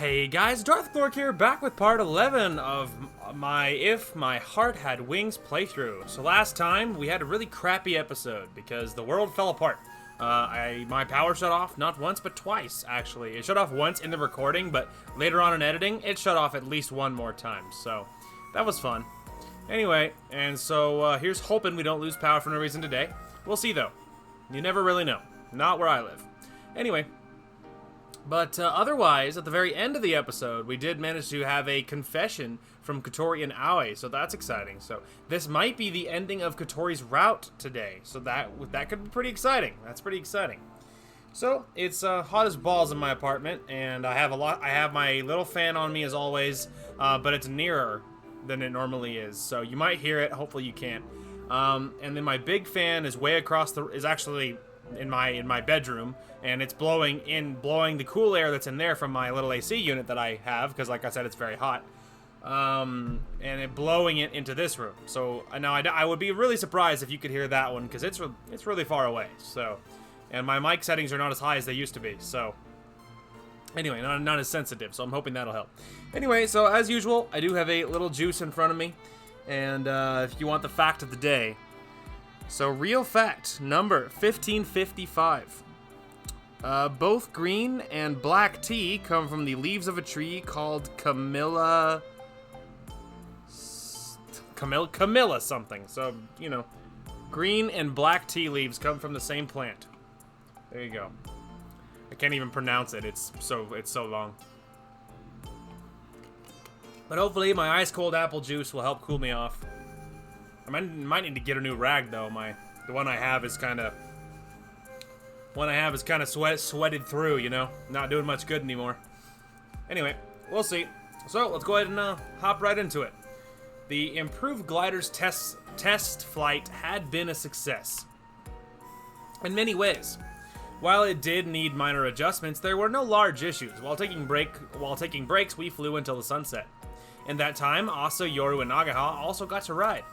Hey guys, Darth Glork here, back with part 11 of my If My Heart Had Wings playthrough. So last time, we had a really crappy episode because the world fell apart. My power shut off, not once, but twice, actually. It shut off once in the recording, but later on in editing, it shut off at least one more time, so that was fun. Anyway, and so here's hoping we don't lose power for no reason today. We'll see, though. You never really know. Not where I live. Anyway. But otherwise, at the very end of the episode, we did manage to have a confession from Kotori and Aoi, so that's exciting. So this might be the ending of Kotori's route today, so that could be pretty exciting. That's pretty exciting. So it's hot as balls in my apartment, and I have my little fan on me as always, but it's nearer than it normally is, so you might hear it. Hopefully you can't. And then my big fan is way across is actually in my bedroom, and it's blowing the cool air that's in there from my little AC unit that I have, because like I said, it's very hot, and it blowing it into this room. So now I would be really surprised if you could hear that one, because it's really far away. So, and my mic settings are not as high as they used to be. So anyway, not as sensitive. So I'm hoping that'll help. Anyway, so as usual, I do have a little juice in front of me, and if you want the fact of the day. So, real fact, number 1555. Both green and black tea come from the leaves of a tree called Camilla something. So, you know, green and black tea leaves come from the same plant. There you go. I can't even pronounce it. It's so long. But hopefully my ice cold apple juice will help cool me off. I might need to get a new rag though. The one I have is kind of sweated through, you know, not doing much good anymore. Anyway, we'll see. So let's go ahead and hop right into it. The improved glider's test flight had been a success in many ways. While it did need minor adjustments, there were no large issues. While taking breaks, we flew until the sunset. In that time, Asa, Yoru, and Nagaha also got to ride.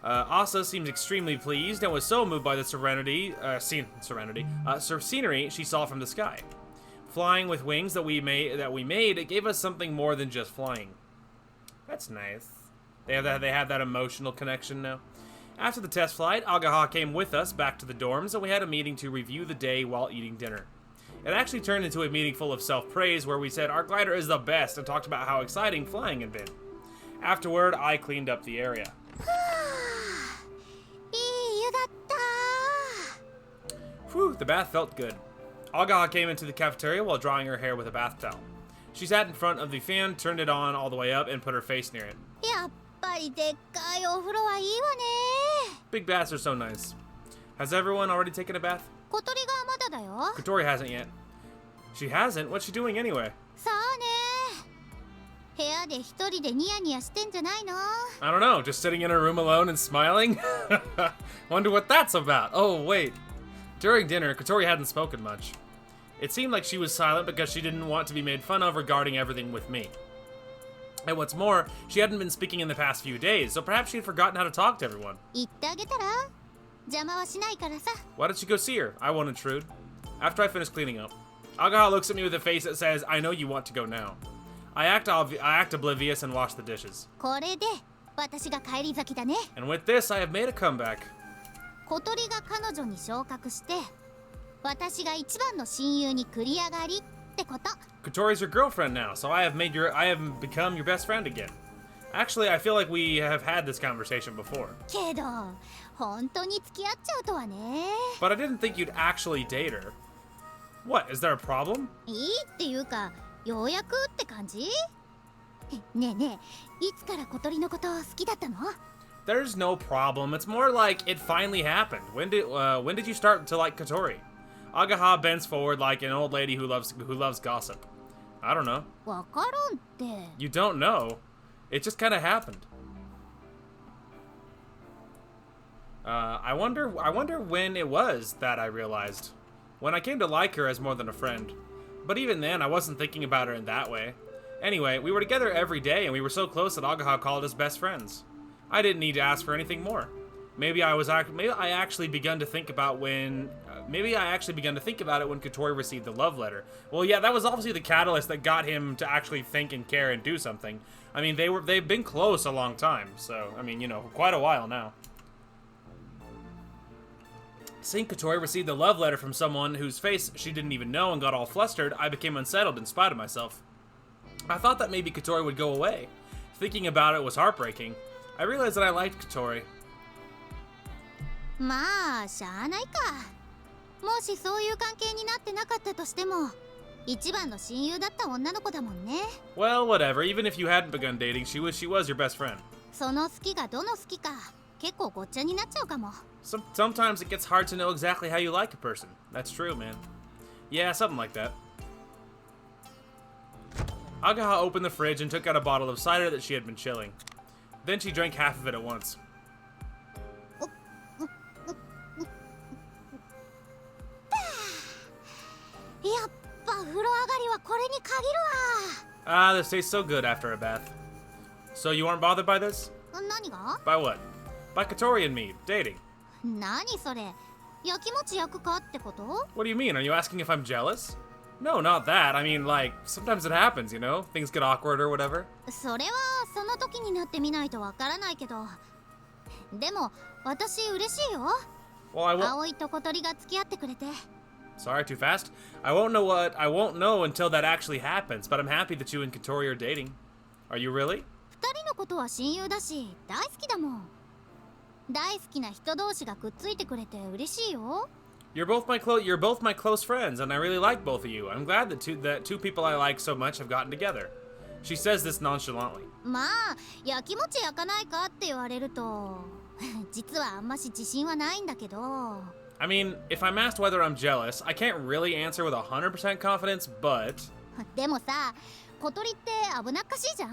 Asa seemed extremely pleased and was so moved by the scenery she saw from the sky. Flying with wings that we made, it gave us something more than just flying. That's nice. They have that emotional connection now. After the test flight, Agaha came with us back to the dorms, and we had a meeting to review the day while eating dinner. It actually turned into a meeting full of self-praise where we said our glider is the best and talked about how exciting flying had been. Afterward, I cleaned up the area. Whew, the bath felt good. Agaha came into the cafeteria while drying her hair with a bath towel. She sat in front of the fan, turned it on all the way up, and put her face near it. Big baths are so nice. Has everyone already taken a bath? Kotori hasn't yet. She hasn't? What's she doing anyway? I don't know, just sitting in her room alone and smiling? Wonder what that's about. Oh, wait. During dinner, Kotori hadn't spoken much. It seemed like she was silent because she didn't want to be made fun of regarding everything with me. And what's more, she hadn't been speaking in the past few days, so perhaps she had forgotten how to talk to everyone. Why don't you go see her? I won't intrude. After I finish cleaning up, Agaha looks at me with a face that says, I know you want to go now. I act oblivious and wash the dishes. And with this, I have made a comeback. Kotori's your girlfriend now, so I have become your best friend again. Actually, I feel like we have had this conversation before. But I didn't think you'd actually date her. What, is there a problem? There's no problem. It's more like it finally happened. When did you start to like Kotori? Agaha bends forward like an old lady who loves gossip. I don't know. You don't know? It just kind of happened. I wonder when it was that I realized. When I came to like her as more than a friend. But even then, I wasn't thinking about her in that way. Anyway, we were together every day, and we were so close that Agaha called us best friends. I didn't need to ask for anything more. Maybe I actually begun to think about when maybe I actually began to think about it when Kotori received the love letter. Well, yeah, that was obviously the catalyst that got him to actually think and care and do something. I mean, they've been close a long time, so I mean, you know, quite a while now. Seeing Kotori receive the love letter from someone whose face she didn't even know and got all flustered, I became unsettled in spite of myself. I thought that maybe Kotori would go away. Thinking about it was heartbreaking. I realized that I liked Kotori. まあ、しゃあないか。もしそういう関係になってなかったとしても、一番の親友だった女の子だもんね。Well, whatever. Even if you hadn't begun dating, she was your best friend. その好きがどの好きか、結構ごっちゃになっちゃうかも。Sometimes it gets hard to know exactly how you like a person. That's true, man. Yeah, something like that. Agaha opened the fridge and took out a bottle of cider that she had been chilling. Then she drank half of it at once. やっぱ風呂上がりはこれに限るわ。 Ah, this tastes so good after a bath. So you aren't bothered by this? 何が？ By what? By Kotori and me, dating. 何それ？やきもち焼くかってこと？ What do you mean? Are you asking if I'm jealous? No, not that. I mean, like, sometimes it happens, you know? Things get awkward or whatever. それはその時になってみないとわからないけど。でも、私嬉しいよ。Well, I won't... 葵と小鳥が付き合ってくれて。 Sorry, too fast. I won't know until that actually happens, but I'm happy that you and Kotori are dating. Are you really? 二人のことは親友だし、大好きだもん。大好きな人同士がくっついてくれて嬉しいよ。You're both my close friends, and I really like both of you. I'm glad that two people I like so much have gotten together. She says this nonchalantly. まあ、やきもち焼かないかって言われると、実はあんまし自信はないんだけど。I mean, if I'm asked whether I'm jealous, I can't really answer with 100% confidence, but... でもさ、小鳥って危なっかしいじゃん？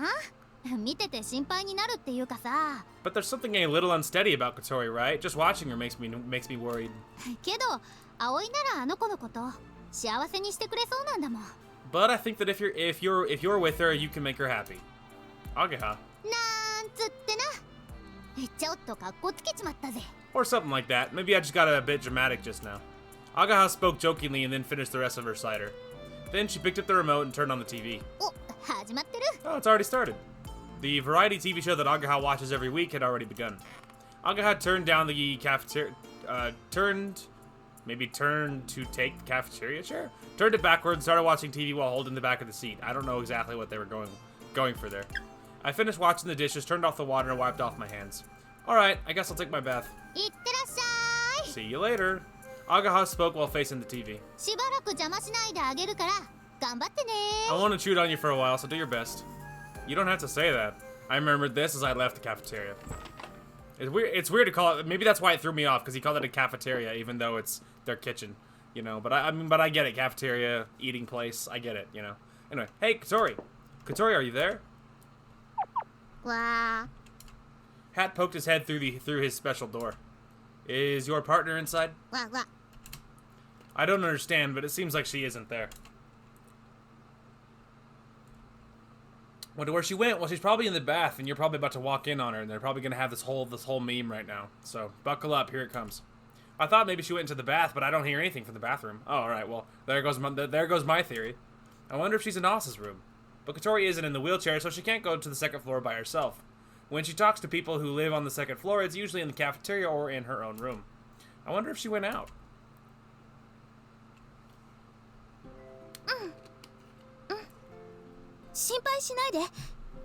見てて心配になるっていうかさ。But there's something a little unsteady about Kotori, right? Just watching her makes me worried. けど、葵ならあの子のこと幸せにしてくれそうなんだもん。But I think that if you're with her, you can make her happy. Agaha. なんつってな。ちょっと格好つけちまったぜ。Or something like that. Maybe I just got a bit dramatic just now. Agaha spoke jokingly and then finished the rest of her cider. Then she picked up the remote and turned on the TV. お、始まってる。 Oh, it's already started. The variety TV show that Agaha watches every week had already begun. Agaha turned down the cafeteria... turned to take the cafeteria chair? Turned it backwards and started watching TV while holding the back of the seat. I don't know exactly what they were going for there. I finished watching the dishes, turned off the water, and wiped off my hands. Alright, I guess I'll take my bath. いってらっしゃい。 See you later. Agaha spoke while facing the TV. しばらく邪魔しないであげるから頑張ってね。 I want to cheat on you for a while, so do your best. You don't have to say that. I remembered this as I left the cafeteria. It's weird to call it. Maybe that's why it threw me off, because he called it a cafeteria, even though it's their kitchen, you know. But I get it. Cafeteria, eating place. I get it, you know. Anyway, hey, Kotori. Kotori, are you there? わ Hat poked his head through his special door. Is your partner inside? わわ。 I don't understand, but it seems like she isn't there. Wonder where she went. Well, she's probably in the bath, and you're probably about to walk in on her, and they're probably gonna have this whole meme right now. So buckle up, here it comes. I thought maybe she went into the bath, but I don't hear anything from the bathroom. Oh, all right. Well, there goes my theory. I wonder if she's in Osa's room. But Kotori isn't in the wheelchair, so she can't go to the second floor by herself. When she talks to people who live on the second floor, it's usually in the cafeteria or in her own room. I wonder if she went out. 心配しないで。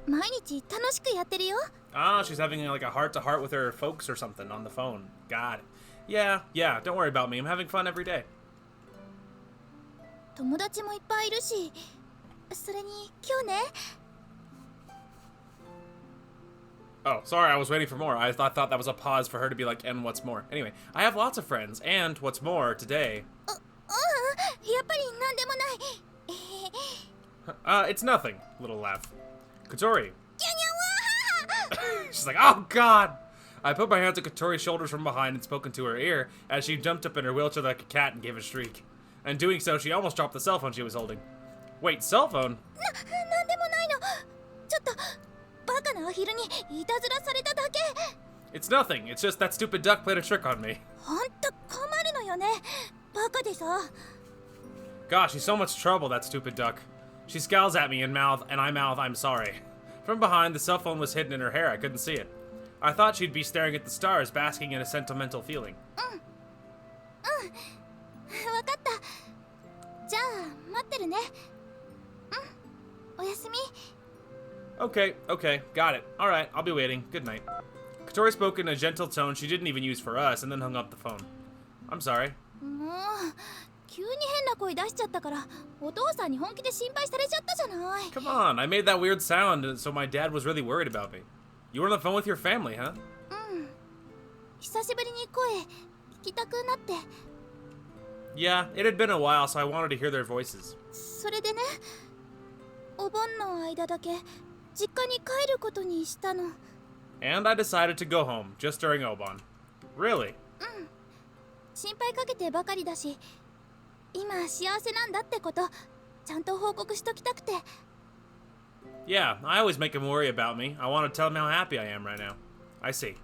毎日楽しくやってるよ。 Ah, she's having like a heart-to-heart with her folks or something on the phone. God. Yeah, don't worry about me. I'm having fun every day. 友達もいっぱいいるし、それに今日ね。 Oh, sorry, I was waiting for more. I thought that was a pause for her to be like, and what's more? Anyway, I have lots of friends, and what's more, today... やっぱりなんでもない。 It's nothing. Little laugh. Kotori. She's like, oh god! I put my hands on Kotori's shoulders from behind and spoke into her ear as she jumped up in her wheelchair like a cat and gave a shriek. In doing so, she almost dropped the cell phone she was holding. Wait, cell phone? なんでもないの。ちょっとバカなアヒルにいたずらされただけ。It's nothing. It's just that stupid duck played a trick on me. ほんと困るのよね。バカでさ。 Gosh, she's so much trouble, that stupid duck. She scowls at me and I mouth, I'm sorry. From behind, the cell phone was hidden in her hair. I couldn't see it. I thought she'd be staring at the stars, basking in a sentimental feeling. わかった。じゃあ待ってるね。おやすみ。 Okay, got it. Alright, I'll be waiting. Good night. Kotori spoke in a gentle tone she didn't even use for us and then hung up the phone. I'm sorry. もう急に変な声出しちゃったからお父さんに本気で心配されちゃったじゃない。 Come on, I made that weird sound, so my dad was really worried about me. You were on the phone with your family, huh? 久しぶりに声聞きたくなって。 Yeah, it had been a while, so I wanted to hear their voices. それでね、お盆の間だけ実家に帰ることにしたの。 And I decided to go home, just during Obon. Really? 心配かけてばかりだし、今幸せなんだってことちゃんと報告しときたくて。 Yeah, I always make him worry about me. I want to tell him how happy I am right now. I see.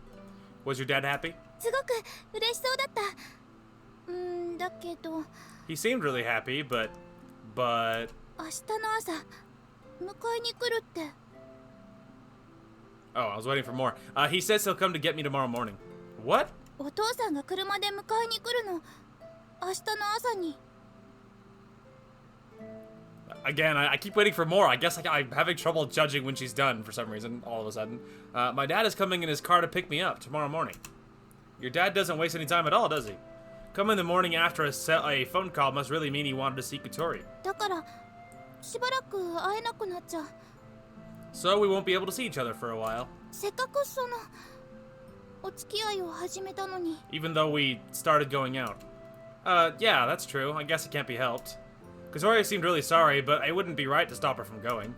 Was your dad happy? すごく嬉しそうだった。だけど He seemed really happy, but... 明日の朝迎えに来るって。 Oh, I was waiting for more. He says he'll come to get me tomorrow morning. What? お父さんが車で迎えに来るの。明日の朝に。 Again, I keep waiting for more. I guess I'm having trouble judging when she's done for some reason, all of a sudden. My dad is coming in his car to pick me up tomorrow morning. Your dad doesn't waste any time at all, does he? Come in the morning after a phone call must really mean he wanted to see Kotori. だからしばらく会えなくなっちゃう。 So we won't be able to see each other for a while. せっかくそのお付き合いを始めたのに。 Even though we started going out. Yeah, that's true. I guess it can't be helped. Kotori seemed really sorry, but it wouldn't be right to stop her from going.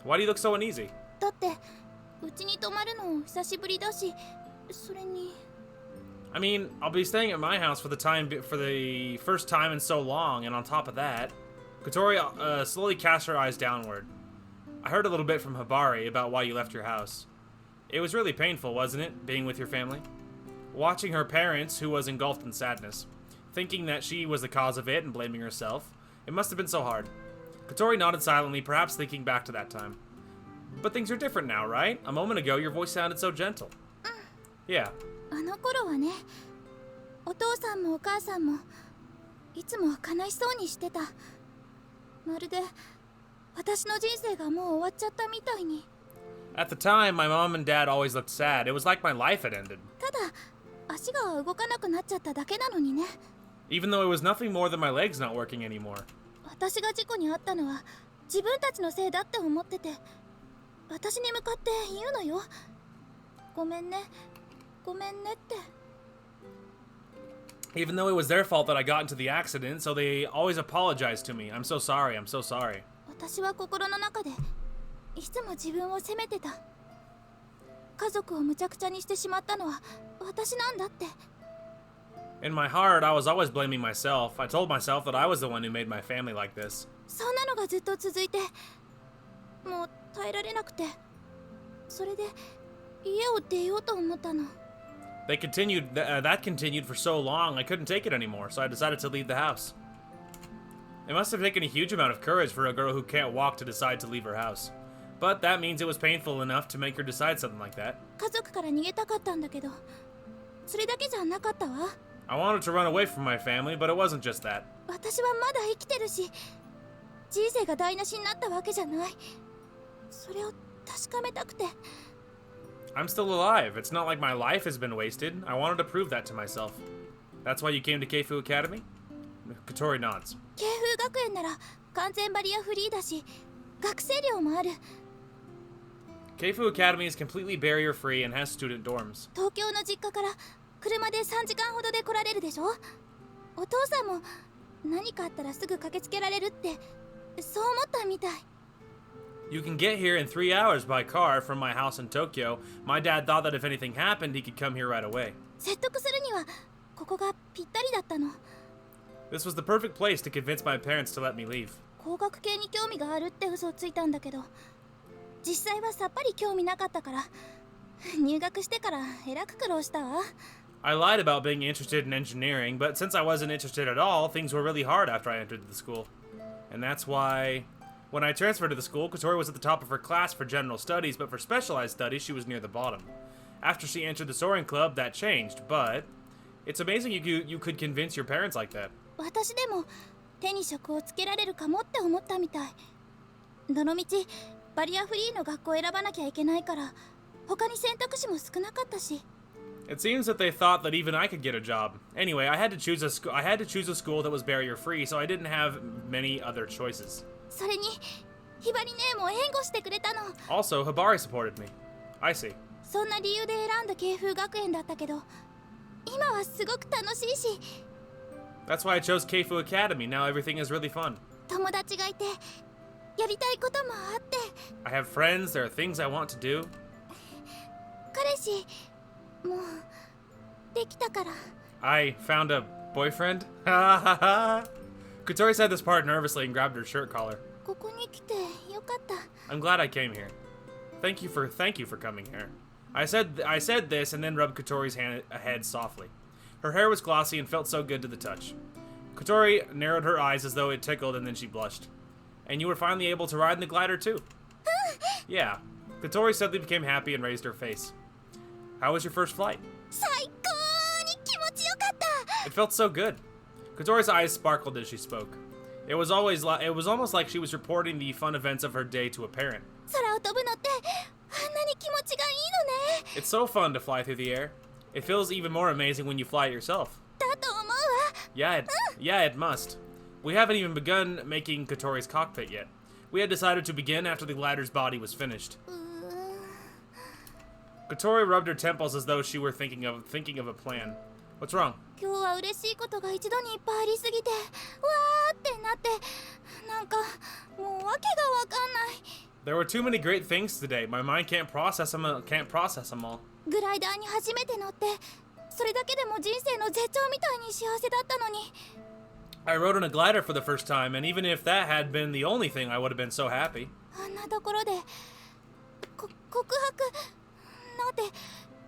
Why do you look so uneasy? だってうちに泊まるの久しぶりだし、それに。 I mean, I'll be staying at my house for the first time in so long, and on top of that, Kotori slowly cast her eyes downward. I heard a little bit from Hibari about why you left your house. It was really painful, wasn't it, being with your family? Watching her parents, who was engulfed in sadness. Thinking that she was the cause of it and blaming herself. It must have been so hard. Kotori nodded silently, perhaps thinking back to that time. But things are different now, right? A moment ago, your voice sounded so gentle. Yeah. あの頃はね、お父さんもお母さんもいつも悲しそうにしてた。まるで私の人生がもう終わっちゃったみたいに。 At the time, my mom and dad always looked sad. It was like my life had ended. ただ足が動かなくなっちゃっただけなのにね。 Even though it was nothing more than my legs not working anymore. 私が事故に遭ったのは自分たちのせいだって思ってて、私に向かって言うのよ。ごめんね、ごめんねって。 Even though it was their fault that I got into the accident, so they always apologized to me. I'm so sorry, I'm so sorry. 私は心の中でいつも自分を責めてた。家族をむちゃくちゃにしてしまったのは私なんだって。 In my heart, I was always blaming myself. I told myself that I was the one who made my family like this. そんなのがずっと続いて、もう耐えられなくて、それで家を出ようと思ったの。 That continued for so long, I couldn't take it anymore, so I decided to leave the house. It must have taken a huge amount of courage for a girl who can't walk to decide to leave her house. But that means it was painful enough to make her decide something like that. 家族から逃げたかったんだけど、それだけじゃなかったわ。 I wanted to run away from my family, but it wasn't just that. 私はまだ生きてるし、人生が台無しになったわけじゃない。それを確かめたくて。 I'm still alive. It's not like my life has been wasted. I wanted to prove that to myself. That's why you came to Keifu Academy? Kotori nods. 慶風学園なら完全バリアフリーだし、学生寮もある。 Keifu Academy is completely barrier-free and has student dorms. 東京の実家から車で3時間ほどで来られるでしょ。お父さんも何かあったらすぐ駆けつけられるってそう思ったみたい。 You can get here in 3 hours by car from my house in Tokyo. My dad thought that if anything happened, he could come here right away. 説得するにはここがぴったりだったの。 This was the perfect place to convince my parents to let me leave. 工学系に興味があるって嘘をついたんだけど、実際はさっぱり興味なかったから入学してからえらく苦労したわ。 I lied about being interested in engineering, but since I wasn't interested at all, things were really hard after I entered the school. And that's why, when I transferred to the school, Kotori was at the top of her class for general studies, but for specialized studies, she was near the bottom. After she entered the soaring club, that changed, but it's amazing you could convince your parents like that. 私でも手に職をつけられるかもって思ったみたい。どのみちバリアフリーの学校を選ばなきゃいけないから他に選択肢も少なかったし。 It seems that they thought that even I could get a job. Anyway, I had to choose a school that was barrier-free, so I didn't have many other choices. それにひばり姉も援護してくれたの。 Also, Hibari supported me. I see. そんな理由で選んだ慶風学園だったけど今はすごく楽しいし。 That's why I chose Keifu Academy. Now everything is really fun. 友達がいてやりたいこともあって。 I have friends, there are things I want to do. 彼氏もうできたから。 I found a boyfriend. Ha ha ha. Kotori said this part nervously and grabbed her shirt collar. ここに来てよかった。 I'm glad I came here. Thank you for coming here. I said this and then rubbed Kotori's head softly. Her hair was glossy and felt so good to the touch. Kotori narrowed her eyes as though it tickled and then she blushed. And you were finally able to ride in the glider too. Yeah. Kotori suddenly became happy and raised her face. How was your first flight? 最高に気持ちよかった。 It felt so good. Kotori's eyes sparkled as she spoke. It was almost like she was reporting the fun events of her day to a parent. 空を飛ぶのってあんなに気持ちがいいのね。 It's so fun to fly through the air. It feels even more amazing when you fly it yourself. だと思うわ。 Yeah, it must. We haven't even begun making Kotori's cockpit yet. We had decided to begin after the glider's body was finished. Kotori rubbed her temples as though she were thinking of a plan. What's wrong? 今日は嬉しいことが一度にいっぱいありすぎてわーってなってなんかもうわけがわかんない。 There were too many great things today. My mind can't process them all. グライダーに初めて乗ってそれだけでも人生の絶頂みたいに幸せだったのに。 I rode on a glider for the first time, and even if that had been the only thing, I would have been so happy. あんなところで告白なんて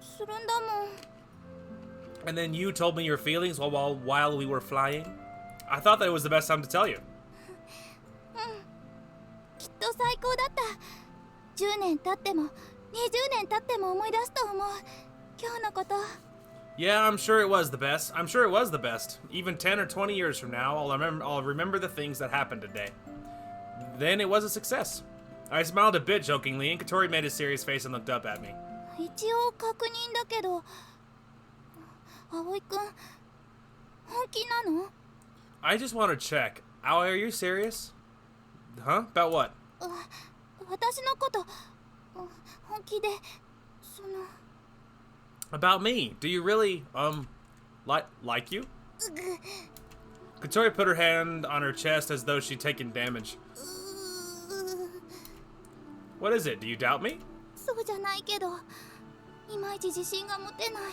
するんだもん。 And then you told me your feelings while we were flying. I thought that it was the best time to tell you. きっと最高だった。10年経っても20年経っても思い出すと思う今日のこと。 Yeah, I'm sure it was the best. I'm sure it was the best. Even 10 or 20 years from now, I'll remember the things that happened today. Then it was a success. I smiled a bit jokingly, and Kotori made a serious face and looked up at me. 一応確認だけど葵くん本気なの？ I just want to check. Aoi, are you serious? Huh? About what? 私のこと本気でその About me. Do you really, like you? Kotori put her hand on her chest as though she'd taken damage. What is it? Do you doubt me? そうじゃないけどいまいち自信が持てない。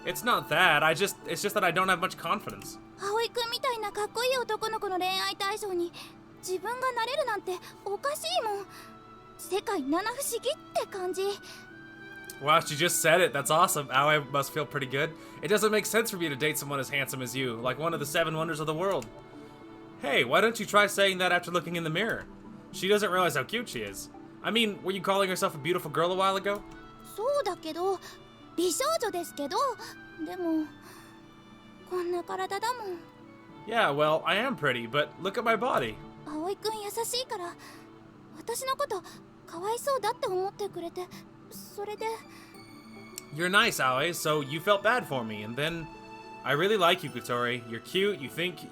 It's not that. It's just that I don't have much confidence. 葵くんみたいなかっこいい男の子の恋愛対象に自分がなれるなんておかしいもん。世界七不思議って感じ。 Wow, she just said it. That's awesome. Aoi must feel pretty good. It doesn't make sense for me to date someone as handsome as you, like one of the 7 wonders of the world. Hey, why don't you try saying that after looking in the mirror? She doesn't realize how cute she is. I mean, were you calling yourself a beautiful girl a while ago? そうだけど美少女ですけどでもこんな体だもん。 Yeah, well, I am pretty, but look at my body. 葵くん優しいから私のことかわいそうだって思ってくれてそれで You're nice, Aoi, so you felt bad for me, and then I really like you, Kotori. You're cute, you think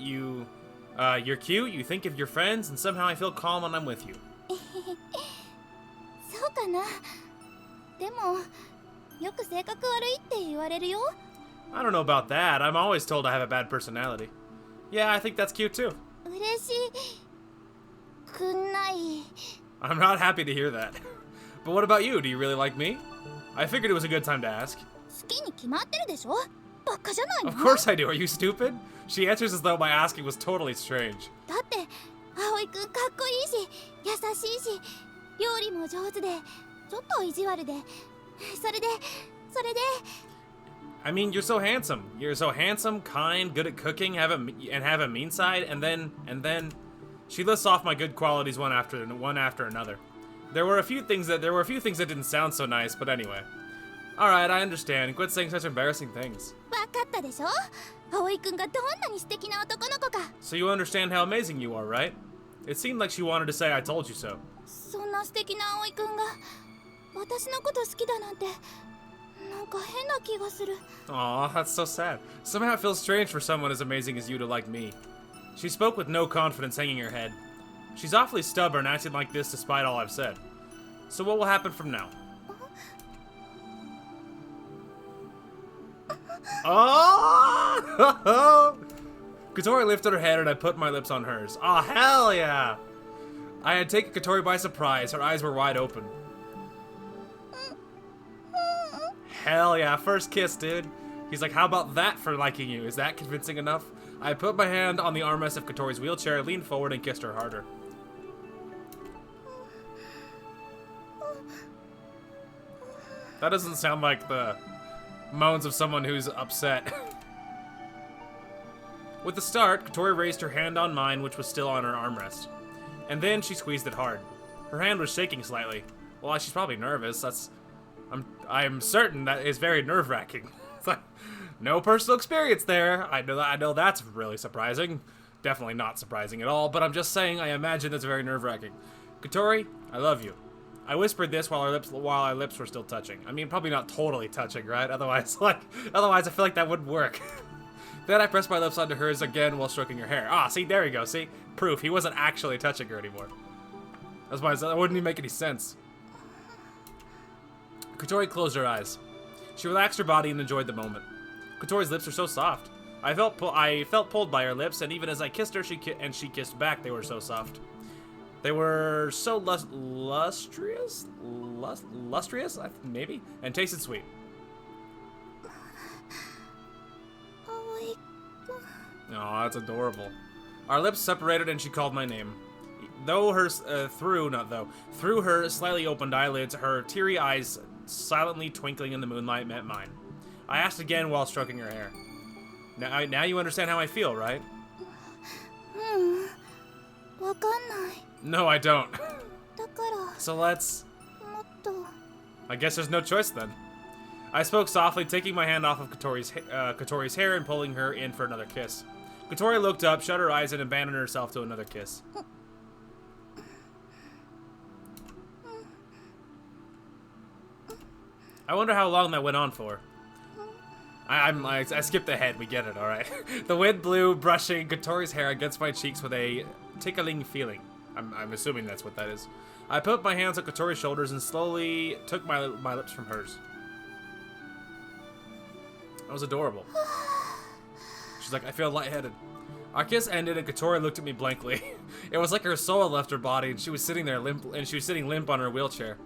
of your friends, and somehow I feel calm when I'm with you. そうかな。でもよく性格悪いって言われるよ。 I don't know about that. I'm always told I have a bad personality. Yeah, I think that's cute too. 嬉しくない。 I'm not happy to hear that. But what about you? Do you really like me? I figured it was a good time to ask. 好きに決まってるでしょ。バカじゃないの？ Of course I do. Are you stupid? She answers as though my asking was totally strange. だって葵くんかっこいいし優しいし料理も上手でちょっと意地悪でそれで I mean, you're so handsome. You're so handsome, kind, good at cooking, have a mean side, and then she lists off my good qualities one after another. There were a few things that didn't sound so nice, but anyway. All right, I understand. Quit saying such embarrassing things. わかったでしょ。葵くんがどんなに素敵な男の子か。 So you understand how amazing you are, right? It seemed like she wanted to say I told you so. そんな素敵な葵くんが私のこと好きだなんてなんか変な気がする。 Aw, that's so sad. Somehow it feels strange for someone as amazing as you to like me. She spoke with no confidence, hanging her head. She's awfully stubborn, acting like this despite all I've said. So what will happen from now? Oh! Kotori lifted her head and I put my lips on hers. Oh, hell yeah! I had taken Kotori by surprise. Her eyes were wide open. Hell yeah, first kiss, dude. He's like, how about that for liking you? Is that convincing enough? I put my hand on the armrest of Kotori's wheelchair, leaned forward, and kissed her harder. That doesn't sound like the moans of someone who's upset. With the start, Kotori raised her hand on mine, which was still on her armrest. And then she squeezed it hard. Her hand was shaking slightly. Well, she's probably nervous. I'm certain that is very nerve-wracking. It's like, no personal experience there. I know that's really surprising. Definitely not surprising at all, but I'm just saying I imagine that's very nerve-wracking. Kotori, I love you. I whispered this while our lips were still touching. I mean, probably not totally touching, right? Otherwise I feel like that wouldn't work. Then I pressed my lips onto hers again while stroking her hair. Ah, see, there you go, see? Proof, he wasn't actually touching her anymore. That's why that wouldn't even make any sense. Kotori closed her eyes. She relaxed her body and enjoyed the moment. Kotori's lips were so soft. I felt pulled by her lips, and even as I kissed her, she kissed back. They were so soft. They were so lustrous, maybe, and tasted sweet. Oh, that's adorable. Our lips separated, and she called my name. Through her slightly opened eyelids, her teary eyes silently twinkling in the moonlight met mine. I asked again while stroking her hair. Now you understand how I feel, right? わかんない。 No, I don't. だから So let's... もっと I guess there's no choice then. I spoke softly, taking my hand off of Kotori's hair and pulling her in for another kiss. Kotori looked up, shut her eyes, and abandoned herself to another kiss. I wonder how long that went on for. I skipped ahead, we get it, alright. The wind blew, brushing Kotori's hair against my cheeks with a tickling feeling. I'm assuming that's what that is. I put my hands on Kotori's shoulders and slowly took my lips from hers. That was adorable. She's like, I feel lightheaded. Our kiss ended and Kotori looked at me blankly. It was like her soul had left her body and she was sitting there limp, on her wheelchair.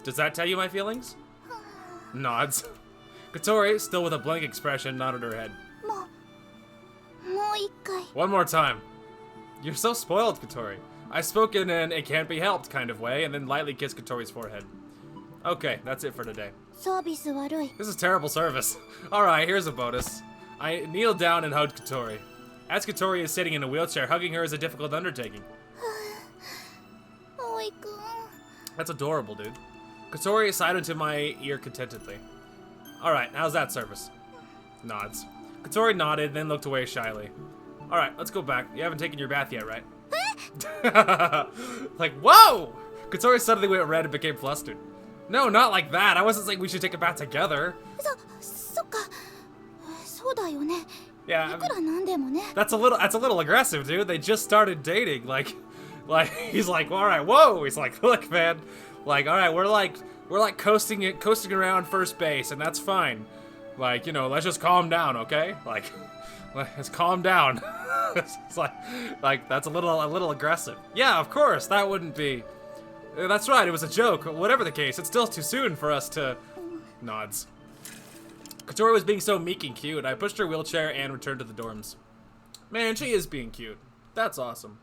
Does that tell you my feelings? Nods. Kotori, still with a blank expression, nodded her head. もう一回 One more time. You're so spoiled, Kotori. I spoke in an it can't be helped kind of way and then lightly kissed Kotori's forehead. Okay, that's it for today. サービス悪い。 This is terrible service. Alright, here's a bonus. I kneeled down and hugged Kotori. As Kotori is sitting in a wheelchair, hugging her is a difficult undertaking. 葵くん That's adorable, dude. Kotori sighed into my ear contentedly. Alright, how's that service? Nods. Kotori nodded, then looked away shyly. Alright, let's go back. You haven't taken your bath yet, right? Like, whoa! Kotori suddenly went red and became flustered. No, not like that. I wasn't saying we should take a bath together. そっかそうだよね。 Yeah, いくらなんでもね。 that's a little aggressive, dude. They just started dating. Like he's like, all right, whoa. He's like, look, man. Like, all right, we're like coasting around first base, and that's fine. Like, you know, let's just calm down, okay? Like, let's calm down. It's like that's a little aggressive. Yeah, of course, that wouldn't be. That's right. It was a joke. Whatever the case, it's still too soon for us to. Nods. Kotori was being so meek and cute. I pushed her wheelchair and returned to the dorms. Man, she is being cute. That's awesome.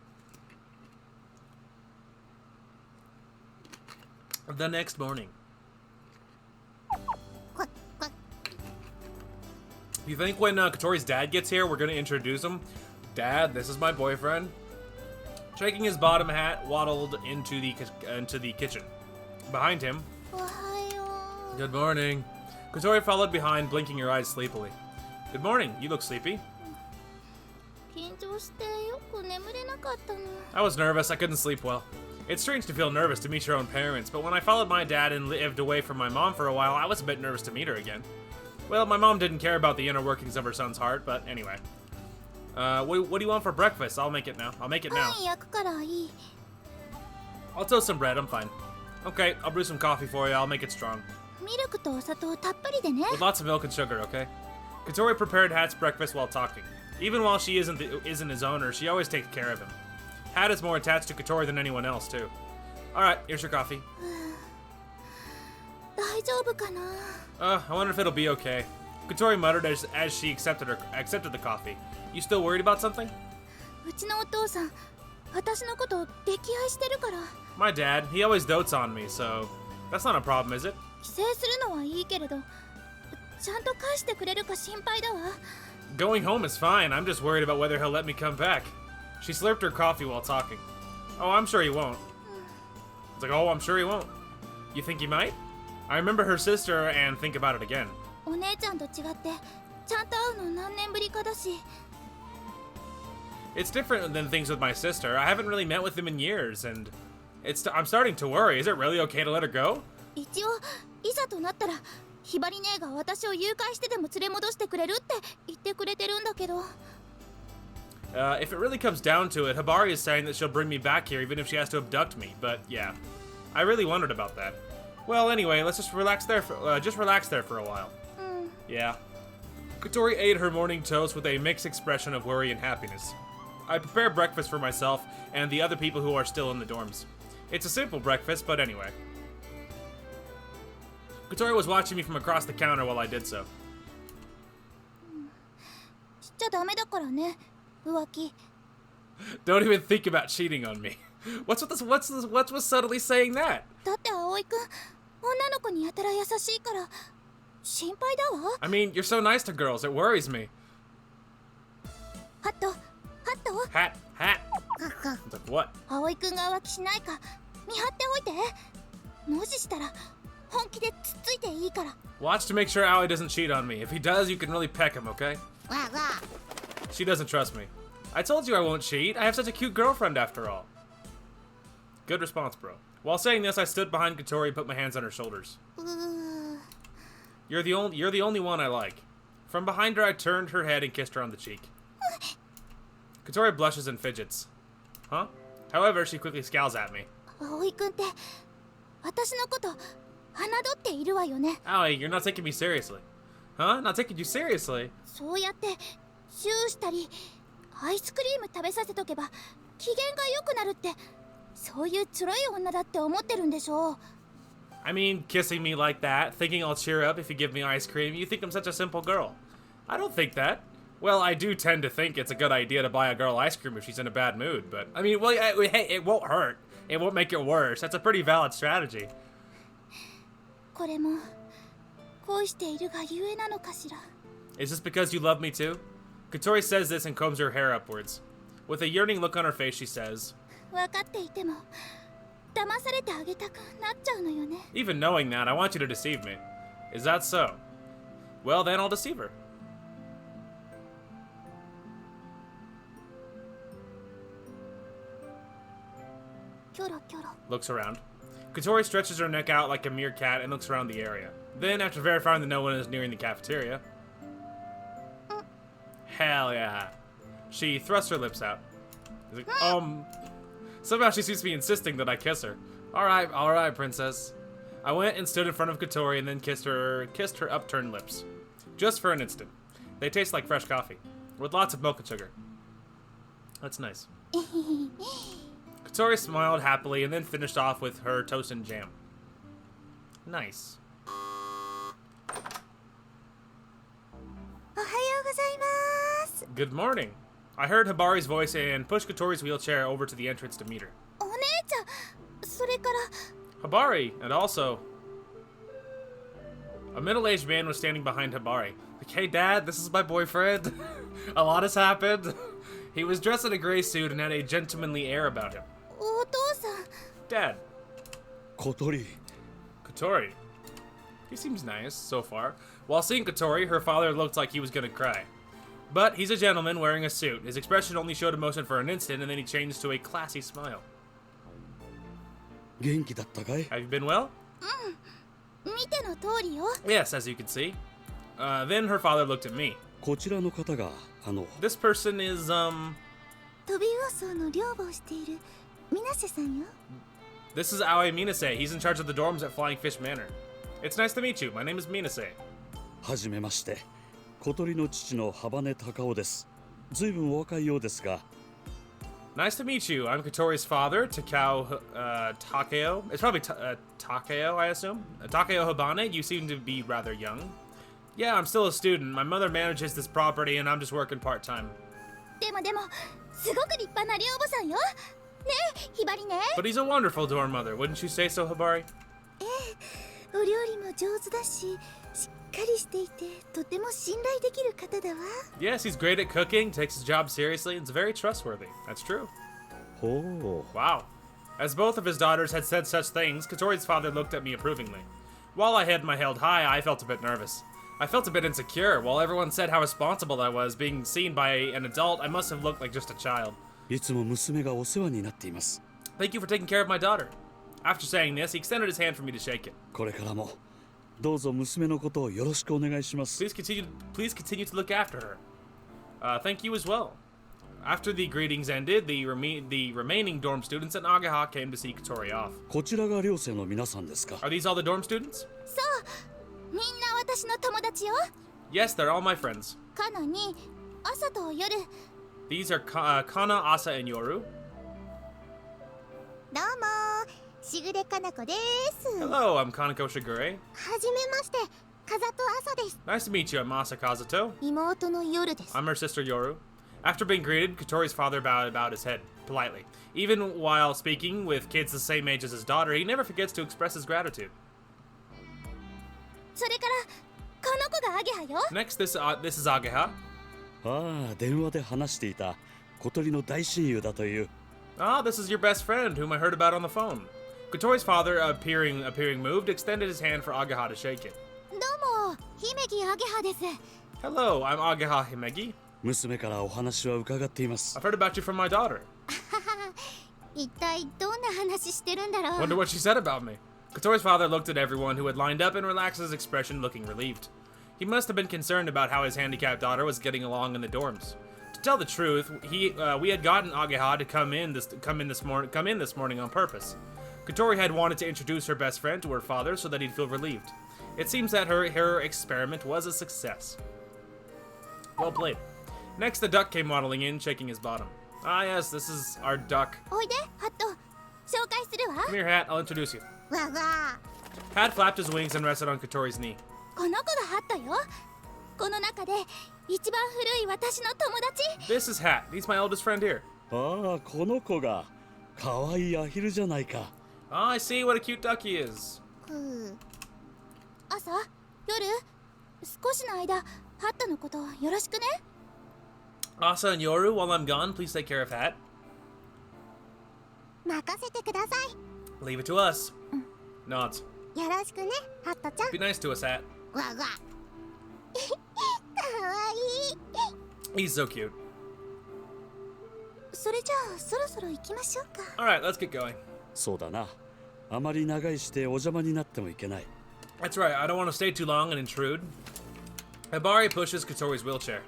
The next morning. You think when Kotori's dad gets here, we're gonna introduce him? Dad, this is my boyfriend. Shaking his bottom hat, waddled into the kitchen. Behind him. Ohayo. Good morning. Kotori followed behind, blinking her eyes sleepily. Good morning. You look sleepy. 緊張してよく眠れなかったの。 I was nervous. I couldn't sleep well. It's strange to feel nervous to meet your own parents, but when I followed my dad and lived away from my mom for a while, I was a bit nervous to meet her again. Well, my mom didn't care about the inner workings of her son's heart, but anyway. What do you want for breakfast? I'll make it now. I'll make it now. パン焼くからいい。 I'll toast some bread. I'm fine. Okay, I'll brew some coffee for you. I'll make it strong. ミルクとお砂糖たっぷりでね。 With lots of milk and sugar, okay? Kotori prepared Hat's breakfast while talking. Even while she isn't his owner, she always takes care of him. Hat is more attached to Kotori than anyone else, too. Alright, here's your coffee. 大丈夫かな。 I wonder if it'll be okay. Kotori muttered as she accepted the coffee. You still worried about something? うちのお父さん、私のこと溺愛してるから。 My dad, he always dotes on me, so that's not a problem, is it? 帰省するのはいいけれど、ちゃんと返してくれるか心配だわ。 Going home is fine. I'm just worried about whether he'll let me come back. She slurped her coffee while talking. Oh, I'm sure he won't. It's like, oh, I'm sure he won't. You think he might? I remember her sister and think about it again. お姉ちゃんと違って、ちゃんと会うの何年ぶりかだし。 It's different than things with my sister. I haven't really met with him in years, and I'm starting to worry. Is it really okay to let her go? 一応、いざとなったら、ひばり姉が私を誘拐してでも連れ戻してくれるって言ってくれてるんだけど。 If it really comes down to it, Hibari is saying that she'll bring me back here even if she has to abduct me, but yeah. I really wondered about that. Well, anyway, let's just relax there for a while. Yeah. Kotori ate her morning toast with a mixed expression of worry and happiness. I prepare breakfast for myself and the other people who are still in the dorms. It's a simple breakfast, but anyway. Kotori was watching me from across the counter while I did so. しちゃダメだからね、浮気。 Don't even think about cheating on me. What's with subtly saying that? だって葵くん、女の子にやたら優しいから心配だわ。 I mean, you're so nice to girls, it worries me. ハット、ハット。 Hat. It's like, what? 葵くんが浮気しないか見張っておいて。もししたら本気でつっついていいから。 Watch to make sure Aoi doesn't cheat on me. If he does, you can really peck him, okay? She doesn't trust me. I told you I won't cheat. I have such a cute girlfriend after all. Good response, bro. While saying this, I stood behind Kotori and put my hands on her shoulders. You're the only one I like. From behind her, I turned her head and kissed her on the cheek. Kotori blushes and fidgets. Huh? However, she quickly scowls at me. 葵くんって私のこと侮っているわよね。 Aoi, you're not taking me seriously. Huh? Not taking you seriously? そうやってチューしたりアイスクリーム食べさせとけば機嫌が良くなるって、そういうちょろい女だって思ってるんでしょう。 I mean, kissing me like that, thinking I'll cheer up if you give me ice cream, you think I'm such a simple girl. I don't think that. Well, I do tend to think it's a good idea to buy a girl ice cream if she's in a bad mood, but I mean, well, hey, it won't hurt. It won't make it worse. That's a pretty valid strategy. これも恋しているがゆえなのかしら。 Is this because you love me too? Kotori says this and combs her hair upwards. With a yearning look on her face, she says, 分かっていても騙されてあげたくなっちゃうのよね。 Even knowing that, I want you to deceive me. Is that so? Well, then I'll deceive her. キョロキョロ。 Looks around. Kotori stretches her neck out like a meerkat and looks around the area. Then, after verifying that no one is nearing the cafeteria... Hell yeah. She thrusts her lips out. She's like, Somehow she seems to be insisting that I kiss her. Alright, princess. I went and stood in front of Kotori and then kissed her upturned lips. Just for an instant. They taste like fresh coffee. With lots of milk and sugar. That's nice. Kotori smiled happily and then finished off with her toast and jam. Nice. おはようございます。 Good morning. I heard Hibari's voice and pushed Kotori's wheelchair over to the entrance to meet her. お姉ちゃん、それから Hibari, and also... A middle-aged man was standing behind Hibari. The hey Dad, this is my boyfriend. A lot has happened. He was dressed in a gray suit and had a gentlemanly air about him. お父さん Dad, Kotori. Kotori. He seems nice so far. While seeing Kotori, her father looked like he was gonna cry. But he's a gentleman wearing a suit. His expression only showed emotion for an instant, and then he changed to a classy smile. 元気だったかい? Have you been well? 見ての通りよ Yes, as you can see. Then her father looked at me. こちらの方が、This person is, 飛び魚層の寮母をしている水瀬さんよ this is Aoi Minase. He's in charge of the dorms at Flying Fish Manor. It's nice to meet you. My name is Minase. はじめまして。小鳥の父の羽根隆夫です。ずいぶんお若いようですが。Nice to meet you. I'm Kotori's father, Takao Takeo. It's probably Takeo, I assume. Takeo Habane. You seem to be rather young. Yeah, I'm still a student. My mother manages this property, and I'm just working part-time. でもすごく立派な寮母さんよねえひばりね But he's a wonderful dorm mother. Wouldn't you say so, Hibari? お料理も上手だししっかりしていてとても信頼できる方だわ Yes, he's great at cooking, takes his job seriously, and is very trustworthy. That's true. ほう。 Wow. As both of his daughters had said such things, Kotori's father looked at me approvingly. While I had my head high, I felt a bit nervous. I felt a bit insecure. While everyone said how responsible I was, being seen by an adult, I must have looked like just a child. いつも娘がお世話になっています。 Thank you for taking care of my daughter. After saying this, he extended his hand for me to shake it. これからもどうぞ娘のことをよろしくお願いします。 Please continue to look after her. Thank you as well. After the greetings ended, the remaining dorm students at Nagaha came to see Kotori off. こちらが寮生の皆さんですか。 Are these all the dorm students? そうみんな私の友達よ Yes, they're all my friends. カナに朝と夜 These are Kana, Asa, and Yoru. どうもしぐれかなこです Hello, I'm Kanako Shigure. はじめまして風と朝です Nice to meet you, I'm Masa Kazuto. 妹の夜です I'm her sister Yoru. After being greeted, Kotori's father bowed his head, politely. Even while speaking with kids the same age as his daughter, he never forgets to express his gratitude. それからこの子がアゲハよ Next, this is Ageha. ああ、電話で話していた小鳥の大親友だという。 Ah, this is your best friend, whom I heard about on the phone. Kotori's father, appearing moved, extended his hand for Ageha to shake it. どうも姫木アゲハです Hello, I'm Ageha Himegi. 娘からお話は伺っています。 I've heard about you from my daughter. 一体どんな話してるんだろう Wonder what she said about me. Kotori's father looked at everyone who had lined up and relaxed his expression, looking relieved. He must have been concerned about how his handicapped daughter was getting along in the dorms. To tell the truth, we had gotten Ageha to come in this morning on purpose. Kotori had wanted to introduce her best friend to her father so that he'd feel relieved. It seems that her experiment was a success. Well played. Next, the duck came waddling in, shaking his bottom. Ah, yes, this is our duck. おいでハット紹介するわ Come here, Hat. I'll introduce you. わわ Hat flapped his wings and rested on Kotori's knee. この子がハットよこの中で一番古い私の友達 This is Hat. He's my oldest friend here. ああ、この子がかわいいアヒルじゃないか。 Ah, I see what a cute duck he is. 朝夜少しの間ハットのことよろしくね Asa and Yoru, while I'm gone, please take care of Hat. 任せてくださ Leave it to us. Nods. いよろしくねハットちゃん Be nice to us, Hat. わわかわいい He's so cute. それじゃあそろそろ行きましょうか Alright, let's get going. そうだな。あまり長いしてお邪魔になってもいけない。 That's right, I don't want to stay too long and intrude. Hibari pushes Kotori's wheelchair.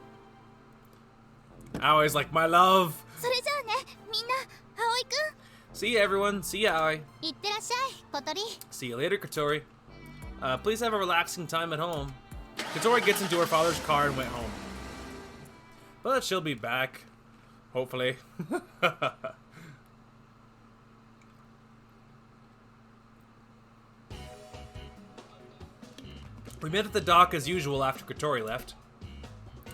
Aoi's like, my love. それじゃあねみんな葵くん See ya, everyone. See ya, Aoi. いってらっしゃい小鳥 See you later, Kotori. Please have a relaxing time at home. Kotori gets into her father's car and went home. But she'll be back. Hopefully. We met at the dock as usual after Kotori left.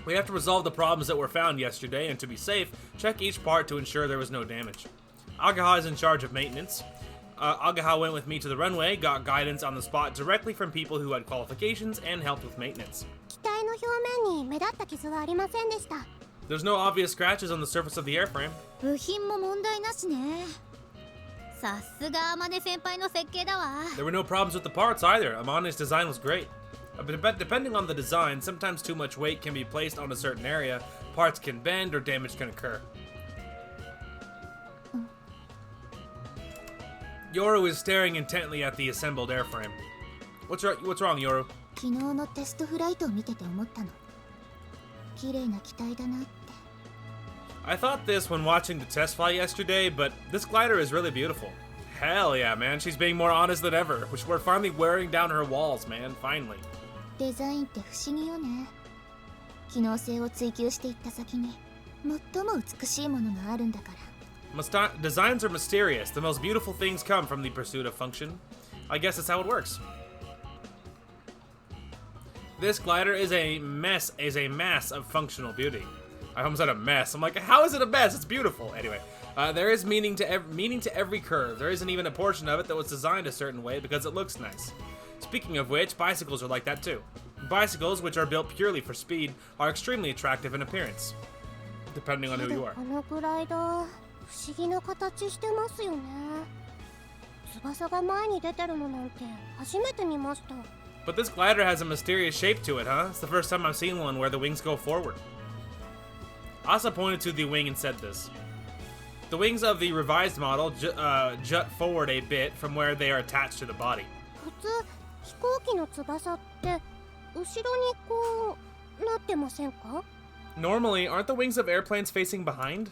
We have to resolve the problems that were found yesterday, and to be safe, check each part to ensure there was no damage. Agaha is in charge of maintenance. Agaha went with me to the runway, got guidance on the spot directly from people who had qualifications, and helped with maintenance. 機体の表面に目立った傷はありませんでした。 There's no obvious scratches on the surface of the airframe. 部品も問題なしね。さすが天音先輩の設計だわ。 There were no problems with the parts either. Amane's design was great. But depending on the design, sometimes too much weight can be placed on a certain area, parts can bend, or damage can occur. Yoru is staring intently at the assembled airframe. What's wrong, Yoru? 昨日のテストフライトを見てて思ったの。綺麗な機体だなって。 I thought this when watching the test fly yesterday, but this glider is really beautiful. Hell yeah, man. She's being more honest than ever. We're finally wearing down her walls, man. Finally. デザインって不思議よね。機能性を追求していった先に最も美しいものがあるんだから。 Designs are mysterious. The most beautiful things come from the pursuit of function. I guess that's how it works. This glider is a mass of functional beauty. I almost said a mess. I'm like, how is it a mess? It's beautiful. Anyway, there is meaning to every curve. There isn't even a portion of it that was designed a certain way because it looks nice. Speaking of which, bicycles are like that too. Bicycles, which are built purely for speed, are extremely attractive in appearance, depending on who you are. このグライダー不思議な形してますよね。翼が前に出てるのなんて初めて見ました。 But this glider has a mysterious shape to it, huh? It's the first time I've seen one where the wings go forward. Asa pointed to the wing and said this. The wings of the revised model jut forward a bit from where they are attached to the body. 普通飛行機の翼って後ろにこうなってませんか？ Normally, aren't the wings of airplanes facing behind?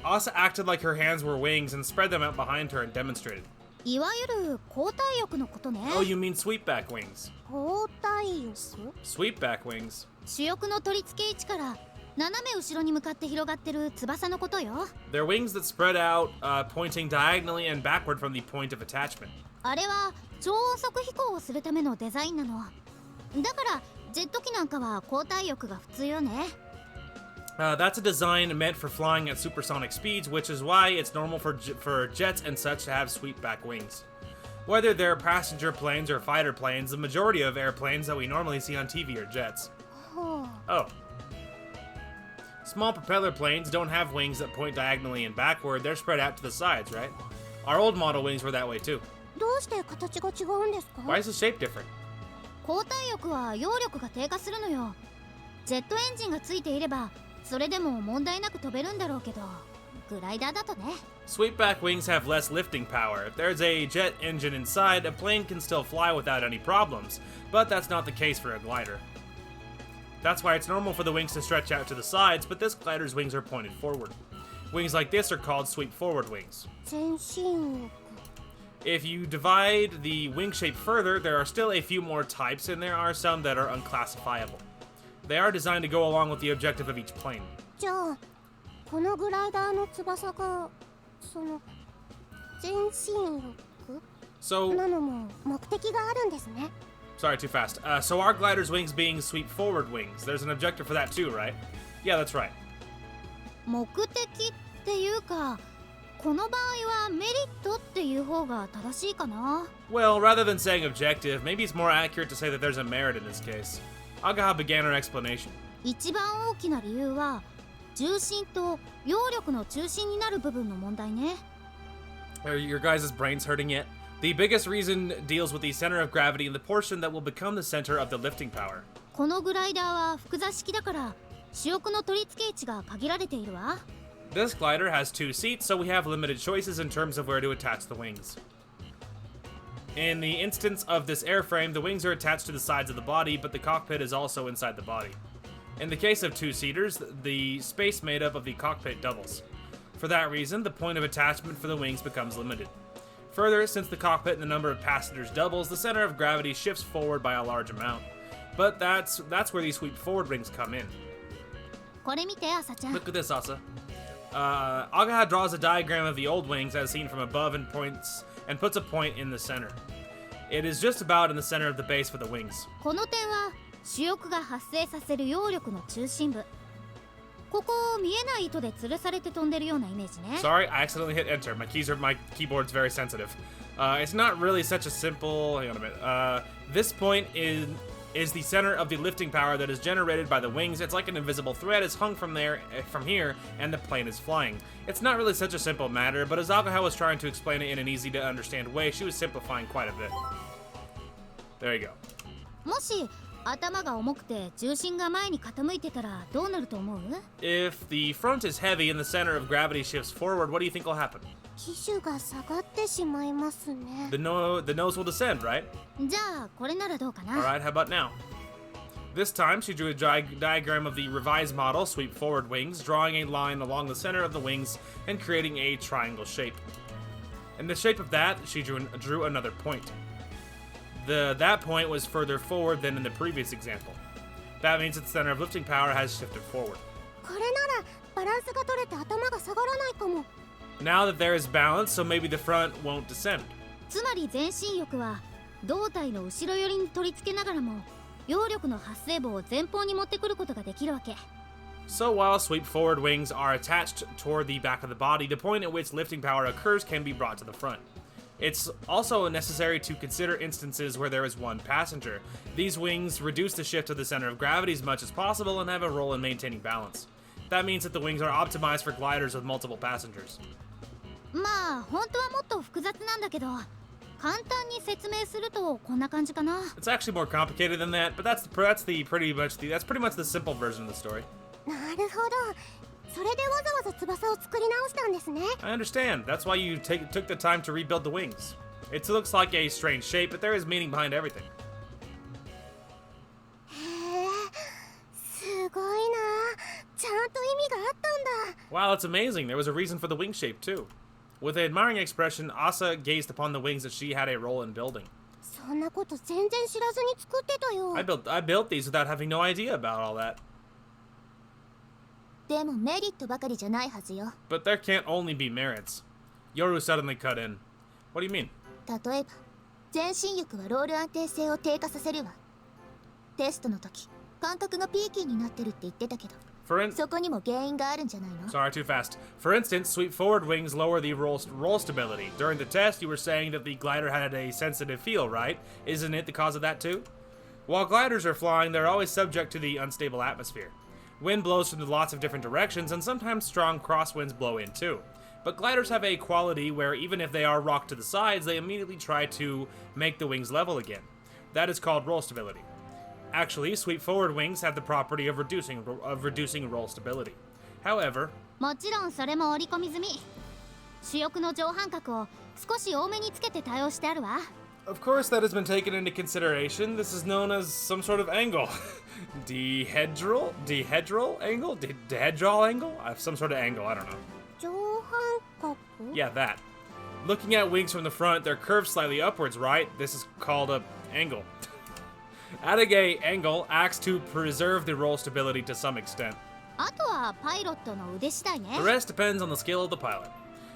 Asa acted like her hands were wings and spread them out behind her and demonstrated. いわゆる交代翼のことね。 Oh, you mean sweepback wings? 交代翼？ Sweepback wings. 主翼の取り付け位置から斜め後ろに向かって広がってる翼のことよ。 They're wings that spread out, pointing diagonally and backward from the point of attachment. あれは超音速飛行をするためのデザインなの。だからジェット機なんかは交代翼が普通よね。 That's a design meant for flying at supersonic speeds, which is why it's normal for jets and such to have sweepback wings. Whether they're passenger planes or fighter planes, the majority of airplanes that we normally see on TV are jets. Oh. Small propeller planes don't have wings that point diagonally and backward, they're spread out to the sides, right? Our old model wings were that way too. どうして形が違うんですか？ Why is the shape different? 交代翼は揚力が低下するのよ。ジェットエンジンがついていればそれでも問題なく飛べるんだろうけど、グライダーだとね。 Sweepback wings have less lifting power. If there's a jet engine inside, a plane can still fly without any problems, but that's not the case for a glider. That's why it's normal for the wings to stretch out to the sides, but this glider's wings are pointed forward. Wings like this are called sweep forward wings. 前進翼。 If you divide the wing shape further, there are still a few more types, and there are some that are unclassifiable. They are designed to go along with the objective of each plane. じゃあこのグライダーの翼がその前進翼 So, なのも目的があるんですね。 sorry, too fast. So our glider's wings being sweep forward wings. There's an objective for that too, right? Yeah, that's right. 目的っていうか、この場合はメリットっていう方が正しいかな。 Well, rather than saying objective, maybe it's more accurate to say that there's a merit in this case. Agaha began her explanation. 一番大きな理由は重心と揚力の中心になる部分の問題ね。 Are your guys' brains hurting yet? The biggest reason deals with the center of gravity and the portion that will become the center of the lifting power. このグライダーは複座式だから主翼の取り付け位置が限られているわ。 This glider has 2 seats, so we have limited choices in terms of where to attach the wings. In the instance of this airframe, the wings are attached to the sides of the body, but the cockpit is also inside the body. In the case of 2-seaters, the space made up of the cockpit doubles. For that reason, the point of attachment for the wings becomes limited. Further, since the cockpit and the number of passengers doubles, the center of gravity shifts forward by a large amount. But that's where these sweep forward wings come in. これ見て、アサちゃん。 Look at this, Asa. Agaha draws a diagram of the old wings as seen from above and puts a point in the center. It is just about in the center of the base for the wings. この点は主翼が発生させる揚力の中心部。ここ見えない糸で吊るされて飛んでるようなイメージね。 Sorry, I accidentally hit enter. My keyboard's very sensitive. It's not really such a simple. Hang on a minute. This point is the center of the lifting power that is generated by the wings. It's like an invisible thread is hung from here, and the plane is flying. It's not really such a simple matter, but as Agaha was trying to explain it in an easy to understand way, she was simplifying quite a bit. There you go. もし頭が重くて重心が前に傾いてたらどうなると思う？ If the front is heavy and the center of gravity shifts forward, what do you think will happen? 機種が下がってしまいますね。 The nose will descend, right? じゃあこれならどうかな？ Alright, how about now? This time, she drew a diagram of the revised model, sweep forward wings, drawing a line along the center of the wings and creating a triangle shape. In the shape of that, she drew another point. That point was further forward than in the previous example. That means its center of lifting power has shifted forward. これならバランスが取れて頭が下がらないかも。 Now that there is balance, so maybe the front won't descend. つまり前進翼は胴体の後ろ寄りに取り付けながらも揚力の発生棒を前方に持ってくることができるわけ。 So while sweep forward wings are attached toward the back of the body, the point at which lifting power occurs can be brought to the front. It's also necessary to consider instances where there is one passenger. These wings reduce the shift of the center of gravity as much as possible and have a role in maintaining balance. That means that the wings are optimized for gliders with multiple passengers. まあ本当はもっと複雑なんだけど簡単に説明するとこんな感じかな。 It's actually more complicated than that, but that's pretty much the simple version of the story. なるほど。それでわざわざ翼を作り直したんですね。 I understand. That's why you took the time to rebuild the wings. It looks like a strange shape, but there is meaning behind everything. へえ、すごいな。ちゃんと意味があったんだ。 Wow, that's amazing. There was a reason for the wing shape, too. With an admiring expression, Asa gazed upon the wings that she had a role in building. そんなこと全然知らずに作ってたよ。 I built these without having no idea about all that. でもメリットばかりじゃないはずよ。 But there can't only be merits. Yoru suddenly cut in. What do you mean? 例えば前進翼はロール安定性を低下させるわ。テストの時感覚がピーキーになってるって言ってたけど For そこにも原因があるんじゃないの？ Sorry, too fast. For instance, sweep forward wings lower the roll stability. During the test, you were saying that the glider had a sensitive feel, right? Isn't it the cause of that too? While gliders are flying, they're always subject to the unstable atmosphere. Wind blows from lots of different directions, and sometimes strong crosswinds blow in too. But gliders have a quality where even if they are rocked to the sides, they immediately try to make the wings level again. That is called roll stability. Actually, sweep forward wings have the property of reducing roll stability. However, もちろんそれも織り込み済み。主翼の上半角を少し多めにつけて対応してあるわ。 of course that has been taken into consideration. This is known as some sort of angle. Dihedral angle? Dihedral angle? Some sort of angle, I don't know. 上半角？ Yeah, that. Looking at wings from the front, they're curved slightly upwards, right? This is called a angle. Adding a angle acts to preserve the roll stability to some extent. あとはパイロットの腕次第ね。 The rest depends on the skill of the pilot.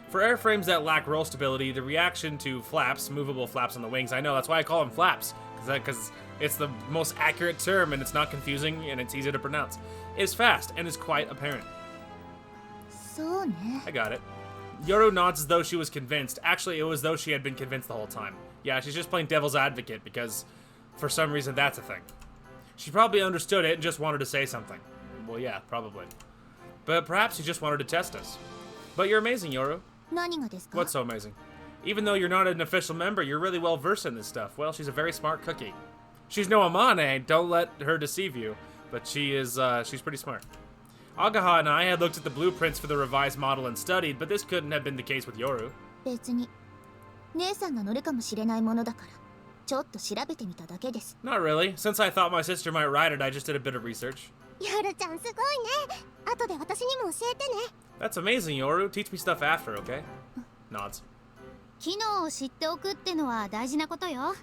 For airframes that lack roll stability, the reaction to flaps, movable flaps on the wings, I know, that's why I call them flaps, because it's the most accurate term and it's not confusing and it's easy to pronounce, is fast and is quite apparent. そうね。 I got it. Yoru nods as though she was convinced. Actually, it was though she had been convinced the whole time. Yeah, she's just playing devil's advocate because for some reason that's a thing. She probably understood it and just wanted to say something. Well, yeah, probably. But perhaps she just wanted to test us. But you're amazing, Yoru. 何がですか？ What's so amazing? Even though you're not an official member, you're really well versed in this stuff. Well, she's a very smart cookie. She's no Amane, don't let her deceive you. But she's pretty smart. Agaha and I had looked at the blueprints for the revised model and studied, but this couldn't have been the case with Yoru. 別に姉さんが乗るかもしれないものだからちょっと調べてみただけです。 Not really. Since I thought my sister might ride it, I just did a bit of research. ヨルちゃんすごいね。後で私にも教えてね。 That's amazing, Yoru. Teach me stuff after, okay? Nods. 機能を知っておくってのは大事なことよ。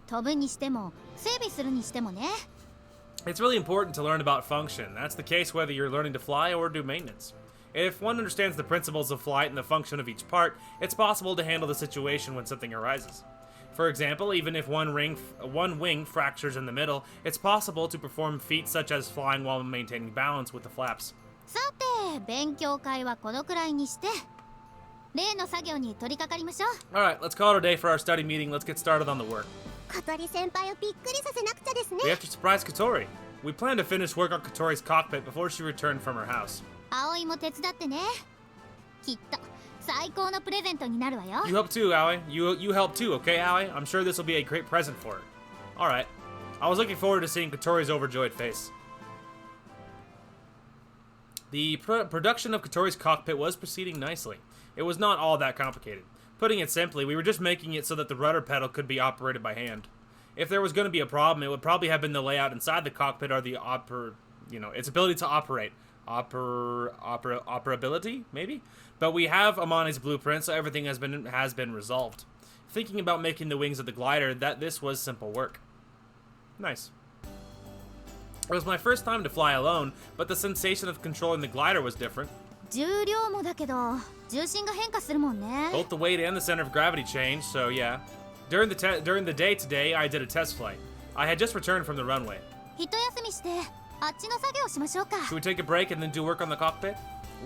飛ぶにしても整備するにしてもね。 It's really important to learn about function. That's the case whether you're learning to fly or do maintenance. If one understands the principles of flight and the function of each part, it's possible to handle the situation when something arises. For example, even if one wing fractures in the middle, it's possible to perform feats such as flying while maintaining balance with the flaps. さて勉強会はこのくらいにして例の作業に取り掛かりましょう。 Alright, let's call it a day for our study meeting. Let's get started on the work. 小鳥先輩をびっくりさせなくちゃですね。 We have to surprise Kotori. We plan to finish work on Kotori's cockpit before she returned from her house. 葵も手伝ってね。きっと最高のプレゼントになるわよ。 You help too, Aoi. You help too, okay, Aoi? I'm sure this will be a great present for her. Alright. I was looking forward to seeing Kotori's overjoyed face. The production of Kotori's cockpit was proceeding nicely. It was not all that complicated. Putting it simply, we were just making it so that the rudder pedal could be operated by hand. If there was going to be a problem, it would probably have been the layout inside the cockpit or the its ability to operate. Operability, maybe? But we have Amane's blueprint, so everything has been resolved. Thinking about making the wings of the glider, this was simple work. Nice. It was my first time to fly alone, but the sensation of controlling the glider was different. 重量もだけど重心が変化するもんね。 Both the weight and the center of gravity changed, so yeah. During the day today, I did a test flight. I had just returned from the runway. 一休みしてあっちの作業しましょうか。 Should we take a break and then do work on the cockpit?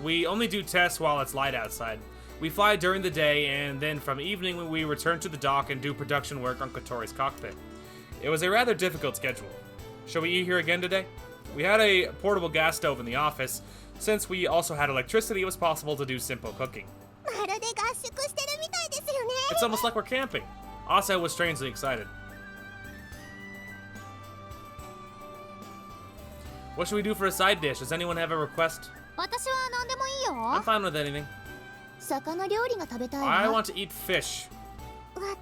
We only do tests while it's light outside. We fly during the day, and then from evening we return to the dock and do production work on Kotori's cockpit. It was a rather difficult schedule. Shall we eat here again today? We had a portable gas stove in the office. Since we also had electricity, it was possible to do simple cooking. まるで合宿してるみたいですよね。 It's almost like we're camping. Asa was strangely excited. What should we do for a side dish? Does anyone have a request? 私は何でもいい I'm よ。 fine with anything. 魚料理が食べたい I わ。 want to eat fish. 私は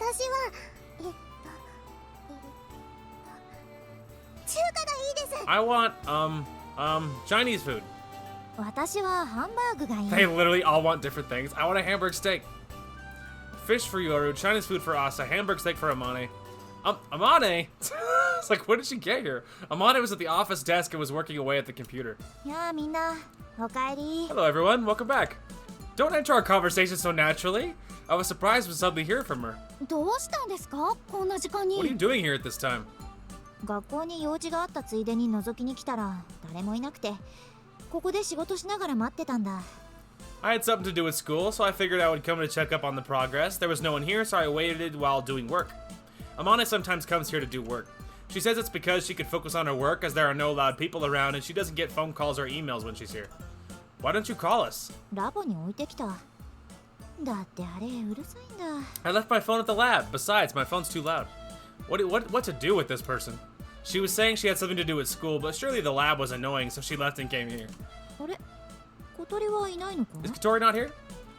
中華がいいです。 I want, Chinese food. 私はハンバーグがいい。 They literally all want different things. I want a hamburg steak. Fish for Yoru, Chinese food for Asa, hamburg steak for Amane. Amane? It's like, when did she get here? Amane was at the office desk and was working away at the computer. やあみんなおかえり。 Hello, everyone. Welcome back. Don't enter our conversation so naturally. I was surprised to suddenly hear from her. どうしたんですかこんな時間 What are you に。 doing here at this time? 学校に用事があったついでに覗きに来たら誰もいなくてここで仕事しながら待ってたんだ。 I had something to do at school, so I figured I would come to check up on the progress. There was no one here, so I waited while doing work. Amane sometimes comes here to do work. She says it's because she can focus on her work as there are no loud people around and she doesn't get phone calls or emails when she's here. Why don't you call us? ラボに置いてきた。だってあれうるさいんだ。 I left my phone at the lab. Besides, my phone's too loud. What to do with this person? She was saying she had something to do at school, but surely the lab was annoying, so she left and came here. あれ小鳥はいないのか Is Kotori not here?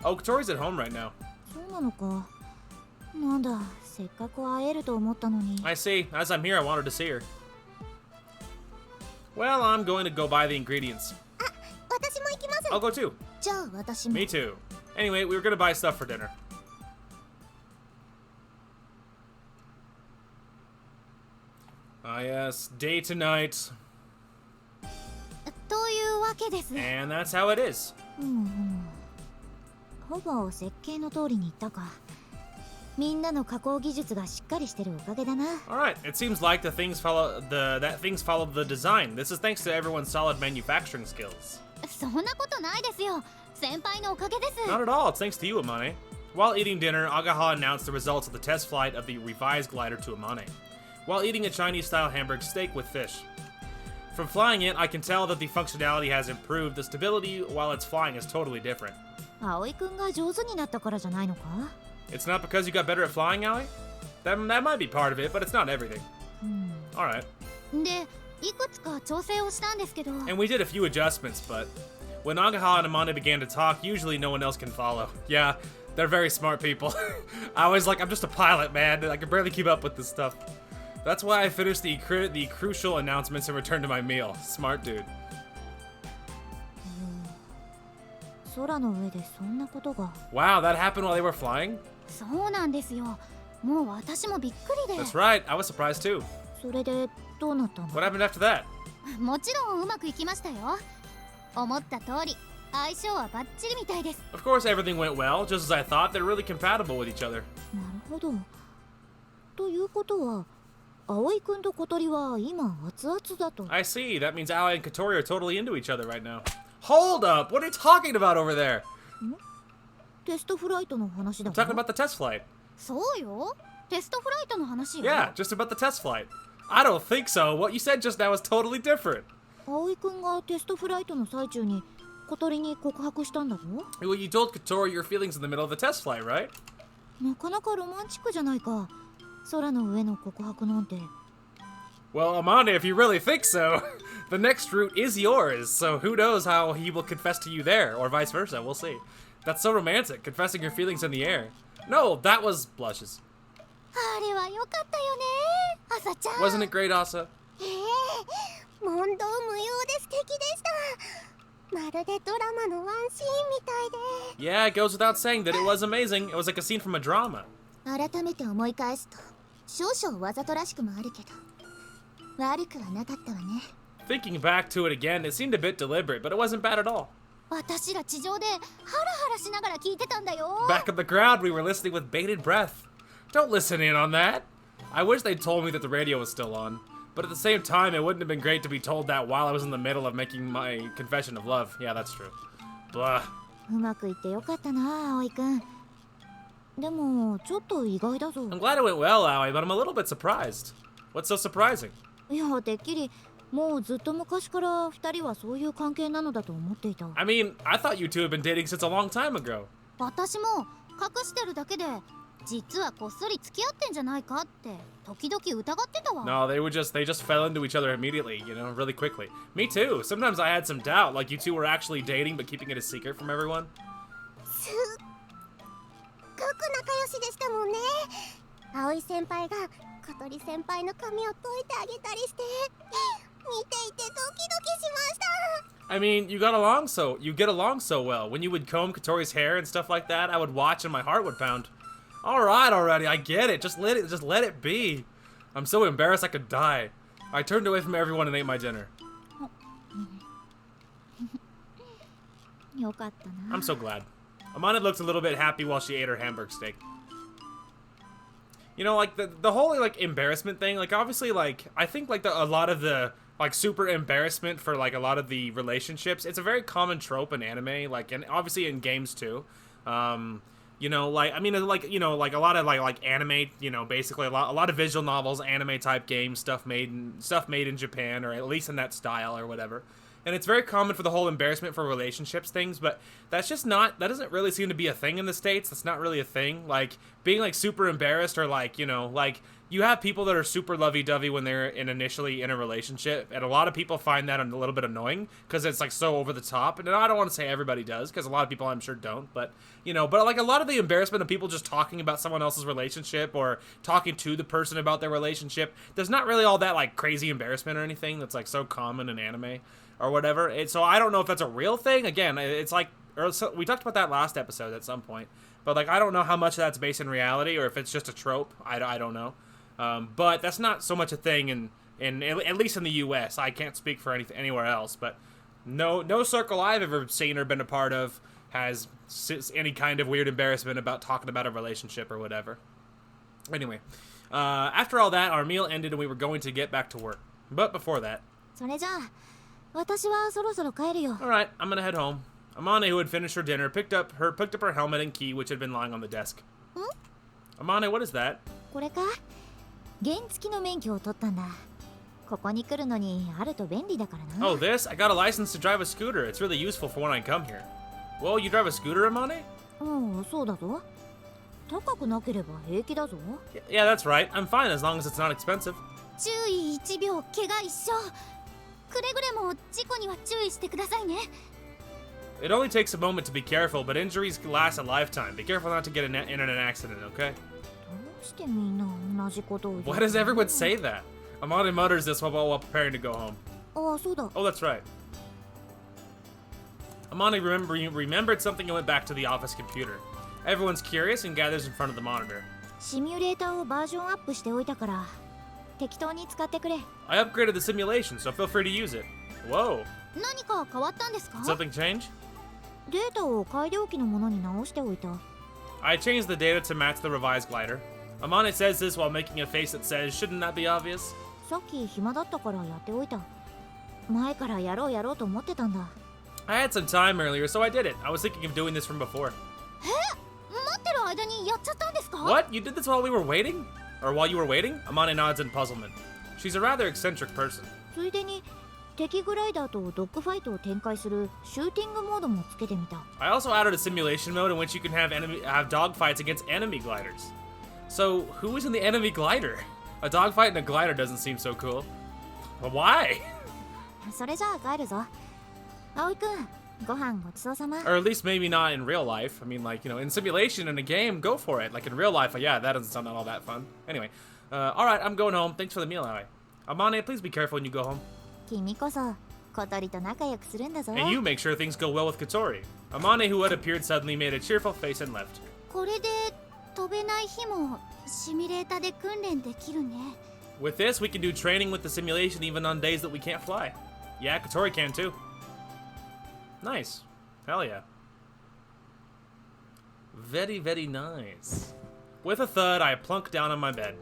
Oh, Kotori's at home right now. そうなのか。なんだせっかく会えると思ったのに。 I see. As I'm here, I wanted to see her. Well, I'm going to go buy the ingredients. 私も行きます。 I'll go too. じゃあ私も。 Me too. Anyway, we were gonna buy stuff for dinner. Ah yes, day to night. というわけです。 And that's how it is. ほぼ設計の通りに言ったか。みんなの加工技術がしっかりしてるおかげだな。 Alright, it seems like things follow the design. This is thanks to everyone's solid manufacturing skills. そんなことないですよ。先輩のおかげです。 Not at all, it's thanks to you, Amane. While eating dinner, Agaha announced the results of the test flight of the revised glider to Amane, while eating a Chinese-style hamburg steak with fish. From flying it, I can tell that the functionality has improved. The stability while it's flying is totally different. 葵くんが上手になったからじゃないのか It's not because you got better at flying, Allie? That might be part of it, but it's not everything. Alright. で、いくつか調整をしたんですけど And we did a few adjustments, but when Agaha and Amane began to talk, usually no one else can follow. Yeah, they're very smart people. I was like, I'm just a pilot, man. I can barely keep up with this stuff. That's why I finished the crucial announcements and returned to my meal. Smart dude. 空の上でそんなことが Wow, that happened while they were flying? そうなんですよ。もう私もびっくりで That's right, I was surprised too. それでどうなったの What happened after that? もちろんうまくいきましたよ。思った通り相性はバッチリみたいです。 Of course, everything went well, just as I thought. They're really compatible with each other. なるほど。ということは葵くんと小鳥は今熱々だと。 I see. That means Aoi and Kotori are totally into each other right now. Hold up! What are you talking about over there? テストフライトの話だ I'm talking ろ about the test flight. そうよテストフライトの話よ Yeah, just about the test flight. I don't think so. What you said just now is totally different. 葵くんがテストフライトの最中に小鳥に告白したんだろ Well, you told Kotori your feelings in the middle of the test flight, right? なかなかロマンチックじゃないか空の上の告白なんて Well, Amanda, if you really think so, the next route is yours, so who knows how he will confess to you there, or vice versa, we'll see. That's so romantic, confessing your feelings in the air. No, that was blushes. あれは良かったよね朝ちゃん Wasn't it great, Asa? 問答無用で素敵でしたまるでドラマのワンシーンみたいで Yeah, it goes without saying that it was amazing. It was like a scene from a drama. 改めて思い返すと少々わざとらしくもあるけど悪くはなかったわね Thinking back to it again, it seemed a bit deliberate, but it wasn't bad at all. 私ら地上でハラハラしながら聞いてたんだよ Back on the ground, we were listening with bated breath. Don't listen in on that. I wish they'd told me that the radio was still on. But at the same time, it wouldn't have been great to be told that while I was in the middle of making my confession of love. Yeah, that's true. Blah. うまくいってよかったな葵くんでもちょっと意外だぞ I'm glad it went well, Aoi, but I'm a little bit surprised. What's so surprising? いやてっきりもうずっと昔から二人はそういう関係なのだと思っていた I mean, I thought you two had been dating since a long time ago. 私も隠してるだけで実はこっそり付き合ってんじゃないかって時々疑ってたわ No, they just fell into each other immediately, you know, really quickly. Me too. Sometimes I had some doubt, like you two were actually dating but keeping it a secret from everyone. すっごく仲良しでしたもんね葵先輩が小鳥先輩の髪を解いてあげたりして見ていてドキドキしました I mean, you get along so well. When you would comb Kotori's hair and stuff like that, I would watch and my heart would pound. All right, already, I get it. Just let it be. I'm so embarrassed I could die. I turned away from everyone and ate my dinner. よかったな I'm so glad. Amanda looked a little bit happy while she ate her hamburg steak. You know, like the whole like embarrassment thing. Like obviously, like I think like a lot of the like super embarrassment for like a lot of the relationships. It's a very common trope in anime, like and obviously in games too. You know, like I mean, like you know, like a lot of like anime. You know, basically a lot of visual novels, anime type games, stuff made in Japan or at least in that style or whatever. And it's very common for the whole embarrassment for relationships things, but that doesn't really seem to be a thing in the States. That's not really a thing. Like, being, like, super embarrassed or, like, you know, like, you have people that are super lovey-dovey when they're initially in a relationship, and a lot of people find that a little bit annoying, because it's, like, so over the top. And I don't want to say everybody does, because a lot of people I'm sure don't, but, you know, but, like, a lot of the embarrassment of people just talking about someone else's relationship, or talking to the person about their relationship, there's not really all that, like, crazy embarrassment or anything that's, like, so common in anime. Or whatever. So I don't know if that's a real thing. Again, it's like we talked about that last episode at some point, but like I don't know how much that's based in reality or if it's just a trope. I don't know. But that's not so much a thing in at least in the U.S. I can't speak for anywhere else, but no circle I've ever seen or been a part of has any kind of weird embarrassment about talking about a relationship or whatever. Anyway, after all that, our meal ended and we were going to get back to work. But before that. それじゃあ私はそろそろ帰るよ Alright, I'm gonna head home. Amane, who had finished her dinner, picked up her helmet and key, which had been lying on the desk. Amane, what is that? これか原付の免許を取ったんだここに来るのにあると便利だからな Oh, this? I got a license to drive a scooter. It's really useful for when I come here. Whoa, you drive a scooter, Amane? うんそうだぞ高くなければ平気だぞ Yeah, that's right. I'm fine as long as it's not expensive. 注意1秒怪我一生くれぐれも事故には注意してくださいね It only takes a moment to be careful, but injuries last a lifetime. Be careful not to get in an accident, okay? どうしてみんな同じことを言う Why does everyone say that? Amane mutters this while preparing to go home. ああそうだ Oh, that's right. Amane remembered something and went back to the office computer. Everyone's curious and gathers in front of the monitor. シミュレーターをバージョンアップしておいたから適当に使ってくれ I upgraded the simulation, so feel free to use it. Whoa. 何か変わったんですか Something change? データを改良機のものに直しておいた I changed the data to match the revised glider. Amane says this while making a face that says, shouldn't that be obvious? さっき暇だったからやっておいた前からやろうと思ってたんだ I had some time earlier, so I did it. I was thinking of doing this from before. 待ってる間にやっちゃったんですか？ What? You did this while we were waiting? Or while you were waiting? Amane nods in puzzlement. She's a rather eccentric person. ついでに敵グライダーとドッグファイトを展開するシューティングモードもつけてみた。 I also added a simulation mode in which you can have dogfights against enemy gliders. So, who is in the enemy glider? A dogfight and a glider doesn't seem so cool. But why? それじゃあ帰るぞ。葵くん、ご飯ごちそうさま。 Or at least maybe not in real life. I mean, like, you know, in simulation in a game, go for it. Like in real life, yeah, that doesn't sound all that fun. Anyway, alright, I'm going home. Thanks for the meal, Aoi. Amane, please be careful when you go home. 君こそ小鳥と仲良くするんだぞ。 And you make sure things go well with Kotori. Amane, who had appeared suddenly, made a cheerful face and left. これで飛べない日もシミュレータで訓練できるね。 With this, we can do training with the simulation even on days that we can't fly. Yeah, Kotori can too. Nice. Hell yeah. Very, very nice. With a thud, I plunk down on my bed.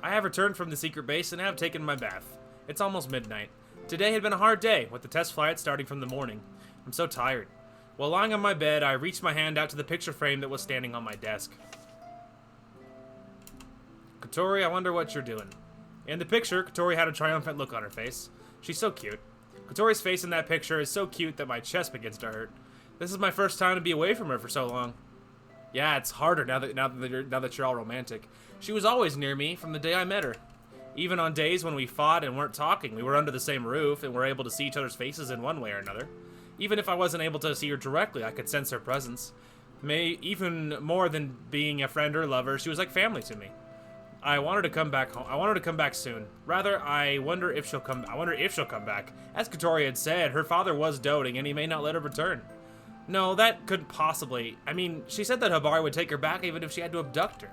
I have returned from the secret base and have taken my bath. It's almost midnight. Today had been a hard day, with the test flight starting from the morning. I'm so tired. While lying on my bed, I reached my hand out to the picture frame that was standing on my desk. Kotori, I wonder what you're doing. In the picture, Kotori had a triumphant look on her face. She's so cute. Kotori's face in that picture is so cute that my chest begins to hurt. This is my first time to be away from her for so long. Yeah, it's harder now that you're all romantic. She was always near me from the day I met her. Even on days when we fought and weren't talking, we were under the same roof and were able to see each other's faces in one way or another. Even if I wasn't able to see her directly, I could sense her presence. Even more than being a friend or lover, she was like family to me. I wanted to come back home. I want her to come back soon. Rather, I wonder if she'll come back. As Kotori had said, her father was doting and he may not let her return. No, that couldn't possibly. I mean, she said that Hibari would take her back even if she had to abduct her.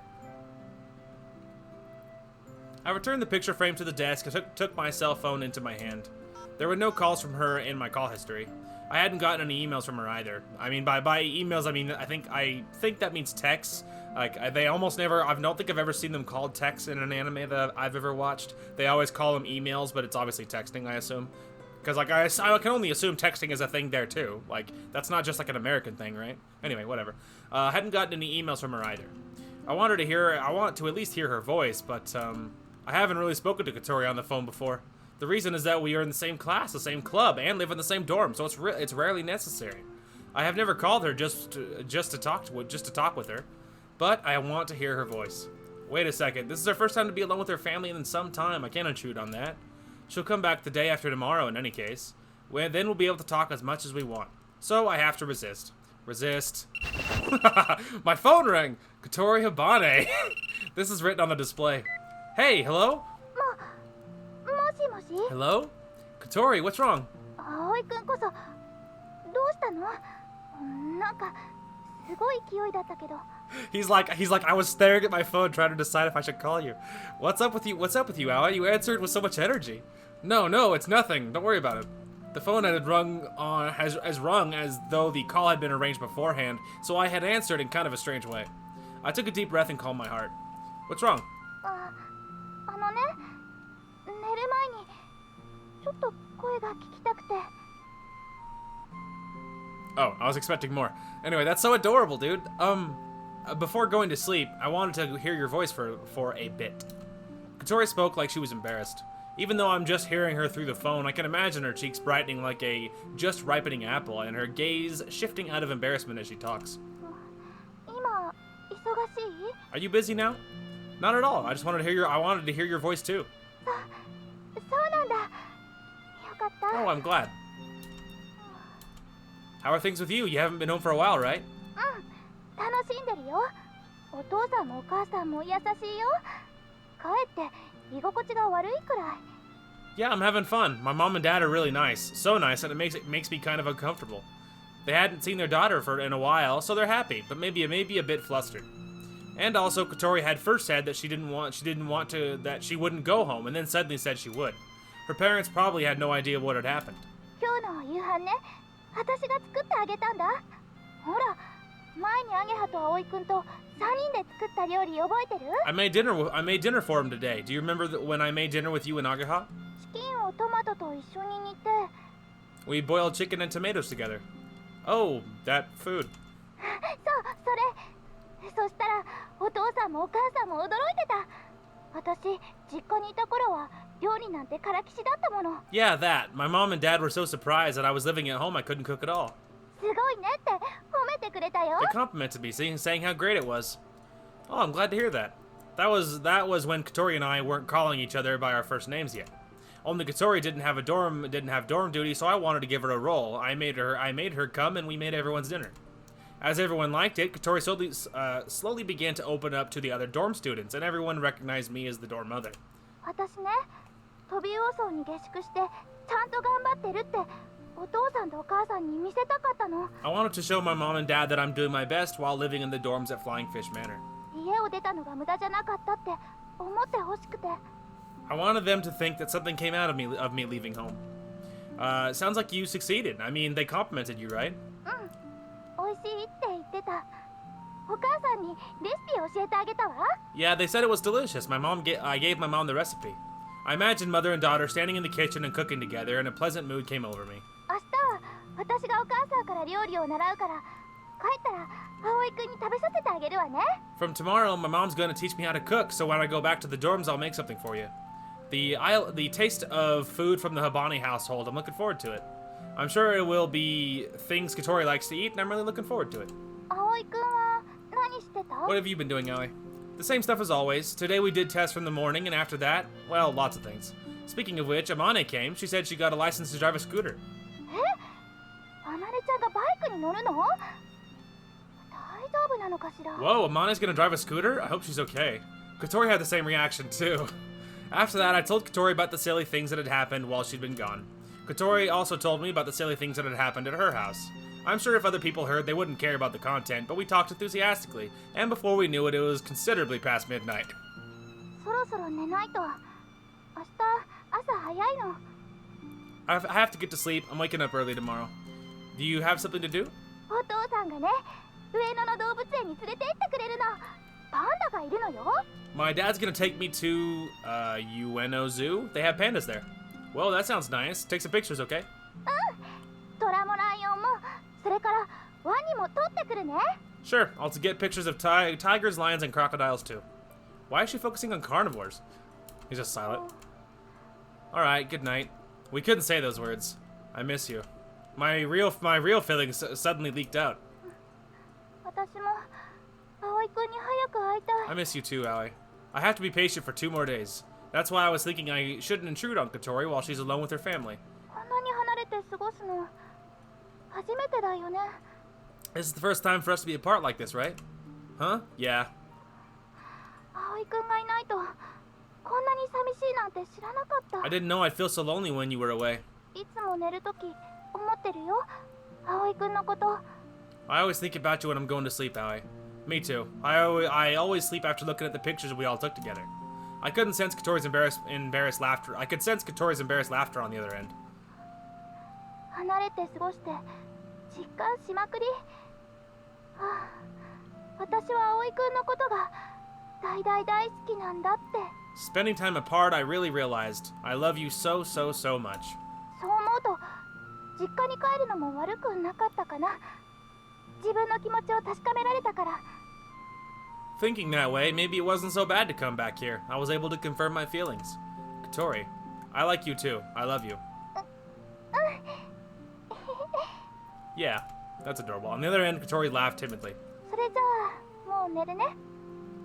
I returned the picture frame to the desk and took my cell phone into my hand. There were no calls from her in my call history. I hadn't gotten any emails from her either. I mean, by emails, I mean, I think that means texts. Like, they almost never, I don't think I've ever seen them called texts in an anime that I've ever watched. They always call them emails, but it's obviously texting, I assume. Because, like, I can only assume texting is a thing there, too. Like, that's not just, like, an American thing, right? Anyway, whatever. I hadn't gotten any emails from her either. I want to at least hear her voice, but, I haven't really spoken to Kotori on the phone before. The reason is that we are in the same class, the same club, and live in the same dorm, so it's rarely necessary. I have never called her just to talk with her, but I want to hear her voice. Wait a second, this is her first time to be alone with her family in some time. I can't intrude on that. She'll come back the day after tomorrow in any case. Then we'll be able to talk as much as we want. So I have to resist. Resist. My phone rang. Kotori Hibane. This is written on the display. Hey, hello? もしもし Hello? Kotori, what's wrong? 葵くんこそどうしたの？なんかすごい勢いだったけど。 He's like, I was staring at my phone trying to decide if I should call you. What's up with you, Aoi? You answered with so much energy. No, it's nothing. Don't worry about it. The phone had rung as though the call had been arranged beforehand, so I had answered in kind of a strange way. I took a deep breath and calmed my heart. What's wrong? あのね、寝る前にちょっと声が聞きたくて。 Oh, I was expecting more. Anyway, that's so adorable, dude. Before going to sleep, I wanted to hear your voice for a bit. Kotori spoke like she was embarrassed. Even though I'm just hearing her through the phone, I can imagine her cheeks brightening like a just ripening apple and her gaze shifting out of embarrassment as she talks. 今忙しい？ Are you busy now? Not at all. I wanted to hear your voice too. そうなんだ。よかった。 Oh, I'm glad. How are things with you? You haven't been home for a while, right? 楽しんでるよ。お父さんもお母さんも優しいよ。かえって居心地が悪いくらい。 Yeah, I'm having fun. My mom and dad are really nice. So nice that it makes me kind of uncomfortable. They hadn't seen their daughter in a while, so they're happy, but maybe a bit flustered. And also, Kotori had first said that she wouldn't go home, and then suddenly said she would. Her parents probably had no idea what had happened. 今日の夕飯ね、私が作ってあげたんだ。ほら、前にアゲハと葵くんと3人で作った料理覚えてる？ I made dinner for him today. Do you remember when I made dinner with you and Agaha? チキンをトマトと一緒に煮て。We boiled chicken and tomatoes together. Oh, that food. そうそれそしたらお父さんもお母さんも驚いてた。私実家にいた頃は料理なんてからきしだったもの。 Yeah, that. My mom and dad were so surprised that I was living at home I couldn't cook at all. すごいねって褒めてくれたよ。 They complimented me, saying how great it was. Oh, I'm glad to hear that. That was when Kotori and I weren't calling each other by our first names yet. Only Kotori didn't have dorm duty, so I wanted to give her a role. I made her come, and we made everyone's dinner. As everyone liked it, Kotori slowly began to open up to the other dorm students, and everyone recognized me as the dorm mother. 私ね、飛び放送に下宿してちゃんと頑張ってるってお父さんとお母さんに見せたかったの。 I wanted to show my mom and dad that I'm doing my best while living in the dorms at Flying Fish Manor. 家を出たのが無駄じゃなかったって思ってほしくて。 I wanted them to think that something came out of me leaving home. Sounds like you succeeded. I mean, they complimented you, right? 美味しいって言ってた。お母さんにレシピ教えてあげたわ。 Yeah, they said it was delicious. I gave my mom the recipe. I imagined mother and daughter standing in the kitchen and cooking together, and a pleasant mood came over me. 明日は私がお母さんから料理を習うから帰ったら葵くんに食べさせてあげるわね。 From tomorrow, my mom's going to teach me how to cook, so when I go back to the dorms, I'll make something for you. The taste of food from the Habani household, I'm looking forward to it. I'm sure it will be things Kotori likes to eat, and I'm really looking forward to it. 葵くんは何してた？ What have you been doing, Aoi? The same stuff as always. Today we did tests from the morning, and after that, well, lots of things. Speaking of which, Amane came. She said she got a license to drive a scooter. あまねちゃんがバイクに乗るの？大丈夫なのかしら？ Whoa, Amane's gonna drive a scooter? I hope she's okay. Kotori had the same reaction, too. After that, I told Kotori about the silly things that had happened while she'd been gone. Kotori also told me about the silly things that had happened at her house. I'm sure if other people heard, they wouldn't care about the content, but we talked enthusiastically, and before we knew it, it was considerably past midnight. そろそろ寝ないと。明日朝早いの。 I have to get to sleep. I'm waking up early tomorrow. Do you have something to do? お父さんがね、上野の動物園に連れて行ってくれるの。パンダがいるのよ。 My dad's gonna take me to, Ueno Zoo. They have pandas there. Well, that sounds nice. Take some pictures, okay? トラもライオンも、それからワニも撮ってくるね。 Sure, I'll get pictures of tigers, lions, and crocodiles too. Why is she focusing on carnivores? He's just silent. Alright, good night. We couldn't say those words. I miss you. My real feelings suddenly leaked out. 私も葵くんに早く会いたい。 I miss you too, Aoi. I have to be patient for 2 more days. That's why I was thinking I shouldn't intrude on Kotori while she's alone with her family. こんなに離れて過ごすの初めてだよね。 This is the first time for us to be apart like this, right? Huh? Yeah. 葵くんがいないとこんなに寂しいなんて知らなかった。 I didn't know I'd feel so lonely when you were away. いつも寝るとき思ってるよ。葵くんのこと。 I always think about you when I'm going to sleep, Aoi. Me too. I always sleep after looking at the pictures we all took together. I couldn't sense Kotori's embarrassed laughter. I could sense Kotori's embarrassed laughter on the other end. 離れて過ごして実感しまくり。ああ、私は葵くんのことが大好きなんだって。 Spending time apart, I really realized I love you so much. そう思うと実家に帰るのも悪くなかったかな。自分の気持ちを確かめられたから。 Thinking that way, maybe it wasn't so bad to come back here. I was able to confirm my feelings. Kotori, I like you too. I love you. Yeah, that's adorable. On the other end, Kotori laughed timidly. それじゃあもう寝るね。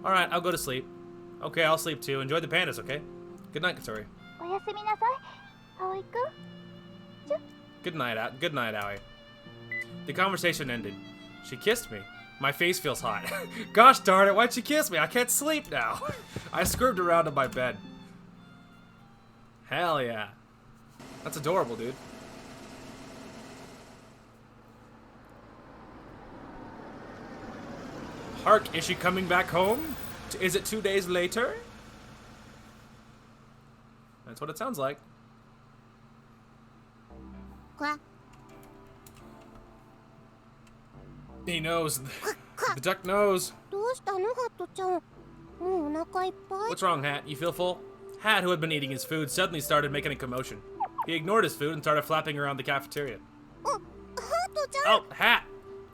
Alright, I'll go to sleep. Okay, I'll sleep too. Enjoy the pandas, okay? Good night, Kotori. おやすみなさい、葵くん。チュッ。 Good night, Aoi. The conversation ended. She kissed me. My face feels hot. Gosh darn it, why'd she kiss me? I can't sleep now. I scrubbed around in my bed. Hell yeah. That's adorable, dude. Hark, is she coming back home? Is it 2 days later? That's what it sounds like. こわ He knows. The duck knows. どうしたのハットちゃん。もうお腹いっぱい。 What's wrong, Hat? You feel full? Hat, who had been eating his food, suddenly started making a commotion. He ignored his food and started flapping around the cafeteria. ハートちゃん Oh, Hat!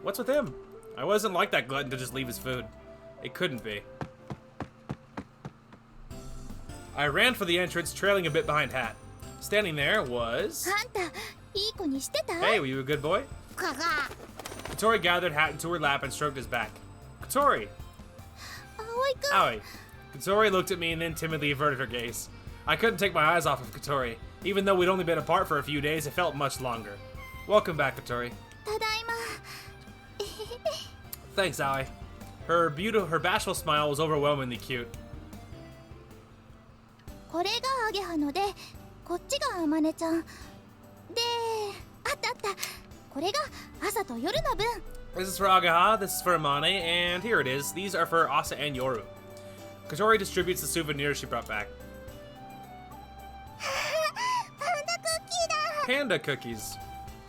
What's with him? I wasn't like that glutton to just leave his food. It couldn't be. I ran for the entrance, trailing a bit behind Hat. Standing there was... あんたいい子にしてた Hey, were you a good boy? かが Kotori gathered Hat into her lap and stroked his back. Kotori! 葵くん Owie. Kotori looked at me and then timidly averted her gaze. I couldn't take my eyes off of Kotori. Even though we'd only been apart for a few days, it felt much longer. Welcome back, Kotori. ただいま Thanks, Owie. Her bashful smile was overwhelmingly cute. これがアゲハのでこっちがアマネちゃんであったあったこれが朝と夜の分 This is for Agaha, this is for Amane, and here it is. These are for Asa and Yoru. Kotori distributes the souvenirs she brought back. パンダクッキーだ Panda cookies.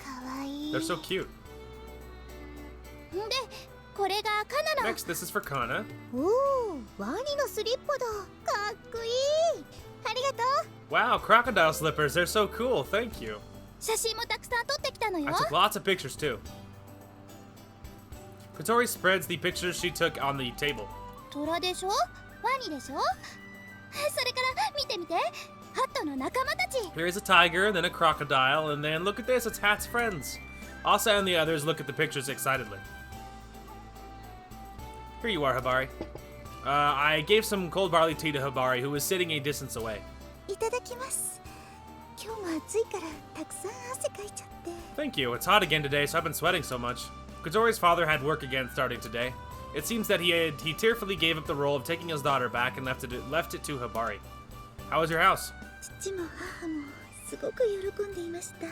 かわいい They're so cute. でこれがカナの Next, this is for Kana. おおワニのスリッパだかっこいいありがとう Wow, crocodile slippers. They're so cool. Thank you. 写真もたくさん撮ってきたのよ I took lots of pictures too. Kotori spreads the pictures she took on the table. トラでしょワニでしょそれから見て見てハットの仲間たち Here's a tiger, then a crocodile, and then look at this, it's Hat's friends. Asa and the others look at the pictures excitedly. Here you are, Hibari. I gave some cold barley tea to Hibari, who was sitting a distance away. いただきます今日も暑いからたくさん汗かいちゃって Thank you. It's hot again today, so I've been sweating so much. Kotori's father had work again starting today. It seems that he tearfully gave up the role of taking his daughter back and left it to Hibari. How was your house? 父も母もすごく喜んでいました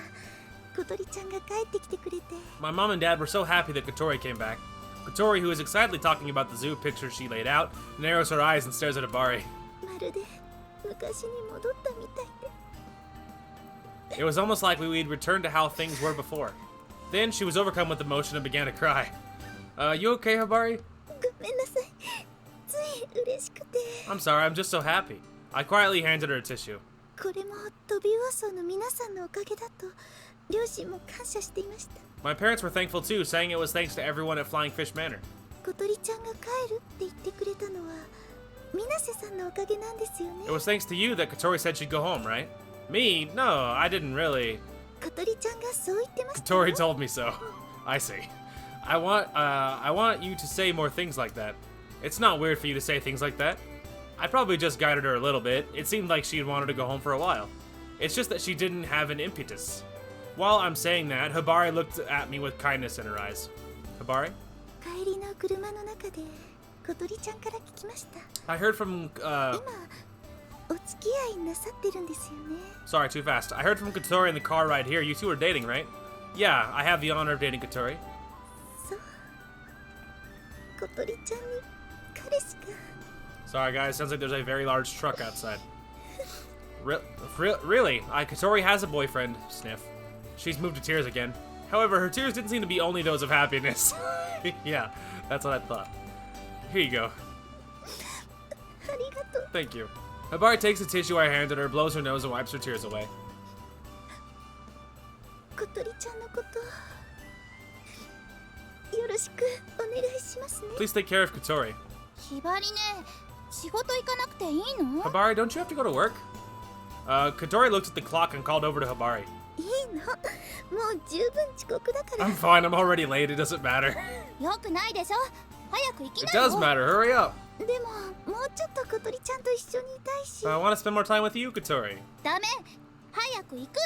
小鳥ちゃんが帰ってきてくれて My mom and dad were so happy that Kotori came back. Kotori, who is excitedly talking about the zoo picture she laid out, narrows her eyes and stares at Hibari. まるで昔に戻ったみたいで It was almost like we'd returned to how things were before. Then she was overcome with emotion and began to cry. You okay, Hibari? ごめんなさいつい嬉しくて I'm sorry, I'm just so happy. I quietly handed her a tissue. これもトビウオソウの皆さんのおかげだと両親も感謝していました My parents were thankful too, saying it was thanks to everyone at Flying Fish Manor. 小鳥ちゃんが帰るって言ってくれたのは水瀬さんのおかげなんですよね It was thanks to you that Kotori said she'd go home, right? Me? No, I didn't really. 小鳥ちゃんがそう言ってましたよ Kotori told me so. I see. I want you to say more things like that. It's not weird for you to say things like that. I probably just guided her a little bit. It seemed like she had wanted to go home for a while. It's just that she didn't have an impetus. While I'm saying that, Hibari looked at me with kindness in her eyes. Hibari? 帰りの車の中で小鳥ちゃんから聞きました I heard from, 今お付き合いなさってるんですよね sorry, too fast. I heard from Kotori in the car ride here. You two are dating, right? Yeah, I have the honor of dating Kotori. そう小鳥ちゃんに彼氏が Sorry, guys. Sounds like there's a very large truck outside. Really? Kotori has a boyfriend. Sniff. She's moved to tears again. However, her tears didn't seem to be only those of happiness. Yeah, that's what I thought. Here you go. ありがとう Thank you. Hibari takes the tissue I handed her, blows her nose, and wipes her tears away. 小鳥ちゃんのことよろしくお願いしますね Please take care of Kotori. ひばりね仕事行かなくていいの Hibari, don't you have to go to work? Kotori looked at the clock and called over to Hibari. いいのもう十分遅刻だから I'm fine, I'm already late, it doesn't matter. よくないでしょ早く行き It なよ does matter, hurry up. でももうちょっと小鳥ちゃんと一緒にいたいし I want to spend more time with you, Kotori. ダメ早く行く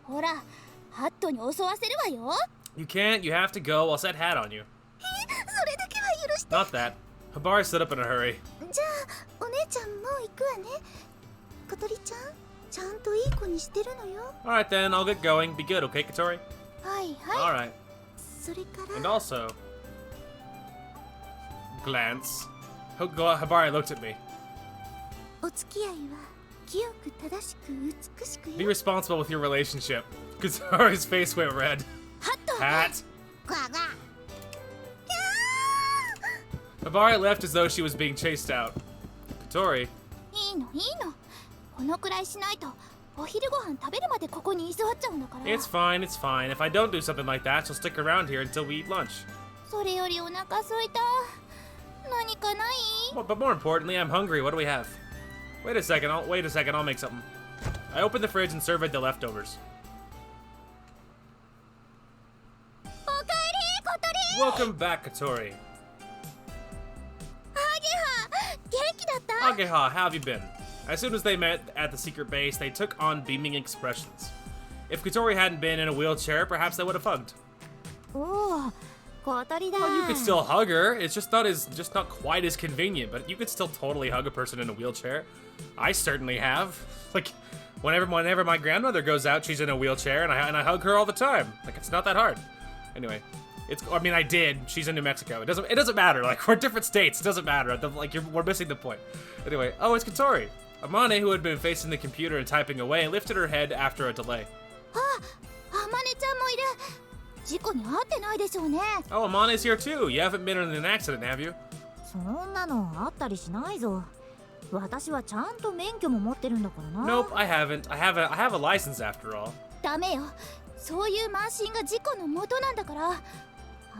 のほらハットに襲わせるわよ You can't, you have to go, I'll set Hat on you. それだけは許して Not that. Hibari stood up in a hurry. じゃあお姉ちゃんもう行くわね小鳥ちゃんちゃんといい子にしてるのよ Alright then, I'll get going. Be good, okay, Kotori? はいはい Alright. それから And also... Glance. Hibari looked at me. お付き合いは清く正しく美しく Be よ responsible with your relationship. Kotori's face went red. ハット Hat! ガガ Hibari left as though she was being chased out. Kotori, いいのいいのこのくらいしないとお昼ご飯食べるまでここに居座っちゃうんだから。 It's fine, it's fine. If I don't do something like that, she'll stick around here until we eat lunch. それよりお腹空いた。何かない？ But more importantly, I'm hungry. What do we have? Wait a second, I'll make something. I opened the fridge and surveyed the leftovers. おかえり、小鳥。 Welcome back, Kotori. アゲハ、元気だった？ Ageha, how have you been? As soon as they met at the secret base, they took on beaming expressions. If Kotori hadn't been in a wheelchair, perhaps they would have hugged. おお、小鳥だ。 Well, you could still hug her. It's just not quite as convenient, but you could still totally hug a person in a wheelchair. I certainly have. Like, whenever my grandmother goes out, she's in a wheelchair, and I hug her all the time. Like, it's not that hard. Anyway, I did. She's in New Mexico. It doesn't matter. Like, we're different states. It doesn't matter. We're missing the point. Anyway, oh, it's Kotori. Amane, who had been facing the computer and typing away, lifted her head after a delay. あ、あまねちゃんもいる。事故に遭ってないでしょうね。 Oh, Amane's here too. You haven't been in an accident, have you? そんなのあったりしないぞ。私はちゃんと免許も持ってるんだからな。 Nope, I haven't. I have a license after all. ダメよ。そういう慢心が事故の元なんだから。あ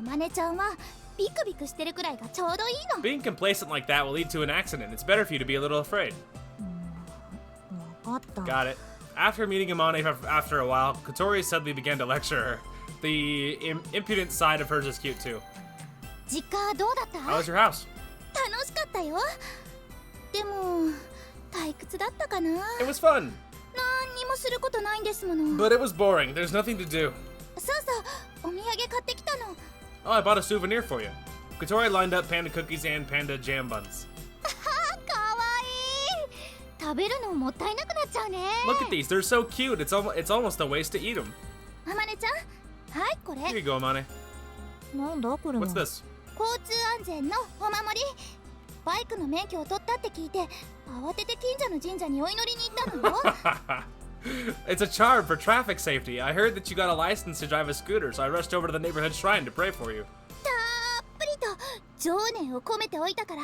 まねちゃんはビクビクしてるくらいがちょうどいいの。 Being complacent like that will lead to an accident. It's better for you to be a little afraid. わかった。 Got it. After meeting Amane after a while, Kotori suddenly began to lecture her. The impudent side of hers is cute too. 実家どうだった？ How was your house? 楽しかったよ。でも退屈だったかな。 It was fun, 何にもすることないんですもの。 but it was boring. There's nothing to do. そうそう、お土産買ってきたの。 Oh, I bought a souvenir for you. Kotori lined up panda cookies and panda jam buns. かわいい。食べるのもったいなくなっちゃうね。 Look at these. They're so cute. It's almost a waste to eat them. あまねちゃん、はいこれ。 Here you go, Amane. なんだこれも。 What's this? 交通安全のお守り。バイクの免許を取ったって聞いて、慌てて近所の神社にお祈りに行ったのよ。It's a charm for traffic safety. I heard that you got a license to drive a scooter, so I rushed over to the neighborhood shrine to pray for you. たっぷりと情念を込めておいたから、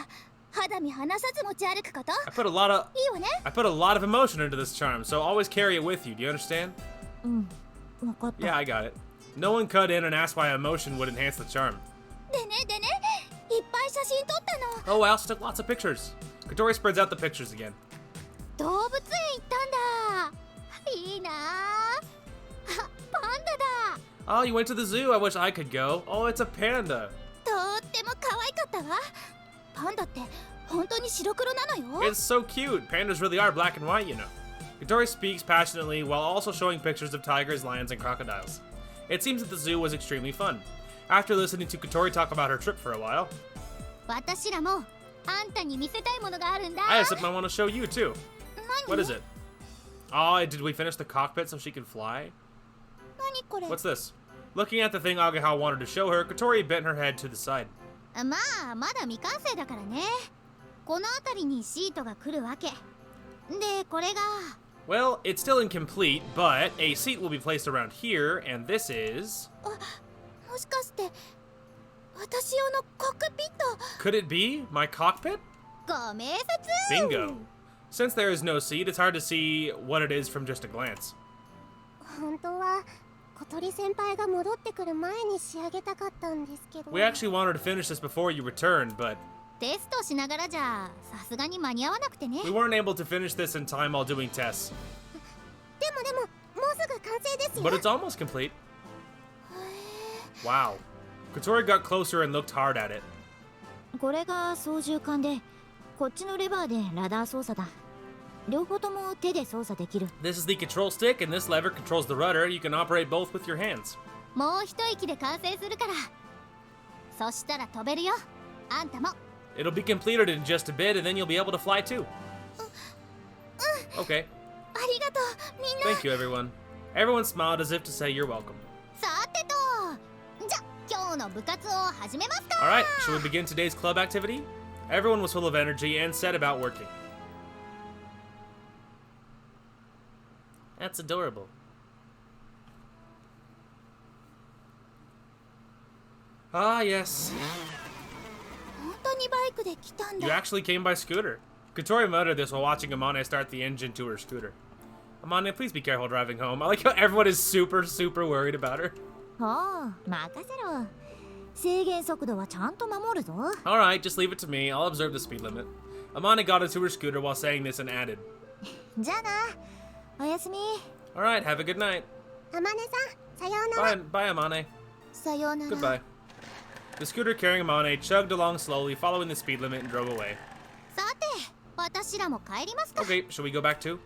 肌身離さず持ち歩くこと。 I put a lot of いいわね。 emotion into this charm, so always carry it with you. Do you understand? わかった。 Yeah, I got it. No one cut in and asked why emotion would enhance the charm. でね、いっぱい写真撮ったの。 Oh, I also took lots of pictures. Kotori spreads out the pictures again. 動物園行ったんだ。いいなあ。あ、パンダだ。 Oh, you went to the zoo. I wish I could go. Oh, it's a panda. とっても可愛かったわ。パンダって本当に白黒なのよ。 It's so cute. Pandas really are black and white, you know. Kotori speaks passionately while also showing pictures of tigers, lions, and crocodiles. It seems that the zoo was extremely fun. After listening to Kotori talk about her trip for a while, 私らもあんたに見せたいものがあるんだ。 I have something I want to show you too. 何？ What is it? Oh, did we finish the cockpit so she can fly? 何これ？ What's this? Looking at the thing Ageha wanted to show her, Kotori bent her head to the side. まあまだ未完成だからね。この辺りにシートが来るわけ。でこれが。 Well, it's still incomplete, but a seat will be placed around here, and this is... もしかして私用のコックピット。 Could it be my cockpit? ご明察。 Bingo. Since there is no seat, it's hard to see what it is from just a glance. 本当は小鳥先輩が戻ってくる前に仕上げたかったんですけど。 We actually wanted to finish this before you returned, but テストしながらじゃさすがに間に合わなくてね。 we weren't able to finish this in time while doing tests. でももうすぐ完成ですよ。 But it's almost complete. Wow. Kotori got closer and looked hard at it. これが操縦桿で、こっちのレバーでラダー操作だ。両方とも手で操作できる。 This is the control stick, and this lever controls the rudder. You can operate both with your hands. もう一息で完成するから。そしたら飛べるよ。あんたも。 It'll be completed in just a bit, and then you'll be able to fly too. Okay. ありがとうみんな。 Thank you, everyone. Everyone smiled as if to say you're welcome. さてと、じゃ今日の部活を始めますか。 All right, shall we begin today's club activity? Everyone was full of energy and set about working. That's adorable. Ah, yes. 本当にバイクで来たん You だ。 actually came by scooter. Kotori muttered this while watching Amane start the engine to her scooter. Amane, please be careful driving home. I like how everyone is super worried about her. ほう任せろ。制限速度はちゃんと守るぞ。 Alright, just leave it to me. I'll observe the speed limit. Amane got into her scooter while saying this and added, じゃあな。おやすみ。 Alright, have a good night. あまねさん、さようなら。 Bye, Amane. さようなら。 Goodbye. The scooter carrying Amane chugged along slowly, following the speed limit and drove away. さて私らも帰りますか。 Okay, shall we go back too?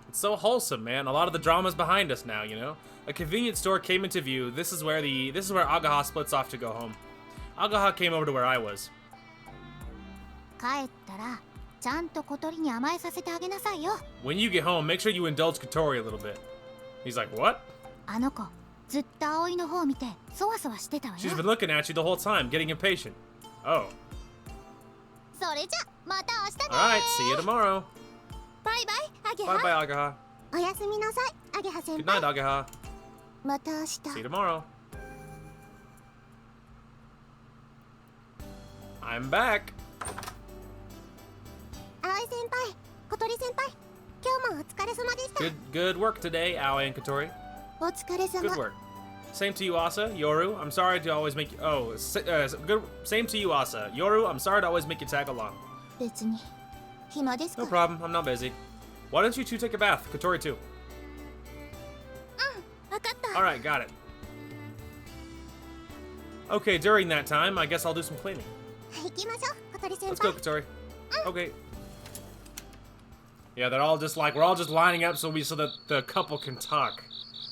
It's so wholesome, man. A lot of the drama's behind us now, you know? A convenience store came into view. This is where Agaha splits off to go home. Agaha came over to where I was. 帰ったらちゃんと小鳥に甘えさせてあげなさいよ。 When you get home, make sure you indulge Kotori a little bit. He's like, what? あの子ずっと葵の方を見てそわそわしてたわよ。 She's been looking at you the whole time, getting impatient. Oh. それじゃまた明日ね。 Alright, see you tomorrow. バイバイアゲハ。 Bye bye, Agaha. おやすみなさい、アゲハ先 Good 輩。 night, Agaha. また明日。 See you tomorrow. I'm back. 葵先輩、小鳥先輩、今日もお疲れ様でした。 Good work today, Aoi and Kotori. お疲れ様。 Good work. Same to you, Asa. Yoru, I'm sorry to always make you... Oh, good. Same to you, Asa. Yoru, I'm sorry to always make you tag along. 別に暇ですか。 No problem, I'm not busy. Why don't you two take a bath? Kotori too. わかった。 Alright, got it. Okay, during that time, I guess I'll do some cleaning. 行きましょう、小鳥先 Let's go, 輩。 Kotori. Okay. Yeah, they're all just like, we're all just lining up so that the couple can talk.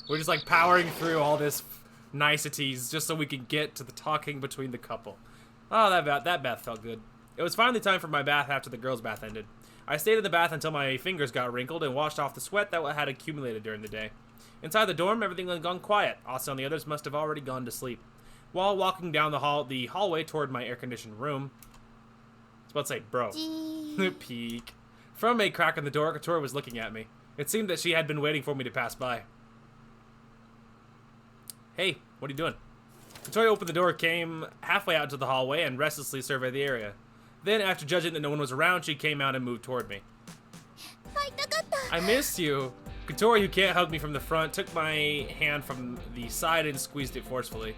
We're just like powering through all this niceties just so we can get to the talking between the couple. Oh, that bath felt good. It was finally time for my bath after the girls' bath ended. I stayed in the bath until my fingers got wrinkled and washed off the sweat that had accumulated during the day. Inside the dorm, everything had gone quiet. Asa and the others must have already gone to sleep. While walking down the hallway toward my air-conditioned room, I was about to say, bro. Peek. From a crack in the door, Kotori was looking at me. It seemed that she had been waiting for me to pass by. Hey, what are you doing? Kotori opened the door, came halfway out into the hallway, and restlessly surveyed the area. Then, after judging that no one was around, she came out and moved toward me. 会いたかった。 I missed you. Kotori, who can't hug me from the front, took my hand from the side and squeezed it forcefully.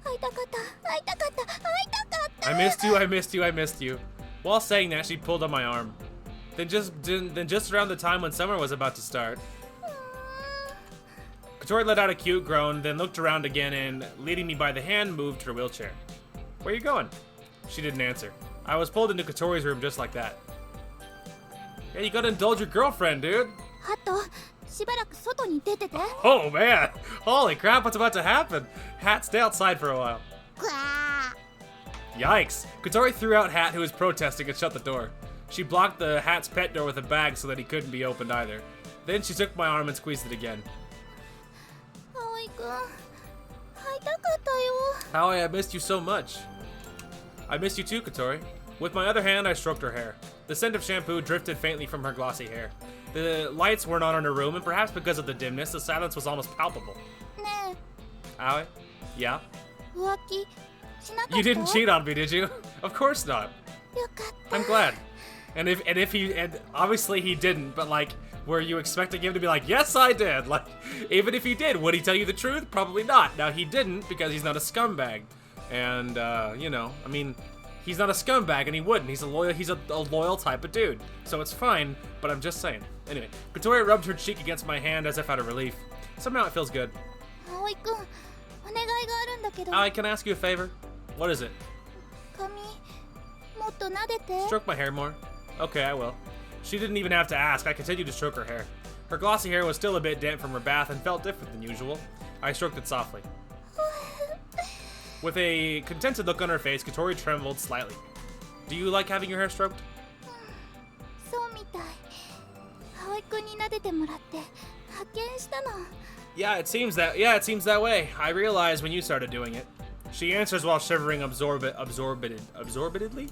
会いたかった会いたかった会いたかった。 I missed you, I missed you, I missed you. While saying that, she pulled on my arm. Then just around the time when summer was about to start, Kotori let out a cute groan, then looked around again and, leading me by the hand, moved to her wheelchair. Where are you going? She didn't answer. I was pulled into Kotori's room just like that. Yeah, you gotta indulge your girlfriend, dude. ハトしばらく外に出てて。 Oh man! Holy crap, what's about to happen? Hat, stay outside for a while. ぐわ Yikes! Kotori threw out Hat, who was protesting, and shut the door. She blocked the Hat's pet door with a bag so that he couldn't be opened either. Then she took my arm and squeezed it again. 葵くん会いたかったよ。 Howie, I missed you so much. I missed you too, Kotori. With my other hand, I stroked her hair. The scent of shampoo drifted faintly from her glossy hair. The lights weren't on in her room, and perhaps because of the dimness, the silence was almost palpable. ね Howie? Yeah? え浮気しなかった。 You didn't cheat on me, did you? Of course not. よかった。 I'm glad. And obviously he didn't, but like, were you expecting him to be like, yes, I did? Like, even if he did, would he tell you the truth? Probably not. Now, he didn't because he's not a scumbag. And, you know, I mean, he's not a scumbag and he wouldn't. He's a loyal type of dude. So it's fine, but I'm just saying. Anyway, Kotori rubbed her cheek against my hand as if out of relief. Somehow it feels good. 葵くんお願いがあるんだけど。 I can ask you a favor? What is it? 髪もっと撫でて。 Stroke my hair more. Okay, I will. She didn't even have to ask. I continued to stroke her hair. Her glossy hair was still a bit damp from her bath and felt different than usual. I stroked it softly. With a contented look on her face, Kotori trembled slightly. Do you like having your hair stroked? そうみたい。葵くんに撫でてもらって発見したの。 Yeah, it seems that way. I realized when you started doing it. She answers while shivering absorbedly.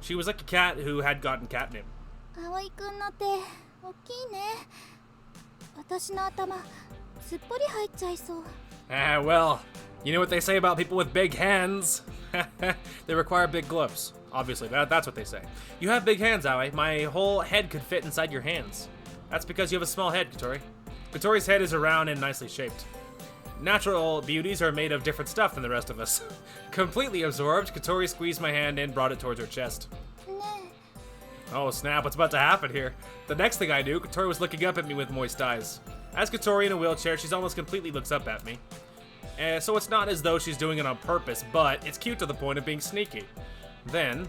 She was like a cat who had gotten catnip. 葵くんの手大きいね。私の頭すっぽり入っちゃいそう。 Ah, well, you know what they say about people with big hands? They require big gloves. Obviously, that's what they say. You have big hands, Aoi. My whole head could fit inside your hands. That's because you have a small head, Kotori. Kotori's head is round and nicely shaped. Natural beauties are made of different stuff than the rest of us. Completely absorbed, Kotori squeezed my hand and brought it towards her chest. Oh snap, what's about to happen here? The next thing I knew, Kotori was looking up at me with moist eyes. As Kotori in a wheelchair, she's almost completely looks up at me. So it's not as though she's doing it on purpose, but it's cute to the point of being sneaky. Then,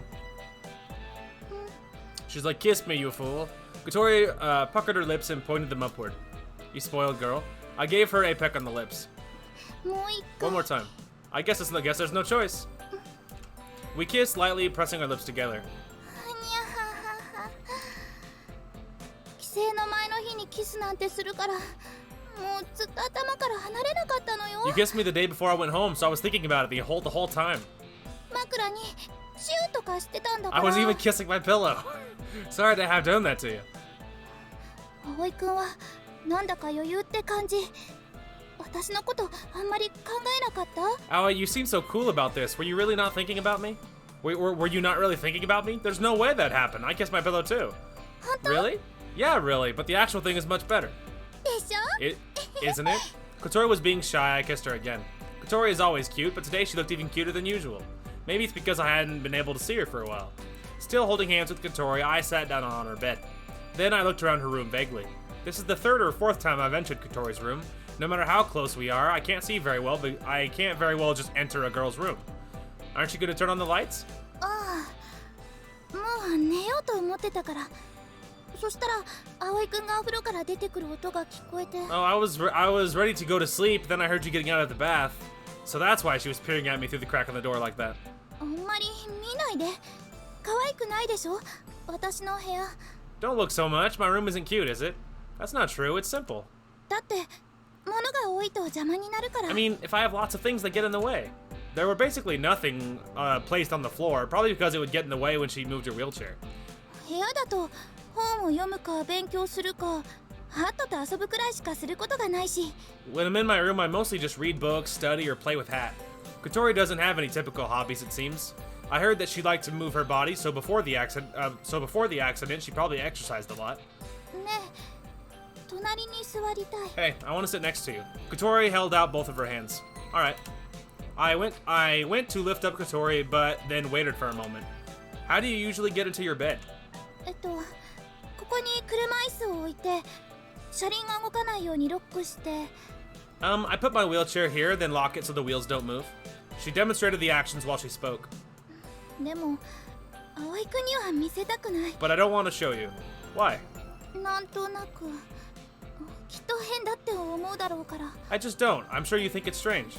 she's like, kiss me, you fool. Kotori puckered her lips and pointed them upward. You spoiled girl. I gave her a peck on the lips. One more time. I guess there's no choice. We kissed lightly, pressing our lips together. You kissed me the day before I went home, so I was thinking about it the whole time. I was even kissing my pillow. Sorry to have done that to you. Aoi, you seem so cool about this. Were you really not thinking about me? Were you not really thinking about me? There's no way that happened. I kissed my pillow too. Really? Yeah, really, but the actual thing is much better. Isn't it? Kotori was being shy, I kissed her again. Kotori is always cute, but today she looked even cuter than usual. Maybe it's because I hadn't been able to see her for a while. Still holding hands with Kotori, I sat down on her bed. Then I looked around her room vaguely. This is the third or fourth time I've entered Kotori's room. No matter how close we are, I can't see very well, but I can't very well just enter a girl's room. Aren't you going to turn on the lights? Oh, I was ready to go to sleep, then I heard you getting out of the bath. So that's why she was peering at me through the crack in the door like that. Don't look so much. My room isn't cute, is it? That's not true. It's simple. I mean, if I have lots of things that get in the way. There were basically nothing placed on the floor, probably because it would get in the way when she moved her wheelchair. When I'm in my room, I mostly just read books, study, or play with Hat. Kotori doesn't have any typical hobbies, it seems. I heard that she liked to move her body, so before the accident, she probably exercised a lot. Hey, I want to sit next to you. Kotori held out both of her hands. All right. I went to lift up Kotori, but then waited for a moment. How do you usually get into your bed? I put my wheelchair here, then lock it so the wheels don't move. She demonstrated the actions while she spoke. But I don't want to show you. Why? I just don't. I'm sure you think it's strange.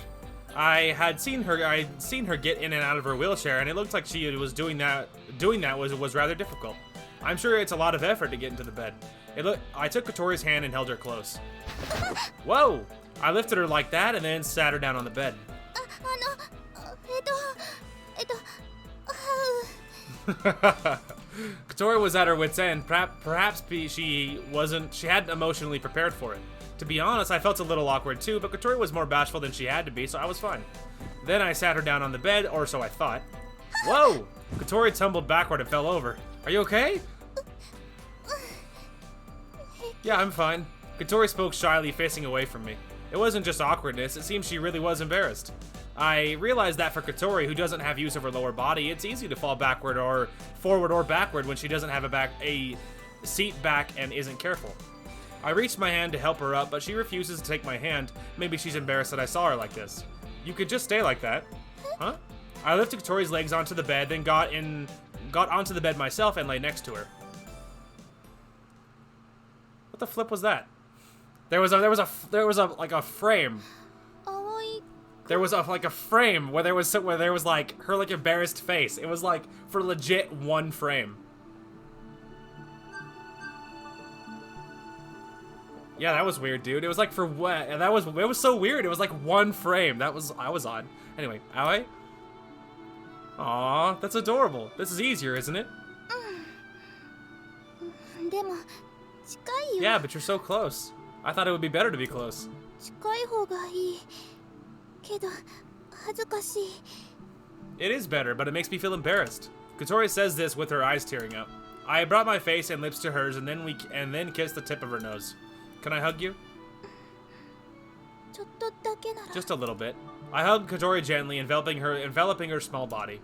I'd seen her get in and out of her wheelchair, and it looked like she was doing that was rather difficult. I'm sure it's a lot of effort to get into the bed. I took Kotori's hand and held her close. Whoa! I lifted her like that and then sat her down on the bed. Kotori was at her wit's end. Perhaps she hadn't emotionally prepared for it. To be honest, I felt a little awkward too, but Kotori was more bashful than she had to be, so I was fine. Then I sat her down on the bed, or so I thought. Whoa! Kotori tumbled backward and fell over. Are you okay? Yeah, I'm fine. Kotori spoke shyly, facing away from me. It wasn't just awkwardness, it seemed she really was embarrassed. I realized that for Kotori, who doesn't have use of her lower body, it's easy to fall backward or forward or backward when she doesn't have a seat back and isn't careful. I reached my hand to help her up, but she refuses to take my hand. Maybe she's embarrassed that I saw her like this. You could just stay like that. Huh? I lifted Kotori's legs onto the bed, then got onto the bed myself and lay next to her. What the flip was that? There was a frame. There was a frame where there was like her like embarrassed face. It was like for legit one frame. Yeah, that was weird, dude. It was like for what? And it was so weird. It was like one frame. I was on. Anyway, Aoi? Aw, that's adorable. This is easier, isn't it? Yeah, but you're so close. I thought it would be better to be close. It is better, but it makes me feel embarrassed. Kotori says this with her eyes tearing up. I brought my face and lips to hers and then kissed the tip of her nose. Can I hug you? ちょっとだけなら Just a little bit. I hugged Kotori gently, enveloping her small body.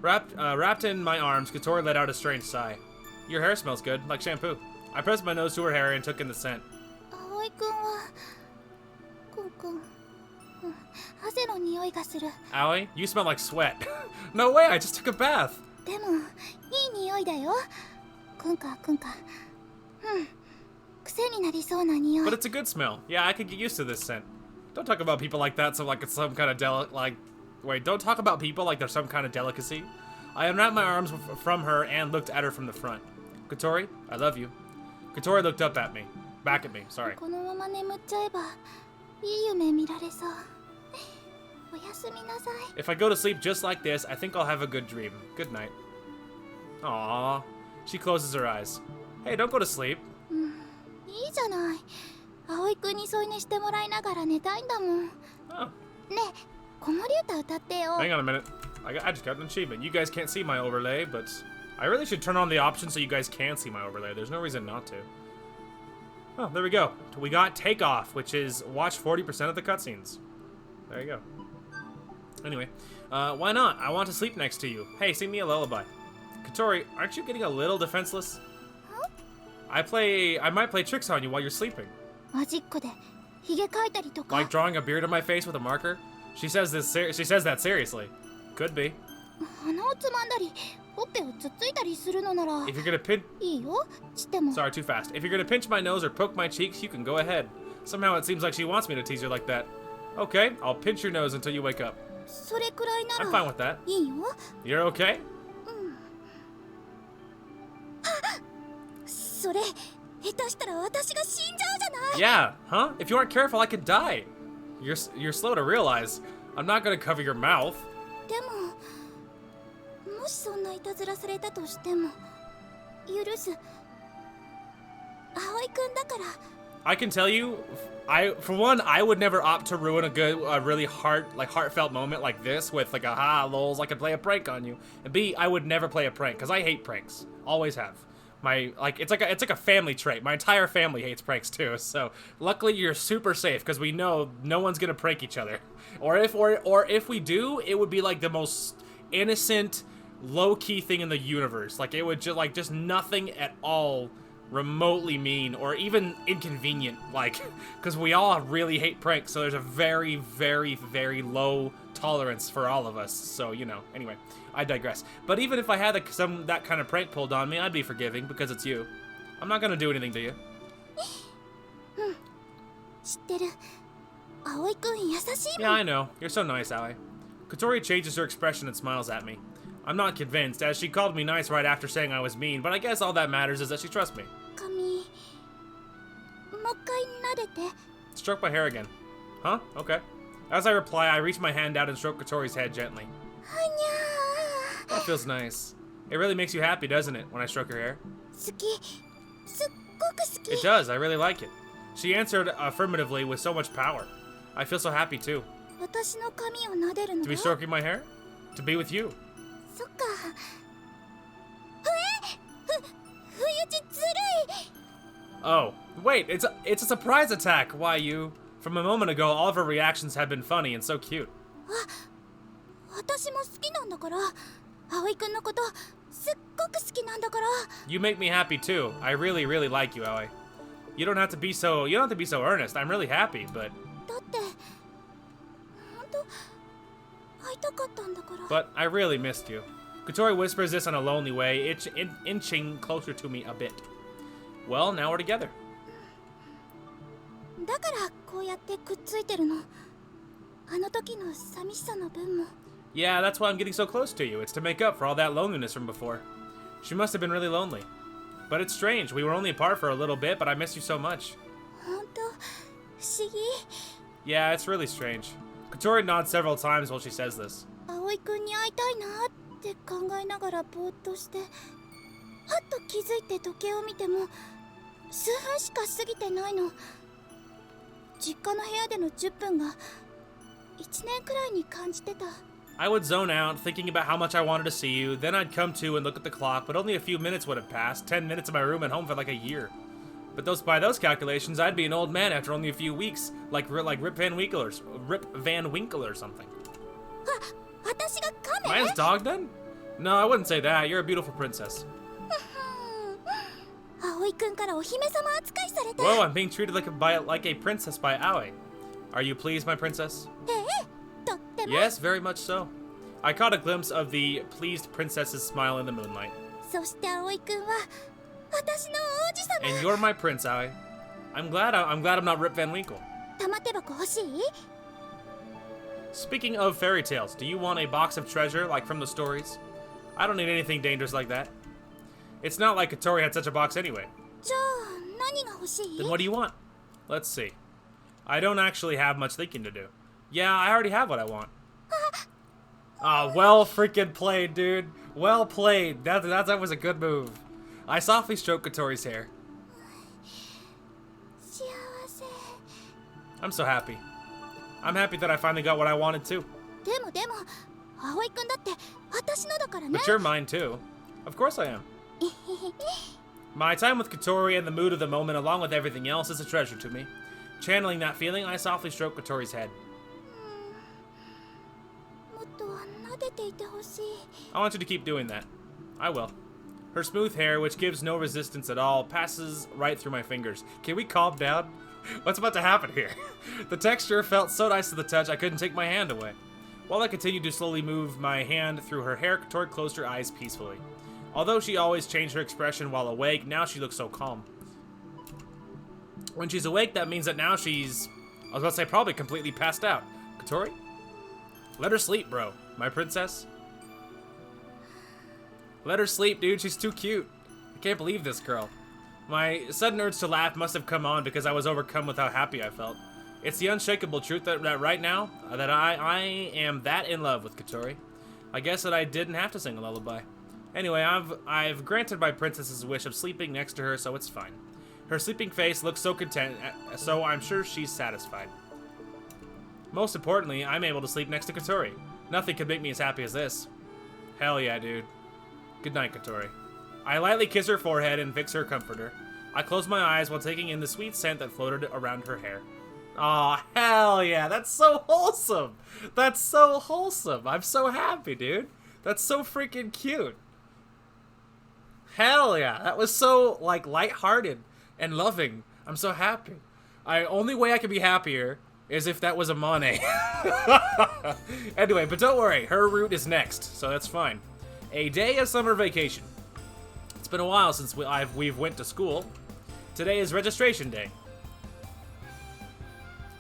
Wrapped in my arms, Kotori let out a strange sigh. Your hair smells good, like shampoo. I pressed my nose to her hair and took in the scent. 葵くんはくん汗の匂いがする Aoi, you smell like sweat. No way, I just took a bath. でもいい匂いだよくんか癖になりそうな匂い But it's a good smell. Yeah, I could get used to this scent. Don't talk about people like that so like it's some kind of don't talk about people like they're some kind of delicacy. I unwrapped my arms from her and looked at her from the front. Kotori, I love you. Kotori looked up at me. Back at me, sorry. このまま眠っちゃえばいい夢見られそうおやすみなさい If I go to sleep just like this, I think I'll have a good dream. Good night. Aww. She closes her eyes. Hey, don't go to sleep. いいじゃない葵くんに添い寝してもらいながら寝たいんだもんね Oh, え子守歌歌ってよ hang on a minute. I just got an achievement. You guys can't see my overlay, but I really should turn on the option so you guys can see my overlay. There's no reason not to. Oh, there we go. We got Takeoff, which is watch 40% of the cutscenes. There you go. Anyway, why not? I want to sleep next to you. Hey, sing me a lullaby. Kotori, aren't you getting a little defenseless? Huh? I might play tricks on you while you're sleeping. マジックでヒゲ描いたりとか Like drawing a beard on my face with a marker? She says that seriously. Could be. 鼻をつまんだりほっぺをつっついたりするのなら If you're gonna pinch... いいよしても Sorry, too fast. If you're gonna pinch my nose or poke my cheeks, you can go ahead. Somehow it seems like she wants me to tease her like that. Okay, I'll pinch your nose until you wake up. それくらいな I'm ら fine with that. いいよ You're okay? それ下手したら私が死んじゃうじゃない Yeah, huh? If you aren't careful, I could die. You're slow to realize. I'm not gonna cover your mouth. でももしそんないたずらされたとしても許す葵くんだから I can tell you, for one, I would never opt to ruin a really heartfelt moment like this with like a lols, I could play a prank on you. And B, I would never play a prank because I hate pranks. Always have. It's like a family trait. My entire family hates pranks too. So luckily you're super safe because we know no one's gonna prank each other. Or if we do, it would be like the most innocent, low-key thing in the universe. Like it would just nothing at all remotely mean or even inconvenient, like, because we all really hate pranks, so there's a very, very, very low tolerance for all of us. So, you know, anyway, I digress. But even if I had that kind of prank pulled on me, I'd be forgiving because it's you. I'm not gonna do anything to you. 知ってる葵くん優しい Yeah, I know. You're so nice, Aoi. Kotori changes her expression and smiles at me. I'm not convinced, as she called me nice right after saying I was mean, but I guess all that matters is that she trusts me. 髪もう一回撫でて Stroke my hair again. Huh? Okay. As I reply, I reach my hand out and stroke Kotori's head gently. はにゃ That feels nice. It really makes you happy, doesn't it, when I stroke her hair? ー好きすっごく好き It does, I really like it. She answered affirmatively with so much power. I feel so happy too. 私の髪を撫でるの To be が stroking my hair? To be with you. そっか不意打ちずるい Oh, wait, it's a surprise attack. Why, you? From a moment ago, all of her reactions have been funny and so cute. 私も好きなんだから葵くんのことすっごく好きなんだから You make me happy too. I really, really like you, Aoi. You don't have to be so earnest. I'm really happy, but だって本当会いたかったんだから But I really missed you. Kotori whispers this in a lonely way, inching closer to me a bit. Well, now we're together. だからこうやってくっついてるのあの時の寂しさの分も Yeah, that's why I'm getting so close to you. It's to make up for all that loneliness from before. She must have been really lonely. But it's strange. We were only apart for a little bit, but I miss you so much. 本当不思議 Yeah, it's really strange. Kotori nods several times while she says this. 葵くんに会いたいなって考えながらぼーっとしてはっと気づいて時計を見ても数分しか過ぎてないの実家の部屋での10分が1年くらいに感じてた。 I would zone out, thinking about how much I wanted to see you. Then I'd come to and look at the clock, but only a few minutes would have passed. 10 minutes in my room and home felt like a year. But by those calculations, I'd be an old man after only a few weeks, like Rip Van Winkle or something. 私がカメ？ Am I his dog then? No, I wouldn't say that. You're a beautiful princess. 葵くんからお姫様扱いされた。 Whoa, I'm being treated like a princess by Aoi. Are you pleased, my princess? とっても。 Yes, very much so. I caught a glimpse of the pleased princess's smile in the moonlight. そして葵くんは私の王子様。 And you're my prince, Aoi. I'm glad I'm not Rip Van Winkle. 玉手箱欲しい？ Speaking of fairy tales, do you want a box of treasure like from the stories? I don't need anything dangerous like that. It's not like Kotori had such a box anyway. じゃあ何が欲しい？ Then what do you want? Let's see. I don't actually have much thinking to do. Yeah, I already have what I want. Well freaking played, dude. Well played. That was a good move. I softly stroked Kotori's hair. 幸せ。 I'm so happy. I'm happy that I finally got what I wanted too. でも葵くんだって私のだからね。 But you're mine too. Of course I am. My time with Kotori and the mood of the moment along with everything else is a treasure to me. Channeling that feeling, I softly stroked Kotori's head. もっと撫でていてほしい。 I want you to keep doing that. I will. Her smooth hair, which gives no resistance at all, passes right through my fingers. Can we calm down? What's about to happen here? The texture felt so nice to the touch, I couldn't take my hand away. While I continued to slowly move my hand through her hair, Kotori closed her eyes peacefully. Although she always changed her expression while awake, now she looks so calm. When she's awake, that means that now she's, I was about to say, probably completely passed out. Kotori? Let her sleep, bro. My princess? Let her sleep, dude. She's too cute. I can't believe this girl. My sudden urge to laugh must have come on because I was overcome with how happy I felt. It's the unshakable truth that right now, that I am that in love with Kotori. I guess that I didn't have to sing a lullaby. Anyway, I've granted my princess's wish of sleeping next to her, so it's fine. Her sleeping face looks so content, so I'm sure she's satisfied. Most importantly, I'm able to sleep next to Kotori. Nothing could make me as happy as this. Hell yeah, dude. Good night, Kotori. I lightly kiss her forehead and fix her comforter. I close my eyes while taking in the sweet scent that floated around her hair. Aw, hell yeah, that's so wholesome! That's so wholesome! I'm so happy, dude. That's so freaking cute. Hell yeah, that was so, like, lighthearted and loving. I'm so happy. Only way I could be happier is if that was a Mane. Anyway, but don't worry, her route is next, so that's fine. A day of summer vacation. It's been a while since we've went to school. Today is registration day.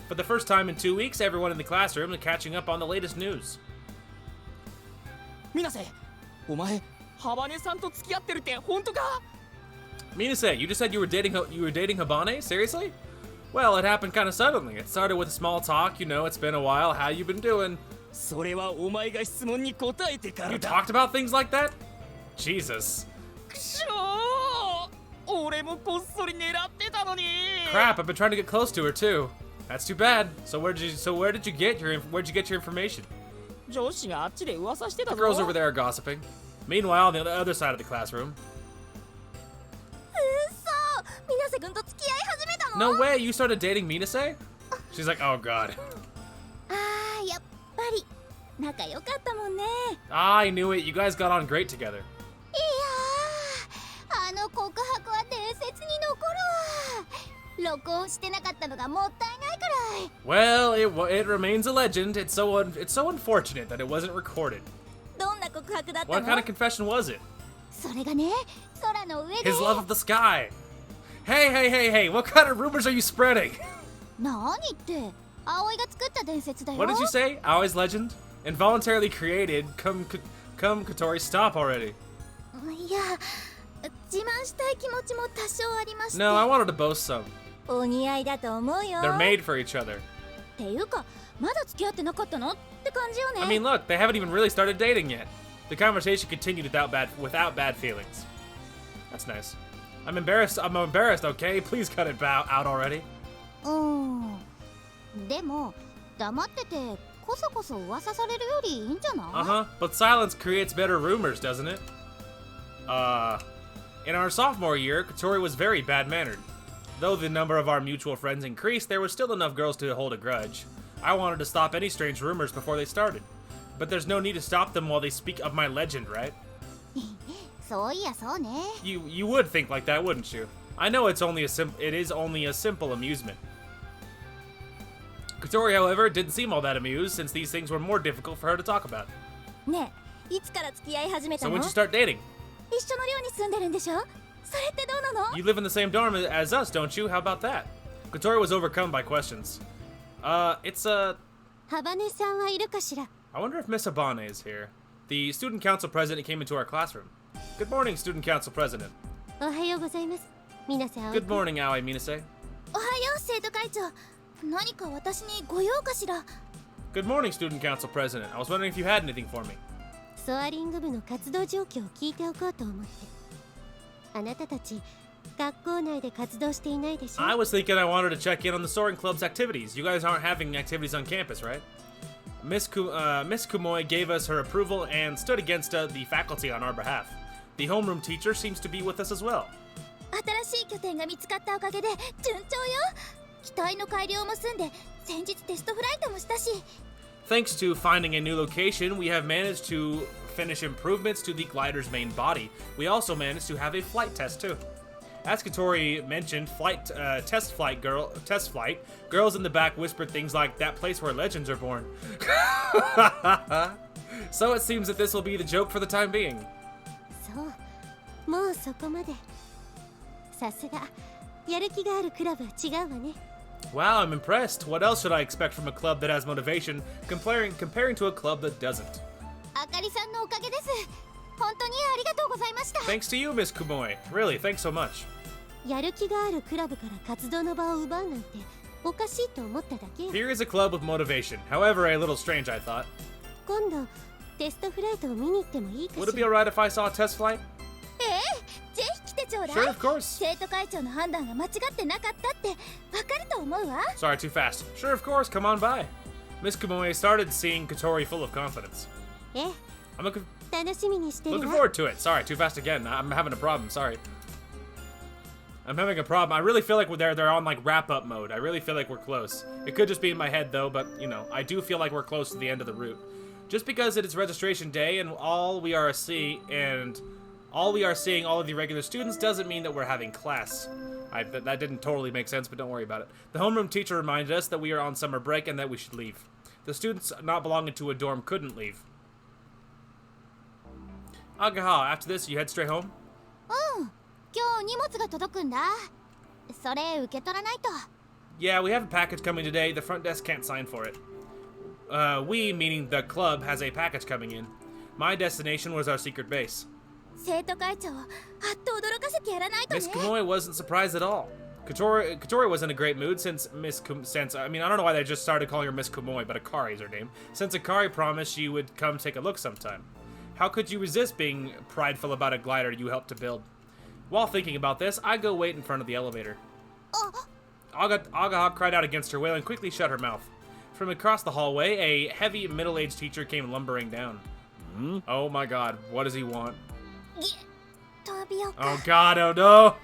For the first time in 2 weeks, everyone in the classroom is catching up on the latest news. 水瀬、お前、ハバネさんと付き合ってるって本当か? Minase, you just said you were dating Habane? Seriously? Well, it happened kind of suddenly. It started with a small talk, you know, it's been a while, how you been doing? それはお前が質問に答えてから You だ。 talked about things like that? Jesus. くしょー、俺もこっそり狙ってたのに。 Crap, I've been trying to get close to her too. That's too bad. So where did you get your information? 上司があっちで噂してた The ぞ。 girls over there are gossiping. Meanwhile, on the other side of the classroom. 水瀬くんと付き合い始めたの？ No way, you started dating Minase? She's like, oh god. あー、やっぱり仲良かったもんね。 I knew it, you guys got on great together. いやー、あの告白は伝説に残るわ。録音してなかったのがもったいないくらい。 Well, it remains a legend. It's so unfortunate that it wasn't recorded. どんな告白だった What の？ kind of confession was it? それがね、空の上で。 His love of the sky. Hey, what kind of rumors are you spreading? 何って、葵が作った伝説だよ。 What did you say? Aoi's legend? Involuntarily created. Come, Kotori, stop already. いや、自慢したい気持ちも多少ありまして。 No, I wanted to boast some. お似合いだと思うよ。 They're made for each other. っていうか、まだ付き合ってなかったのって感じよね。 I mean, look, they haven't even really started dating yet. The conversation continued without bad feelings. That's nice. I'm embarrassed, okay? Please cut it out already. でも黙っててこそこそ噂されるよりいいんじゃない？ Uh-huh, but silence creates better rumors, doesn't it? In our sophomore year, Kotori was very bad-mannered. Though the number of our mutual friends increased, there were still enough girls to hold a grudge. I wanted to stop any strange rumors before they started. But there's no need to stop them while they speak of my legend, right? そういやそうね。 You would think like that, wouldn't you? I know it is only a simple amusement. Kotori, however, didn't seem all that amused, since these things were more difficult for her to talk about. ねえ、いつから付き合い始めた So の？ when'd you start dating? 一緒の寮に住んでるんでしょ？それってどうなの？ You live in the same dorm as us, don't you? How about that? Kotori was overcome by questions. It's a... ハバネさんはいるかしら？ I wonder if Miss Habane is here. The student council president came into our classroom. Good morning, student council president. おはようございます。皆さん。 Good morning, Aoi Minase. おはよう生徒会長。何か私にご用かしら？ Good morning, student council president. I was wondering if you had anything for me. ソアリング部の活動状況を聞いておこうと思って。あなたたち、学校内で活動していないでしょ？ I was thinking I wanted to check in on the soaring club's activities. You guys aren't having activities on campus, right? Miss Kumoe gave us her approval and stood against the faculty on our behalf. The homeroom teacher seems to be with us as well. 新しい拠点が見つかったおかげで順調よ。機体の改良も済んで先日テストフライトもしたし。 Thanks to finding a new location, we have managed to finish improvements to the glider's main body. We also managed to have a flight test too. As Kotori mentioned, test flight. Girls in the back whispered things like, "That place where legends are born." So it seems that this will be the joke for the time being. そう、もうそこまで。さすが、やる気があるクラブは違うわね。 Wow, I'm impressed. What else should I expect from a club that has motivation, comparing to a club that doesn't? あかりさんのおかげです。本当にありがとうございました。 Thanks to you, Miss Kumoe. Really, thanks so much. やる気があるクラブから活動の場を奪うなんておかしいと思っただけよ。 Here is a club with motivation. However, a little strange, I thought. 今度テストフライトを見に行ってもいいか Would it し be ら？ alright if I saw a test flight? ぜひ来てちょうだい。 Sure, of course. 生徒会長の判断が間違ってなかったってわかると思うわ。 Sorry, too fast. Sure, of course, come on by. Miss Kumoe started seeing Kotori full of confidence. ええ、 I'm looking 楽しみにしてる forward わ。 to it. Sorry, too fast again. I'm having a problem. Sorry. I'm having a problem. I really feel like they're on like wrap-up mode. I really feel like we're close. It could just be in my head though, but you know, I do feel like we're close to the end of the route. Just because it is registration day and all we are seeing all of the regular students doesn't mean that we're having class. That didn't totally make sense, but don't worry about it. The homeroom teacher reminded us that we are on summer break and that we should leave. The students not belonging to a dorm couldn't leave. Agaha, after this, you head straight home? うん。今日荷物が届くんだ。それ受け取らないと。 Yeah, we have a package coming today. The front desk can't sign for it. We, meaning the club, has a package coming in. My destination was our secret base. 生徒会長、あっと驚かせてやらないとね。 Miss Kumoe wasn't surprised at all. Kotori was in a great mood since I mean, I don't know why they just started calling her Miss Kumoe, but Akari is her name. Since Akari promised she would come take a look sometime. How could you resist being prideful about a glider you helped to build? While thinking about this, I go wait in front of the elevator. Agaha cried out against her will and quickly shut her mouth. From across the hallway, a heavy middle-aged teacher came lumbering down. Oh my god, what does he want? タピオカ。 Oh god, oh no!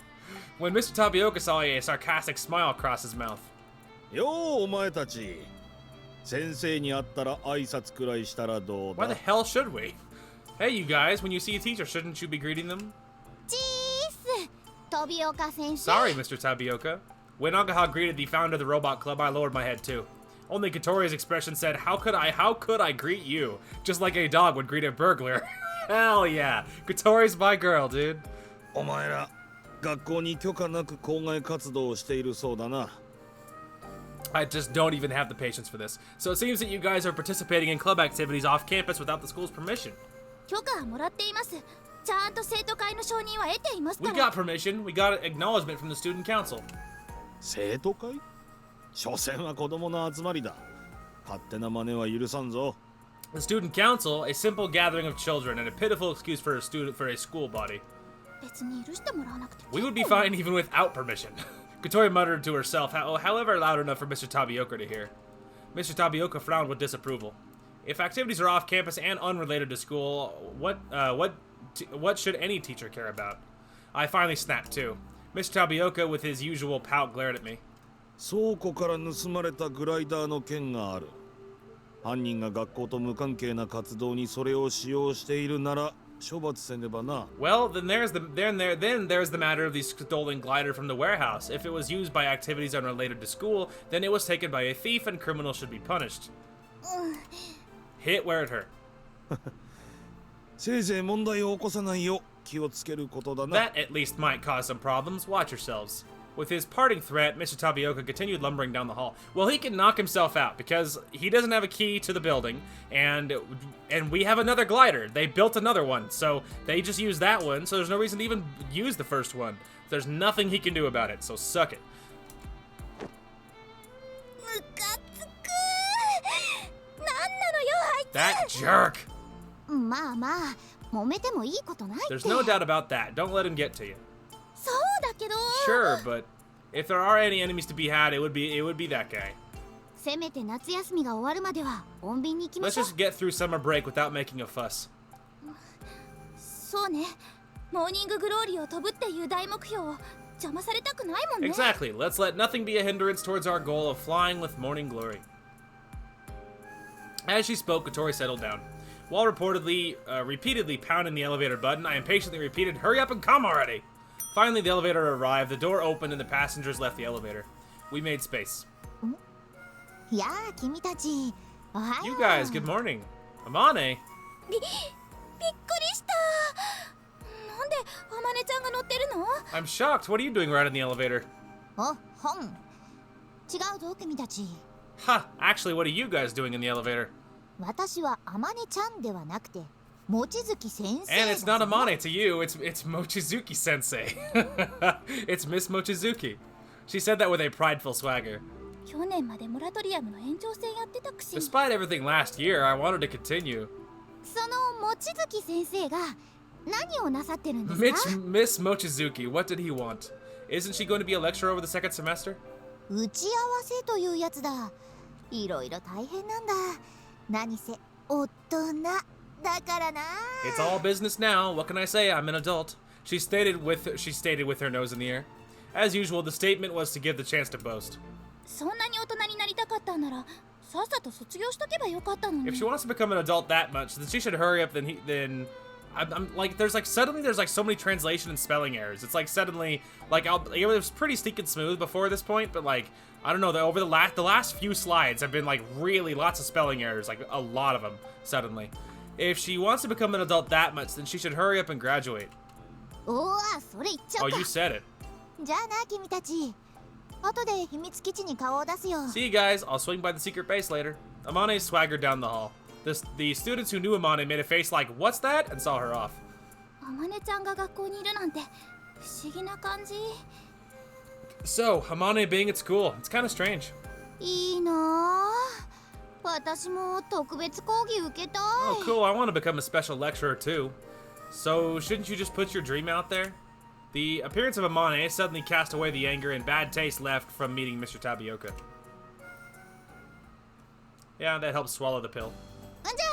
When Mr. Tapioca saw a sarcastic smile cross his mouth. ようお前たち先生に会ったら挨拶くらいしたらどう Why だ the hell should we? Hey, you guys, when you see a teacher, shouldn't you be greeting them? チース。タピオカ先生。 Sorry, Mr. Tapioca. When Agaha greeted the founder of the robot club, I lowered my head too. Only Kotori's expression said, how could I greet you? Just like a dog would greet a burglar. Hell yeah. Kotori's my girl, dude. お前ら学校に許可なく校外活動をしているそうだな I just don't even have the patience for this. So it seems that you guys are participating in club activities off campus without the school's permission. 許可はもらっています。ちゃんと生徒会の承認は得ていますか We ら。 got permission. We got acknowledgement from the student council. 生徒会所詮は子供の集まりだ勝手な真似は許さんぞ The student council, a simple gathering of children and a pitiful excuse for a school body. 別に許してもらわなくて。 We would be fine even without permission. Kotori muttered to herself, however loud enough for Mr. Tapioca to hear. Mr. Tabioka frowned with disapproval. If activities are off campus and unrelated to school, what should any teacher care about? I finally snapped too. Mr. Tabioka, with his usual pout, glared at me. 倉庫から盗まれたグライダーの件がある。犯人が学校と無関係な活動にそれを使用しているなら処罰せねばな。Well, then there's the matter of the stolen glider from the warehouse. If it was used by activities unrelated to school, then it was taken by a thief and criminals should be punished. Hit where it hurt. せいぜい問題を起こさないよう気をつけることだな。 That at least might cause some problems. Watch yourselves. With his parting threat, Mr. Tabioka continued lumbering down the hall. Well, he can knock himself out because he doesn't have a key to the building, and we have another glider. They built another one, so they just used that one, so there's no reason to even use the first one. There's nothing he can do about it, so suck it. ムカつく。なんなのよ、あいつ。 That jerk! まあまあ揉めてもいいことないって。 There's no doubt about that. Don't let him get to you. そうだけど。 Sure, but if there are any enemies to be had, it would be that guy. せめて夏休みが終わるまでは穏便に行きま Let's しょう。 just get through summer break without making a fuss. そうね。モーニンググローリーを飛ぶっていう大目標を邪魔されたくないもんね。 Exactly. Let's let nothing be a hindrance towards our goal of flying with morning glory. As she spoke, Kotori settled down. While repeatedly pounding the elevator button, I impatiently repeated, "Hurry up and come already!" Finally, the elevator arrived, the door opened, and the passengers left the elevator. We made space. やあ君たちおはよう。 You guys, good morning. Amane? びっくりした。なんであまねちゃんが乗ってるの？ I'm shocked. What are you doing right in the elevator? お本違うぞ君たち。 Huh. Actually, what are you guys doing in the elevator? 私はあまねちゃんではなくて望月先生。 And it's not Amane to you, it's Mochizuki sensei. It's Miss Mochizuki. She said that with a prideful swagger. 去年までモラトリアムの延長戦やってたくせに。 Despite everything last year, I wanted to continue. その望月先生が何をなさってるんですか？ Miss Mochizuki, what did he want? Isn't she going to be a lecturer over the second semester? 打ち合わせというやつだ。いろいろ大変なんだ。何せ大人だからな。 It's all business now. What can I say? I'm an adult. She stated with her nose in the air. As usual, the statement was to give the chance to boast. そんなに大人になりたかったんならさっさと卒業しとけばよかったのに。 If she wants to become an adult that much, then she should hurry up. Then I'm like, there's like so many translation and spelling errors. It's like suddenly like it was pretty sleek and smooth before this point, but like I don't know, over the last few slides have been like really lots of spelling errors, like a lot of them suddenly. If she wants to become an adult that much, then she should hurry up and graduate. おお、それ言っちゃ Oh, うか。 you said it. じゃあな君たち。後で秘密基地に顔を出すよ。 See you guys. I'll swing by the secret base later. Amane swaggered down the hall. The students who knew Amane made a face like, "What's that?" and saw her off. あまねちゃんが学校にいるなんて不思議な感じ。 So, Amane being at school. It's kind of strange. いいなあ。私も特別講義受けたい。 Oh, cool. I want to become a special lecturer too. So, shouldn't you just put your dream out there? The appearance of Amane suddenly cast away the anger and bad taste left from meeting Mr. Tabioka. Yeah, that helps swallow the pill. じゃ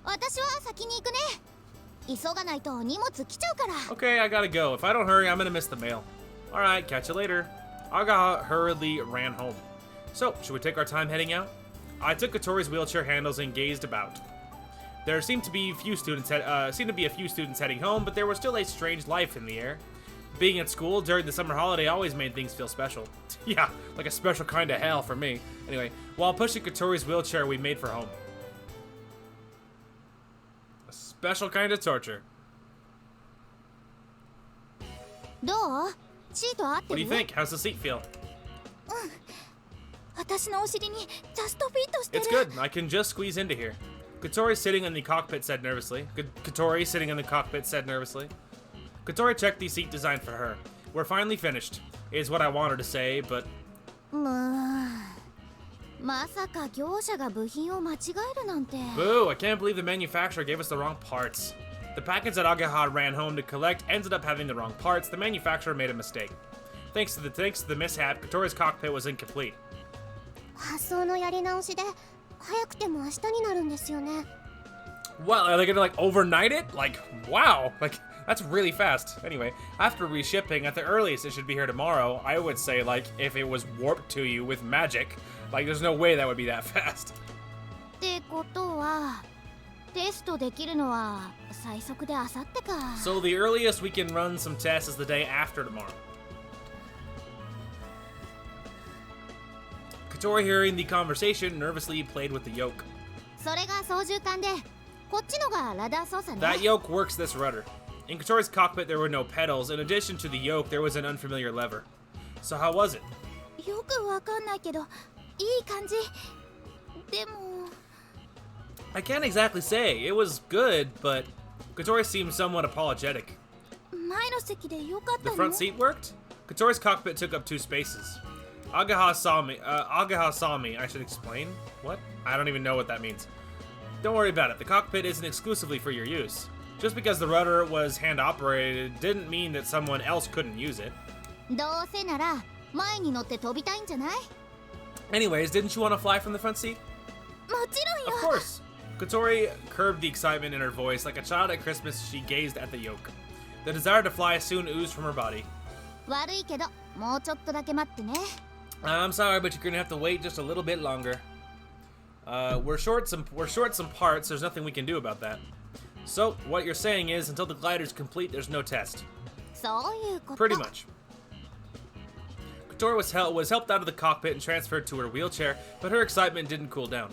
あ私は先に行くね。急がないと荷物来ちゃうから。 Okay, I gotta go. If I don't hurry, I'm gonna miss the mail. Alright, catch you later. Aga hurriedly ran home. So, should we take our time heading out? I took Kotori's wheelchair handles and gazed about. There seemed to be a few students heading home, but there was still a strange life in the air. Being at school during the summer holiday always made things feel special. Yeah, like a special kind of hell for me. Anyway, while pushing Kotori's wheelchair, we made for home. A special kind of torture. どう？シート合って What do る？ you think? How's the seat feel? 私のお尻にジャストフィットしてる。 It's good. I can just squeeze into here. Kotori sitting in the cockpit said nervously. Kotori sitting in the cockpit said nervously. Kotori checked the seat design for her. We're finally finished, is what I wanted to say, but... まさか業者が部品を間違えるなんて。 Boo! I can't believe the manufacturer gave us the wrong parts. The package that Agaha ran home to collect ended up having the wrong parts. The manufacturer made a mistake. Thanks to the mishap, Kotori's cockpit was incomplete. 発想のやり直しで早くても明日になるんですよね。 Well, are they gonna like overnight it? Like, wow, like that's really fast. Anyway, after reshipping, at the earliest it should be here tomorrow. I would say like if it was warped to you with magic, like there's no way that would be that fast. ってことはテストできるのは最速であさってか。 So the earliest we can run some tests is the day after tomorrow. Kotori, hearing the conversation, nervously played with the yoke. それが操縦桿でこっちのがラダー操作ね。 That yoke works this rudder. In Kotori's cockpit, there were no pedals. In addition to the yoke, there was an unfamiliar lever. So how was it? よくわかんないけどいい感じ。でも I can't exactly say. It was good, but Kotori seemed somewhat apologetic. 前の席でよかった The の？ front seat worked? Kotori's cockpit took up 2 spaces. Agaha saw me. I should explain? What? I don't even know what that means. Don't worry about it. The cockpit isn't exclusively for your use. Just because the rudder was hand-operated didn't mean that someone else couldn't use it. どうせなら前に乗って飛びたいんじゃない？ Anyways, didn't you want to fly from the front seat? もちろん Of よ。 course. Kotori curbed the excitement in her voice. Like a child at Christmas, she gazed at the yoke. The desire to fly soon oozed from her body. 悪いけどもうちょっとだけ待ってね。 I'm sorry, but you're gonna have to wait just a little bit longer. We're short some parts. There's nothing we can do about that. So what you're saying is, until the glider's complete, there's no test. そういうこと。 Pretty much. Kotori was helped out of the cockpit and transferred to her wheelchair, but her excitement didn't cool down.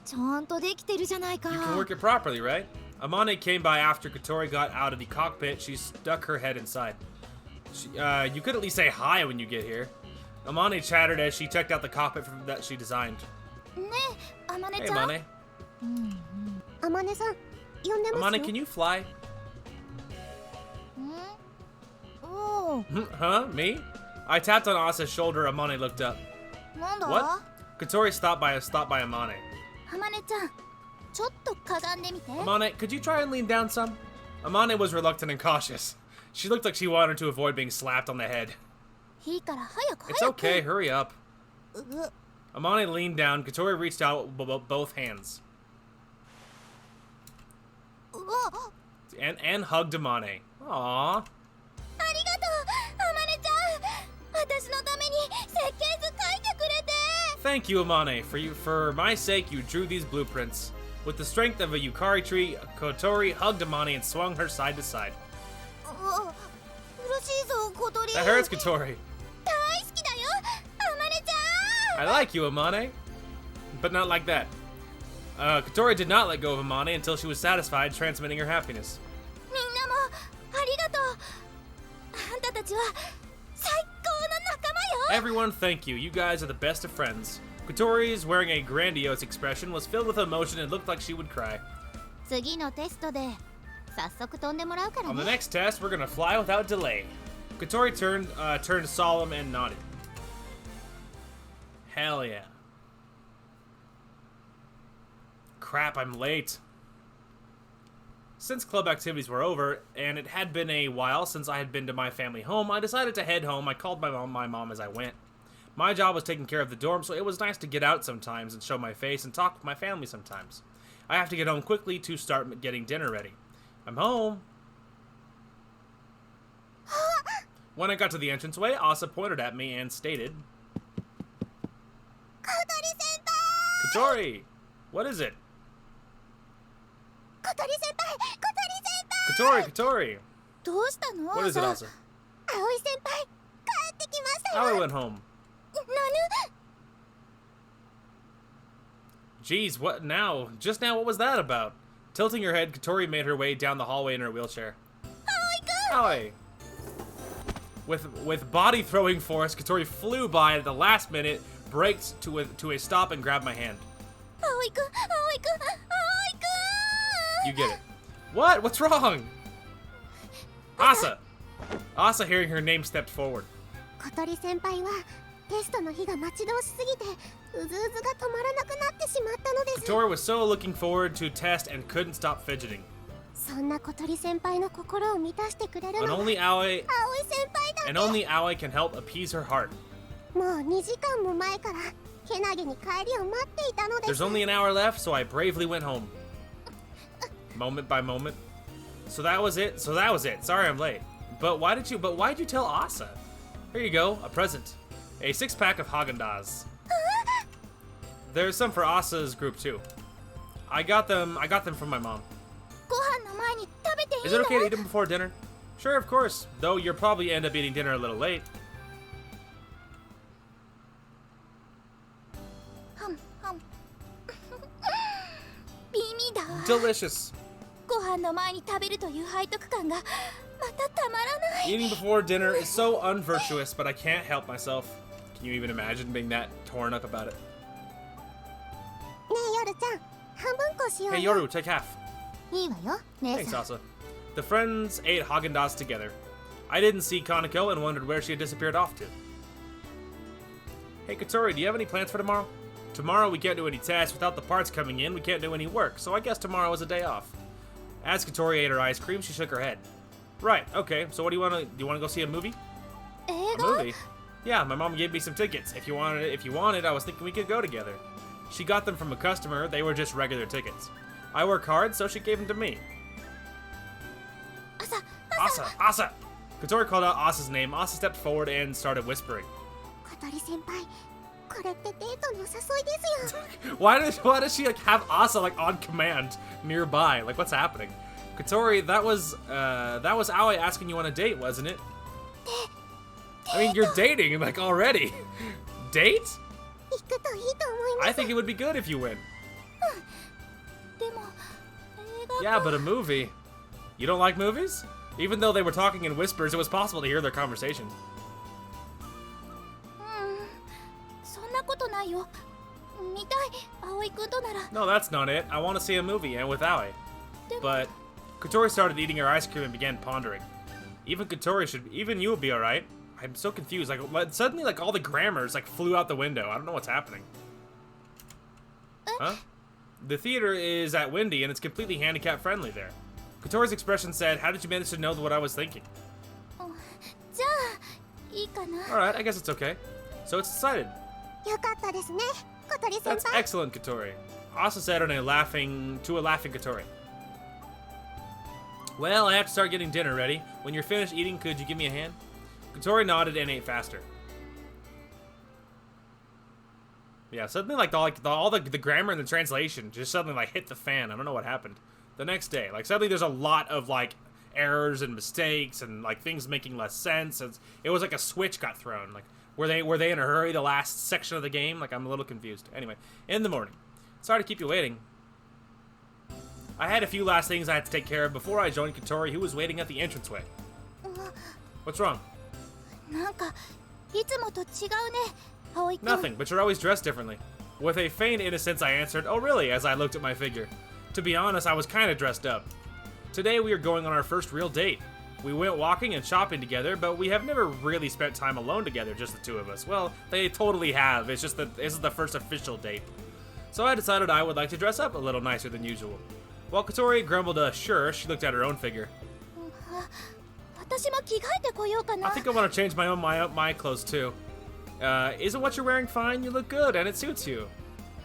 ちゃんとできてるじゃないか。 You can work it properly, right? Amane came by after Kotori got out of the cockpit. She stuck her head inside. You could at least say hi when you get here. Amane chattered as she checked out the cockpit that she designed. ねえ、あまね Hey, ちゃん。 Amane. あまねさん呼んでますよ。 Amane, can you fly? おお、 Huh? Me? I tapped on Asa's shoulder. Amane looked up. なんだ？ What? Kotori stopped by Amane. あまねちゃん、ちょっとかがんでみて。 Amane, could you try and lean down some? Amane was reluctant and cautious. She looked like she wanted to avoid being slapped on the head. いいから早く It's 早く。 okay, hurry up. Amane leaned down. Kotori reached out both hands うわ、 and hugged Amane. Aww. ありがとう、あまねちゃん。私のために設計図書いてくれて。 Thank you, Amane. For my sake, you drew these blueprints. With the strength of a Yukari tree, Kotori hugged Amane and swung her side to side. 嬉しいぞ、小鳥。 That hurts, Kotori. 大好きだよ、あまねちゃ I ん。 like you, Amane. But not like that. Kotori did not let go of Amane until she was satisfied, transmitting her happiness. みんなもありがとう。あんたたちは最高の仲間よ。 Everyone, thank you. You guys are the best of friends. Kotori's wearing a grandiose expression was filled with emotion and looked like she would cry. 次のテストで早速飛んでもらうから On the ね。 next test, we're gonna fly without delay. Kotori turned solemn and nodded. Hell yeah. Crap, I'm late. Since club activities were over, and it had been a while since I had been to my family home, I decided to head home. I called my mom as I went. My job was taking care of the dorm, so it was nice to get out sometimes and show my face and talk with my family sometimes. I have to get home quickly to start getting dinner ready. I'm home. When I got to the entranceway, Asa pointed at me and stated, Kotori! What is it? 小鳥先輩、小鳥先輩。 Kotori! どうしたの？ What is it, Asa? 葵先輩、帰ってきましたよ。 Aoi went home. なぬ？ Geez, what now? Just now, what was that about? Tilting her head, Kotori made her way down the hallway in her wheelchair. Aoi! With body throwing force, Kotori flew by at the last minute, braked to a stop and grabbed my hand. 葵くん、葵くん、葵くん。 You get it. What? What's wrong? Asa! Asa, hearing her name, stepped forward. 小鳥先輩はテストの日が待ち遠しすぎてうずうずが止まらなくなってしまったのです。 Kotori was so looking forward to test and couldn't stop fidgeting. そんな小鳥先輩の心を満たしてくれるの And は only Aoi 葵先輩だけ。 and only Aoi can help appease her heart. もう2時間も前からけなげに帰りを待っていたのです。 There's only an hour left, so I bravely went home. Moment by moment. So that was it. Sorry I'm late. But why'd you tell Asa? Here you go, a present. A 6-pack of Haagen-Dazs. There's some for Asa's group too. I got them from my mom. ご飯の前に食べていいの？ Is it okay to eat them before dinner? Sure, of course. Though you'll probably end up eating dinner a little late. はんはん美味だわ。 Delicious. ご飯の前に食べるという背徳感がまたたまらない。 Eating before dinner is so unvirtuous, but I can't help myself. Can you even imagine being that torn up about it? ねえ夜ちゃん、半分こしよう Hey よ。 Yoru, take half. いいわよ、姉 Thanks, さん。 Asa. The friends ate Haagen-Dazs together. I didn't see Kaneko and wondered where she had disappeared off to. Hey Kotori, do you have any plans for tomorrow? Tomorrow we can't do any tests. Without the parts coming in, we can't do any work, so I guess tomorrow is a day off. As Kotori ate her ice cream, she shook her head. Right, okay, so what do you want to go see a movie? 映 A 画？ movie? Yeah, my mom gave me some tickets. If you wanted, I was thinking we could go together. She got them from a customer. They were just regular tickets. I work hard, so she gave them to me. 朝、 Asa! Kotori called out Asa's name. Asa stepped forward and started whispering. 小鳥先輩、これってデートのお誘いですよ。 Why does she like have Asa like on command nearby? Like what's happening? Kotori, that was Aoi asking you on a date, wasn't it? I mean, you're dating like already. Date? 行くといいと思います。 I think it would be good if you went. でも映画 Yeah, but a movie. You don't like movies? Even though they were talking in whispers, it was possible to hear their conversation. そんなことないよ。見たい、葵くんとなら。 No, that's not it. I want to see a movie, and with Aoi. But Kotori started eating her ice cream and began pondering. Even you would be alright. I'm so confused. Like suddenly, like all the grammars like flew out the window. I don't know what's happening. Huh? The theater is at Windy, and it's completely handicap friendly there. Kotori's expression said, "How did you manage to know what I was thinking?" じゃあいいかな。 Alright, I guess it's okay. So it's decided. よかったですね、小鳥先 That's 輩。 excellent, Kotori. Asa said to a laughing Kotori. Well, I have to start getting dinner ready. When you're finished eating, could you give me a hand? Kotori nodded and ate faster. Yeah, suddenly like all the grammar and the translation just suddenly like hit the fan. I don't know what happened. The next day, like suddenly there's a lot of like errors and mistakes and like things making less sense. It was like a switch got thrown. Like were they in a hurry the last section of the game? Like I'm a little confused. Anyway, in the morning. Sorry to keep you waiting. I had a few last things I had to take care of before I joined Kotori, who was waiting at the entranceway. What's wrong? なんかいつもと違うね、葵くん。 Nothing, but you're always dressed differently. With a feigned innocence, I answered, "Oh really?" as I looked at my figure. To be honest, I was kind of dressed up. Today we are going on our first real date. We went walking and shopping together, but we have never really spent time alone together, just the two of us. Well, they totally have. It's just that this is the first official date. So I decided I would like to dress up a little nicer than usual. While Kotori grumbled a sure, she looked at her own figure. 私も着替えてこようか I な。 think I want to change my clothes too. Isn't what you're wearing fine? You look good, and it suits you.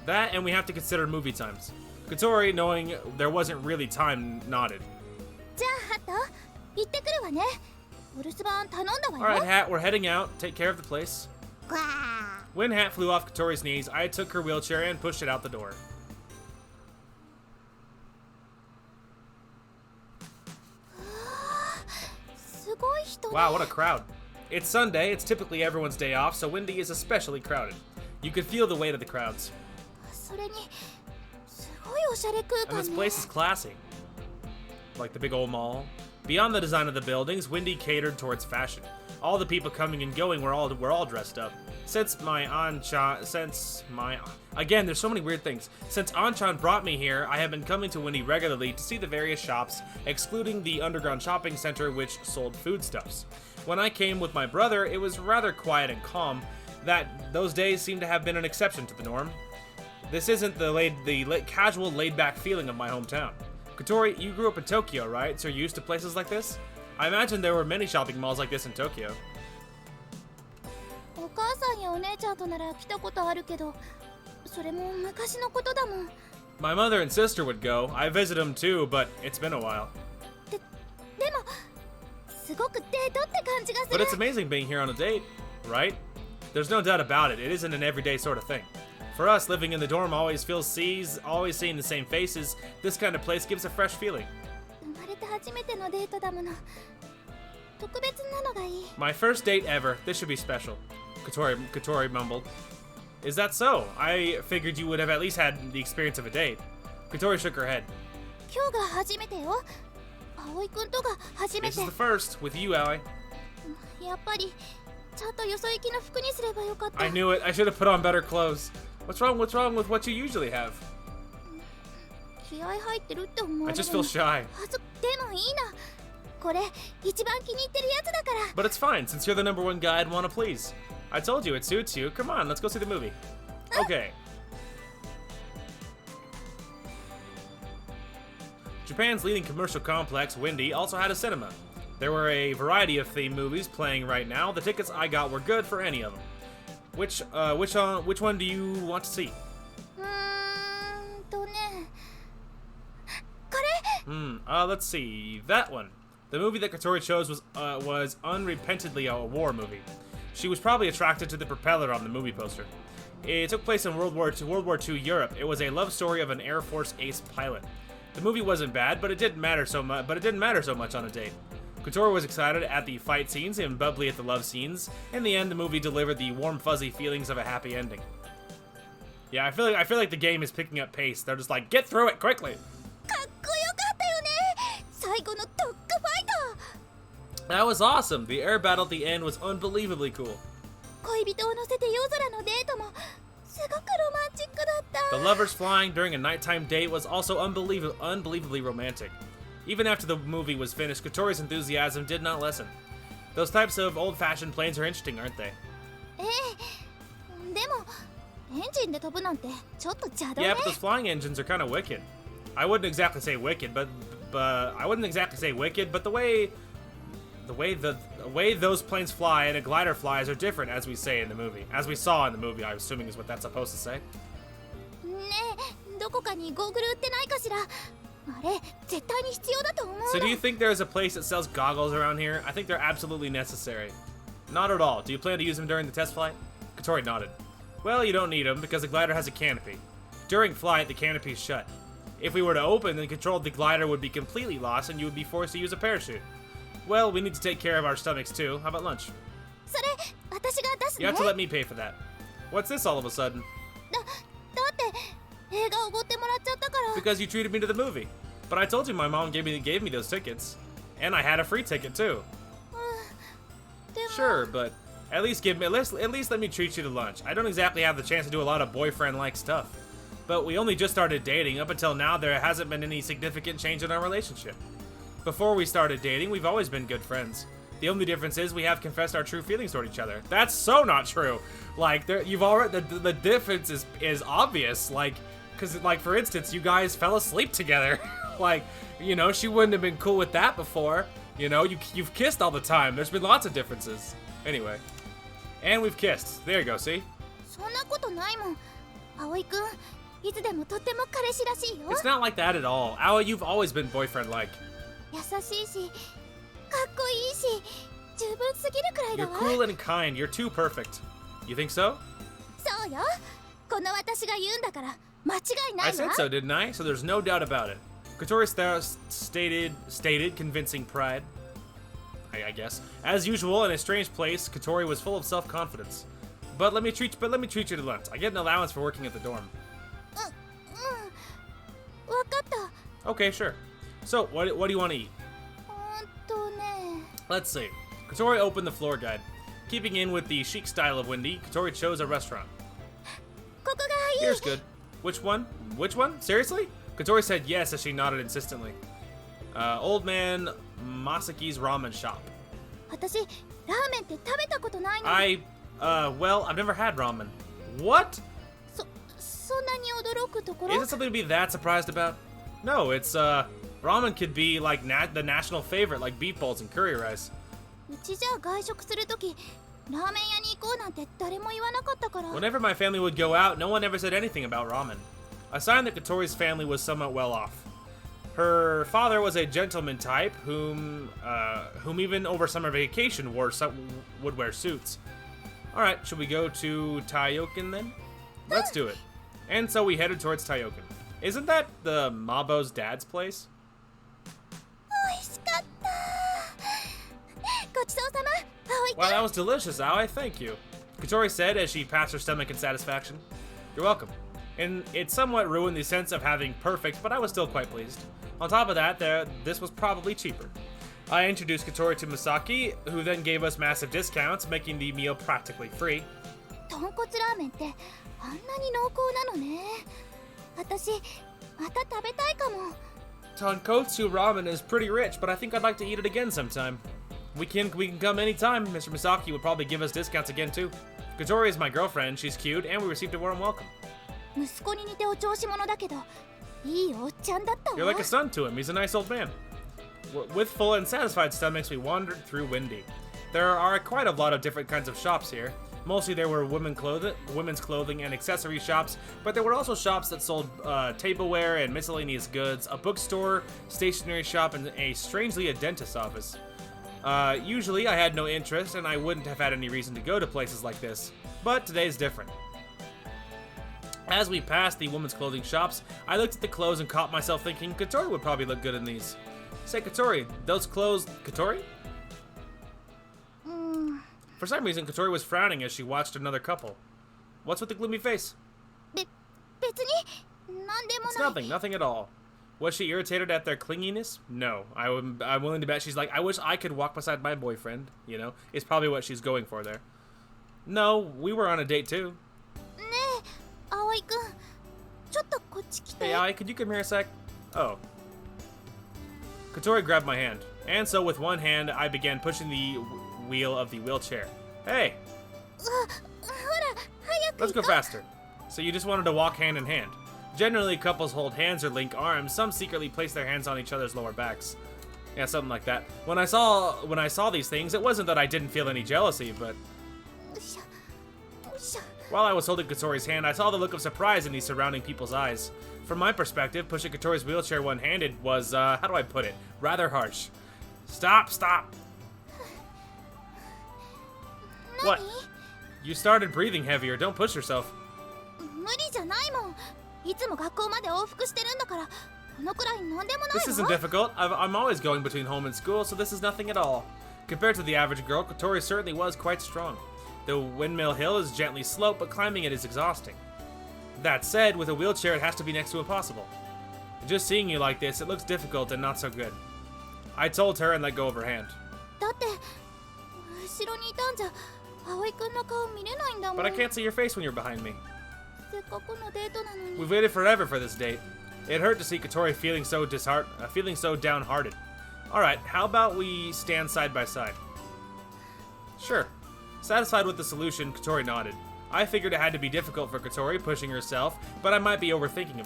That, and we have to consider movie times. Kotori, knowing there wasn't really time, nodded. じゃあハット、行ってくるわね。お留守番頼んだわよ。 Alright, Hat, we're heading out. Take care of the place. わあ。 When Hat flew off Kotori's knees, I took her wheelchair and pushed it out the door. すごい人ね。 Wow, what a crowd. It's Sunday, it's typically everyone's day off, so Windy is especially crowded. You could feel the weight of the crowds. それにすごいおしゃれ空 And 間 this ね。 place is classy. Like the big old mall. Beyond the design of the buildings, Windy catered towards fashion. All the people coming and going were all dressed up. Again, there's so many weird things. Since Anchan brought me here, I have been coming to Windy regularly to see the various shops, excluding the underground shopping center which sold foodstuffs. When I came with my brother, it was rather quiet and calm. Those days seem to have been an exception to the norm. This isn't the casual, laid-back feeling of my hometown. Kotori, you grew up in Tokyo, right? So you're used to places like this? I imagine there were many shopping malls like this in Tokyo. お母さんやお姉ちゃんとなら来たことあるけど、それも昔のことだもん。 My mother and sister would go. I visit them too, but it's been a while. でもすごくデートって感じがす But る。 it's amazing being here on a date, right? There's no doubt about it. It isn't an everyday sort of thing. For us, living in the dorm always always seeing the same faces. This kind of place gives a fresh feeling. 生まれて初めてのデートだもの。特別なのがいい。 My first date ever. This should be special. Kotori mumbled. Is that so? I figured you would have at least had the experience of a date. Kotori shook her head. 今日が初めてよ。葵くんとが初め This て。 is the first with you, Aoi. やっぱりちゃんとよそ行きの服にすればよかった。 I knew it. I should have put on better clothes. What's wrong with what you usually have? 気合入ってるって思わ I れる just の。 feel shy. でもいいな。これ一番気に入ってるやつだから。 But it's fine, since you're the number one guy I'd want to please. I told you it suits you. Come on, let's go see the movie. Okay. Japan's leading commercial complex, Windy, also had a cinema. There were a variety of theme movies playing right now. The tickets I got were good for any of them. Which one do you want to see? ね。これ。 Let's see. That one. The movie that Kotori chose was unrepentantly a war movie. She was probably attracted to the propeller on the movie poster. It took place in World War II Europe. It was a love story of an Air Force ace pilot. The movie wasn't bad, but it didn't matter so much on a date. Kotori was excited at the fight scenes and bubbly at the love scenes. In the end, the movie delivered the warm, fuzzy feelings of a happy ending. Yeah, I feel like the game is picking up pace. They're just like, get through it quickly. かっこよかったよね。最後のドッグファイト。 That was awesome. The air battle at the end was unbelievably cool. 恋人を乗せて夜空のデートもすごくロマンチックだった。 The lovers flying during a nighttime date was also unbelievably romantic. Even after the movie was finished, Kotori's enthusiasm did not lessen. Those types of old-fashioned planes are interesting, aren't they? ええ。でもエンジンで飛ぶなんてちょっと邪道ね。 Yeah, but those flying engines are kind of wicked. I wouldn't exactly say wicked, but the way those planes fly and a glider flies are different, as we saw in the movie. I'm assuming is what that's supposed to say. ねえ、どこかにゴーグル売ってないかしら。あれ絶対に必要だと思うの。 So do you think there is a place that sells goggles around here? I think they're absolutely necessary. Not at all. Do you plan to use them during the test flight? Kotori nodded. Well, you don't need them because the glider has a canopy. During flight, the canopy is shut. If we were to open and control, the glider would be completely lost and you would be forced to use a parachute. Well, we need to take care of our stomachs too. How about lunch? それ私が出す You ね。 have to let me pay for that. What's this all of a sudden? だって映画おごってもらっちゃったから。 Because you treated me to the movie. But I told you my mom gave me those tickets. And I had a free ticket too. でも Sure, but at least let me treat you to lunch. I don't exactly have the chance to do a lot of boyfriend-like stuff. But we only just started dating. Up until now, there hasn't been any significant change in our relationship. Before we started dating, we've always been good friends. The only difference is we have confessed our true feelings toward each other. That's so not true. Like, the difference is obvious. Like, because, like, for instance, you guys fell asleep together. Like, you know, she wouldn't have been cool with that before. You know, you've kissed all the time. There's been lots of differences. Anyway. And we've kissed. There you go, see? そんなことないもん。葵くんいつでもとっても彼氏らしいよ。 It's not like that at all. Aoi, you've always been boyfriend-like. 優しいしかっこいいし十分すぎるくらいだ You're わ。 cool and kind. You're too perfect. You think so? そうよ。この私が言うんだから間違いな I い said わ。 so, didn't I? So there's no doubt about it. Kotori stated convincing pride. I guess. As usual, in a strange place, Kotori was full of self-confidence. But let me treat you to lunch. I get an allowance for working at the dorm. わかった。 Okay, sure. So, what do you want to eat? ね。 Let's see. Kotori opened the floor guide. Keeping in with the chic style of Windy, Kotori chose a restaurant. ここがいい。 Here's good. Which one? Which one? Seriously? Kotori said yes as she nodded insistently. Old man Masaki's ramen shop. 私ラーメンって食べたことないの。 Well, I've never had ramen. What? そんなに驚くところ。 Is it something to be that surprised about? No, it's, ramen could be like the national favorite, like beef bowls and curry rice. うちじゃ外食するときラーメン屋に行こうなんて誰も言わなかったから。 Whenever my family would go out, no one ever said anything about ramen. A sign that Kotori's family was somewhat well off. Her father was a gentleman type, whom even over summer vacation would wear suits. All right, should we go to Taioken then? Let's do it. And so we headed towards Taioken. Isn't that the Mabo's dad's place? 美味しかった。ごちそうさま、葵くん。 Wow, that was delicious, Aoi. Thank you. Kotori said as she passed her stomach in satisfaction. You're welcome. And it somewhat ruined the sense of having perfect, but I was still quite pleased. On top of that, this was probably cheaper. I introduced Kotori to Misaki, who then gave us massive discounts, making the meal practically free. 豚骨ラーメンってあんなに濃厚なのね。私また食べたいかも。 Tonkotsu ramen is pretty rich, but I think I'd like to eat it again sometime. We can come anytime. Mr. Misaki would probably give us discounts again too. Kotori is my girlfriend, she's cute, and we received a warm welcome. 息子に似てお調子者だけどいいおっちゃんだったわ。 You're like a son to him, he's a nice old man. With full and satisfied stomachs, we wandered through Windy. There are quite a lot of different kinds of shops here. Mostly there were women's clothing and accessory shops, but there were also shops that sold tableware and miscellaneous goods, a bookstore, stationery shop, and strangely, a dentist's office. Usually I had no interest and I wouldn't have had any reason to go to places like this, but today's different. As we passed the women's clothing shops, I looked at the clothes and caught myself thinking Kotori would probably look good in these. Say, Kotori, those clothes... Kotori? For some reason, Kotori was frowning as she watched another couple. What's with the gloomy face? 別に何でも It's ない。 nothing at all. Was she irritated at their clinginess? No. I'm willing to bet she's like, I wish I could walk beside my boyfriend, you know? It's probably what she's going for there. No, we were on a date too. ねえ、葵くん、ちょっとこっち来て。 Hey, Ai, could you come here a sec? Oh. Kotori grabbed my hand, and so with one hand, I began pushing the wheel of the wheelchair. Hey, ほら、早く let's 行 go こう。 faster. So you just wanted to walk hand in hand. Generally, couples hold hands or link arms. Some secretly place their hands on each other's lower backs. Yeah, something like that. When I saw these things, it wasn't that I didn't feel any jealousy, but よいしょ、よいしょ。 while I was holding Kotori's hand, I saw the look of surprise in the surrounding people's eyes. From my perspective, pushing Kotori's wheelchair one-handed was, how do I put it? Rather harsh. Stop! What? 何？ You started breathing heavier. Don't push yourself. 無理じゃないもん。いつも学校まで往復してるんだから、このくらい何でもない This isn't わ。 difficult. I'm always going between home and school, so this is nothing at all. Compared to the average girl, Kotori certainly was quite strong. The windmill hill is gently sloped, but climbing it is exhausting. That said, with a wheelchair, it has to be next to impossible. Just seeing you like this, it looks difficult and not so good. I told her and let go of her hand. だって後ろにいたんじゃ葵くんの顔見れないんだもん。 But I can't see your face when you're behind me. せっかくのデートなのに。 We've waited forever for this date. It hurt to see Kotori feeling so downhearted. Alright, how about we stand side by side? Sure. Satisfied with the solution, Kotori nodded. I figured it had to be difficult for Kotori, pushing herself, but I might be overthinking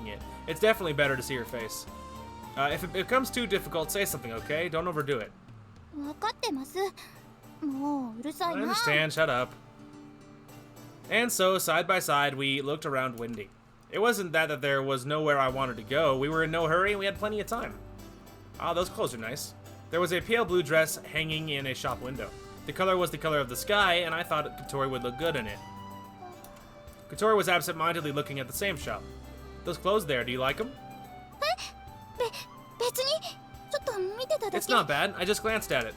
it. It's definitely better to see her face. If it becomes too difficult, say something, okay? Don't overdo it. 分かってます。もううるさ I いな。 understand, shut up. And so, side by side, we looked around Windy. It wasn't that there was nowhere I wanted to go. We were in no hurry and we had plenty of time. Ah, those clothes are nice. There was a pale blue dress hanging in a shop window. The color was the color of the sky, and I thought Kotori would look good in it. Kotori was absent-mindedly looking at the same shop. Those clothes there, do you like them? 別にちょっと見てただけ。 It's not bad. I just glanced at it.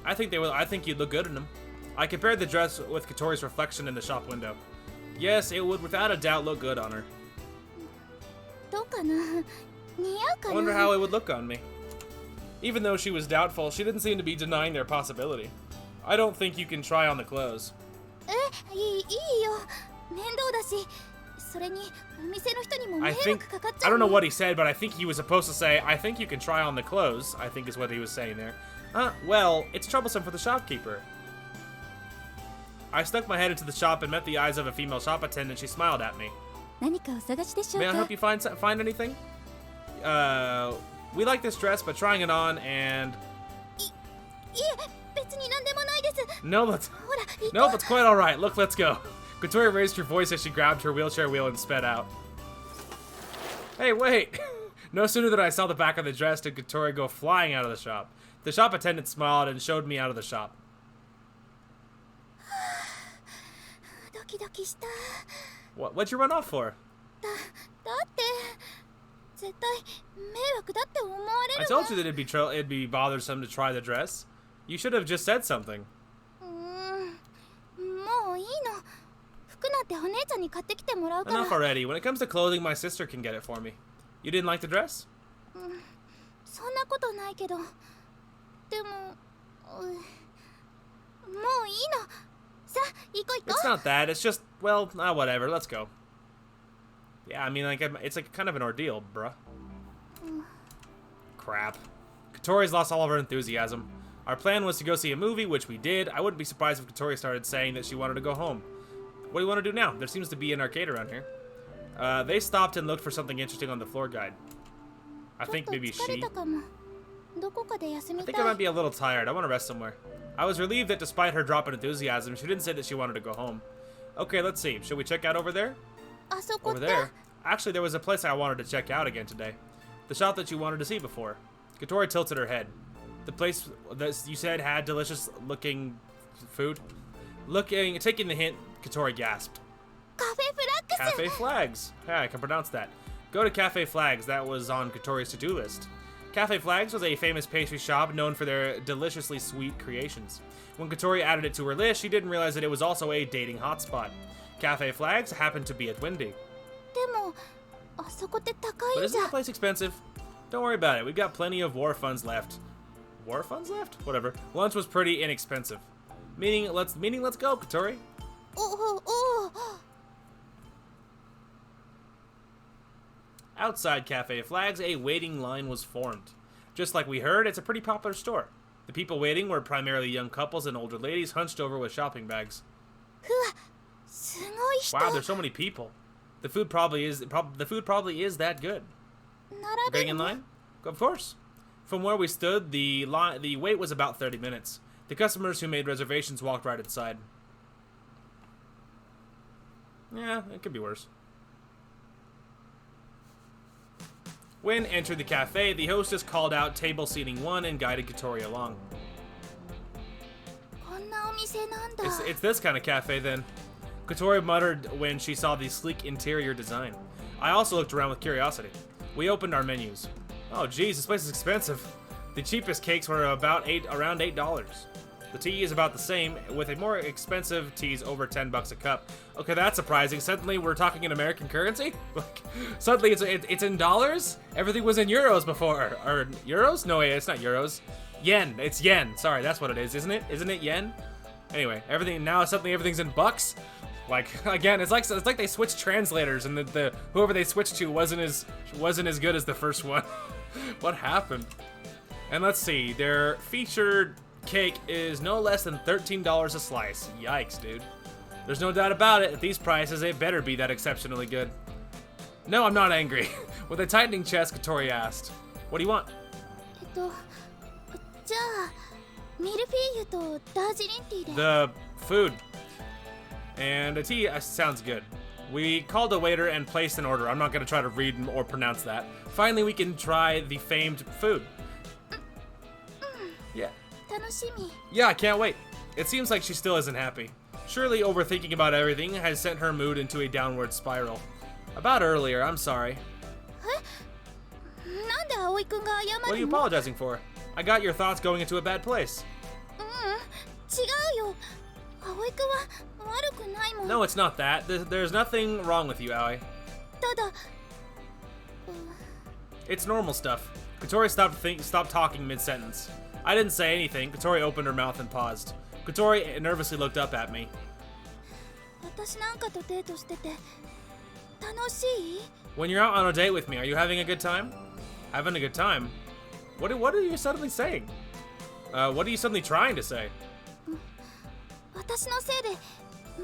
I think you'd look good in them. I compared the dress with Kotori's reflection in the shop window. Yes, it would without a doubt look good on her. どうかな。似合うか I な。 wonder how it would look on me. Even though she was doubtful, she didn't seem to be denying their possibility. I don't think you can try on the clothes. いいよ。面倒だし。それにお店の人にも迷 I 惑 think かかっちゃ I う don't の。 know what he said, but I think he was supposed to say, I think you can try on the clothes, I think is what he was saying there. Well, it's troublesome for the shopkeeper. I stuck my head into the shop and met the eyes of a female shop attendant. She smiled at me. 何かお探しでしょう May I か。 help you find anything? We like this dress, but trying it on and いえ、別に何でもないです。No, it's ほら行こう。 nope, it's quite all right. Look, let's go. Kotori raised her voice as she grabbed her wheelchair wheel and sped out. Hey, wait! No sooner than I saw the back of the dress did Kotori go flying out of the shop. The shop attendant smiled and showed me out of the shop. ドキドキした。 What'd you run off for? だって絶対迷惑だって思われ I るわ。 told you that it'd be bothersome to try the dress. You should have just said something. もういいの。服なんてお姉ちゃんに買ってきてもらうから。 Enough already. When it comes to clothing, my sister can get it for me. You didn't like the dress? そんなことないけど。でも、もういいの。さあ、行こう行 It's こう。 not that. It's just, well, whatever. Let's go. Yeah, I mean, like, it's like kind of an ordeal, bruh. Crap. Kotori's lost all of her enthusiasm. Our plan was to go see a movie, which we did. I wouldn't be surprised if Kotori started saying that she wanted to go home. What do you want to do now? There seems to be an arcade around here. They stopped and looked for something interesting on the floor guide. I think maybe ちょっと疲れ she... たかも。どこかで休み I た think I might い。 be a little tired. I want to rest somewhere. I was relieved that despite her drop in enthusiasm, she didn't say that she wanted to go home. Okay, let's see. Should we check out over there? あそこっ Over て。 there? Actually, there was a place I wanted to check out again today. The shop that you wanted to see before. Kotori tilted her head. The place that you said had delicious-looking food? Taking the hint, Kotori gasped. カフェフラックス。 Cafe Flags. Yeah, I can pronounce that. Go to Cafe Flags. That was on Kotori's to-do list. Cafe Flags was a famous pastry shop known for their deliciously sweet creations. When Kotori added it to her list, she didn't realize that it was also a dating hotspot. Cafe Flags happened to be at Windy. でも、あそこって高 But いじ isn't ゃ that ん。 place expensive? Don't worry about it. We've got plenty of war funds left. War funds left? Whatever. Lunch was pretty inexpensive. Meaning let's go, Kotori. お。 Outside Cafe Flags, a waiting line was formed. Just like we heard, it's a pretty popular store. The people waiting were primarily young couples and older ladies hunched over with shopping bags. ふわ、すごい人。 Wow, there's so many people. The food probably is that good. 並 We're べ getting る in の line? Of course. From where we stood, the wait was about 30 minutes. The customers who made reservations walked right inside. Yeah, it could be worse. When entered the cafe, the hostess called out table seating 1 and guided Kotori along. こんなお店なんだ。 It's this kind of cafe then. Kotori muttered when she saw the sleek interior design. I also looked around with curiosity. We opened our menus. Oh geez, this place is expensive. The cheapest cakes were around $8. The tea is about the same, with a more expensive teas over $10 a cup. Okay, that's surprising. Suddenly we're talking in American currency? Like, suddenly it's in dollars? Everything was in euros before. Or euros? No, wait, it's not euros. Yen. It's yen. Sorry, that's what it is, isn't it? Isn't it yen? Anyway, suddenly everything's in bucks. Like, again, it's like they switched translators and the whoever they switched to wasn't as good as the first one. What happened? And let's see, their featured cake is no less than $13 a slice. Yikes, dude. There's no doubt about it. At these prices, it better be that exceptionally good. No, I'm not angry. With a tightening chest, Kotori asked, "What do you want?" じゃあミルフィーユとダージリンティーで。 The food. And a tea sounds good. We called a waiter and placed an order. I'm not going to try to read or pronounce that. Finally, we can try the famed food. Yeah. 楽しみ。 Yeah, I can't wait. It seems like she still isn't happy. Surely overthinking about everything has sent her mood into a downward spiral. About earlier, I'm sorry. なんで葵くんが謝 What are you るの？ apologizing for? I got your thoughts going into a bad place. 違うよ。葵くんは悪くないもん。 No, it's not that. There's nothing wrong with you, Aoi. ただ、 It's normal stuff. Kotori stopped talking mid-sentence. I didn't say anything. Kotori opened her mouth and paused. Kotori nervously looked up at me. 私なんかとデートしてて楽しい？ When you're out on a date with me, are you having a good time? Having a good time? What are you suddenly saying? What are you suddenly trying to say? 私のせいで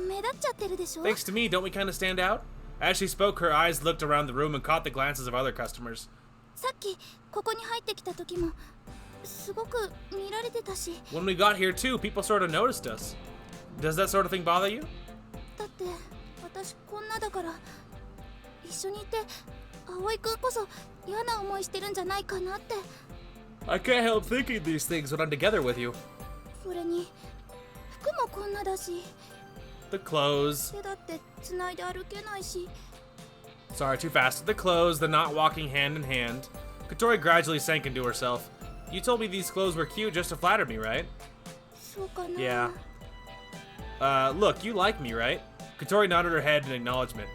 目立っちゃってるでしょ？ Thanks to me, don't we kind of stand out? As she spoke, her eyes looked around the room and caught the glances of other customers. さっきここに入ってきた時もすごく見られてたし。 When we got here too, people sort of noticed us. Does that sort of thing bother you? だって私こんなだから一緒にいて葵くんこそ嫌な思いしてるんじゃないかなって。 I can't help thinking these things when I'm together with you. それに服もこんなだし The clothes. 手だって繋いで歩けないし。 Sorry, too fast. The clothes, the not walking hand in hand. Kotori gradually sank into herself. You told me these clothes were cute just to flatter me, right? そうかな。 Yeah. Look, you like me, right? Kotori nodded her head in acknowledgement.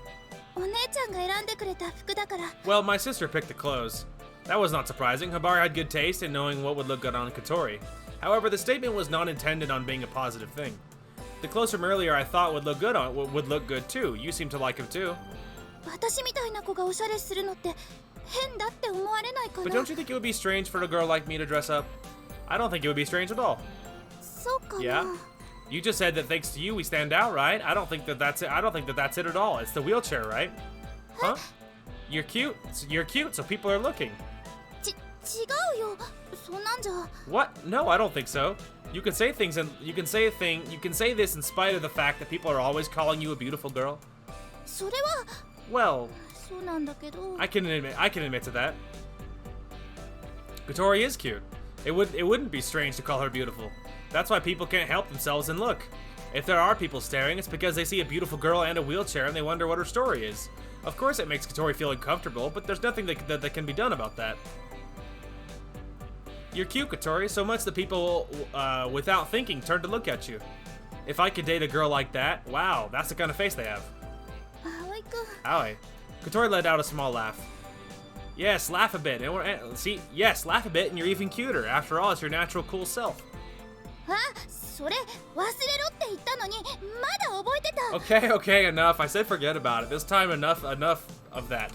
お姉ちゃんが選んでくれた服だから。 Well, my sister picked the clothes. That was not surprising. Habar had good taste in knowing what would look good on Kotori. However, the statement was not intended on being a positive thing. The clothes from earlier I thought would look good too. You seem to like them too. 私みたいな子がおしゃれするのって変だって思われないか But な。 don't you think it would be strange for a girl like me to dress up? I don't think it would be strange at all. そうかな。 Yeah? You just said that thanks to you we stand out, right? I don't think that that's it. I don't think that that's it at all. It's the wheelchair, right? Huh? You're cute. You're cute, so people are looking. 違うよ。そんなんじゃ。 What? No, I don't think so. You can say things and you can say this in spite of the fact that people are always calling you a beautiful girl. それは Well, そうなんだけど。 I can admit to that. Kotori is cute. It wouldn't be strange to call her beautiful. That's why people can't help themselves and look. If there are people staring, it's because they see a beautiful girl and a wheelchair and they wonder what her story is. Of course it makes Kotori feel uncomfortable, but there's nothing that can be done about that. You're cute, Kotori, so much that people, without thinking, turn to look at you. If I could date a girl like that, wow, that's the kind of face they have. 葵くん。 Owie. Kotori let out a small laugh. Yes, laugh a bit. Yes, laugh a bit and you're even cuter. After all, it's your natural cool self. あ、それ忘れろって言ったのにまだ覚えてた。 Okay, enough. I said forget about it. This time, enough of that.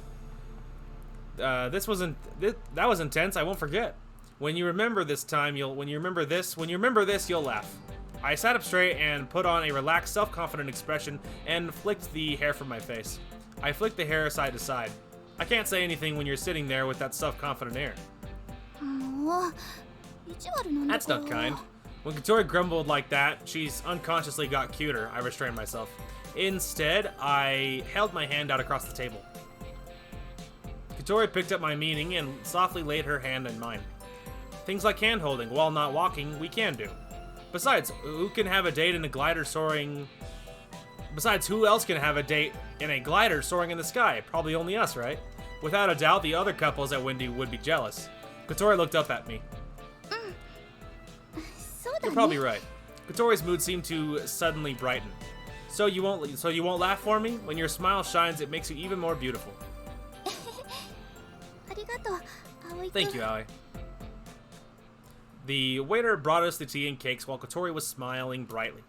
That was intense. I won't forget. When you remember this, you'll laugh. I sat up straight and put on a relaxed, self-confident expression and flicked the hair from my face. I flicked the hair side to side. I can't say anything when you're sitting there with that self-confident air. もう意地悪なんだ That's not kind. When Kotori grumbled like that, she's unconsciously got cuter. I restrained myself. Instead, I held my hand out across the table. Kotori picked up my meaning and softly laid her hand in mine. Things like hand-holding while not walking, we can do. Besides, who can have a date in a glider soaring... Besides, who else can have a date in a glider soaring in the sky? Probably only us, right? Without a doubt, the other couples at Windy would be jealous. Kotori looked up at me. そうだ You're ね。 probably right. Kotori's mood seemed to suddenly brighten. So you won't laugh for me? When your smile shines, it makes you even more beautiful. ありがとう、葵くん。 Thank you, Aoi. The waiter brought us the tea and cakes while Kotori was smiling brightly.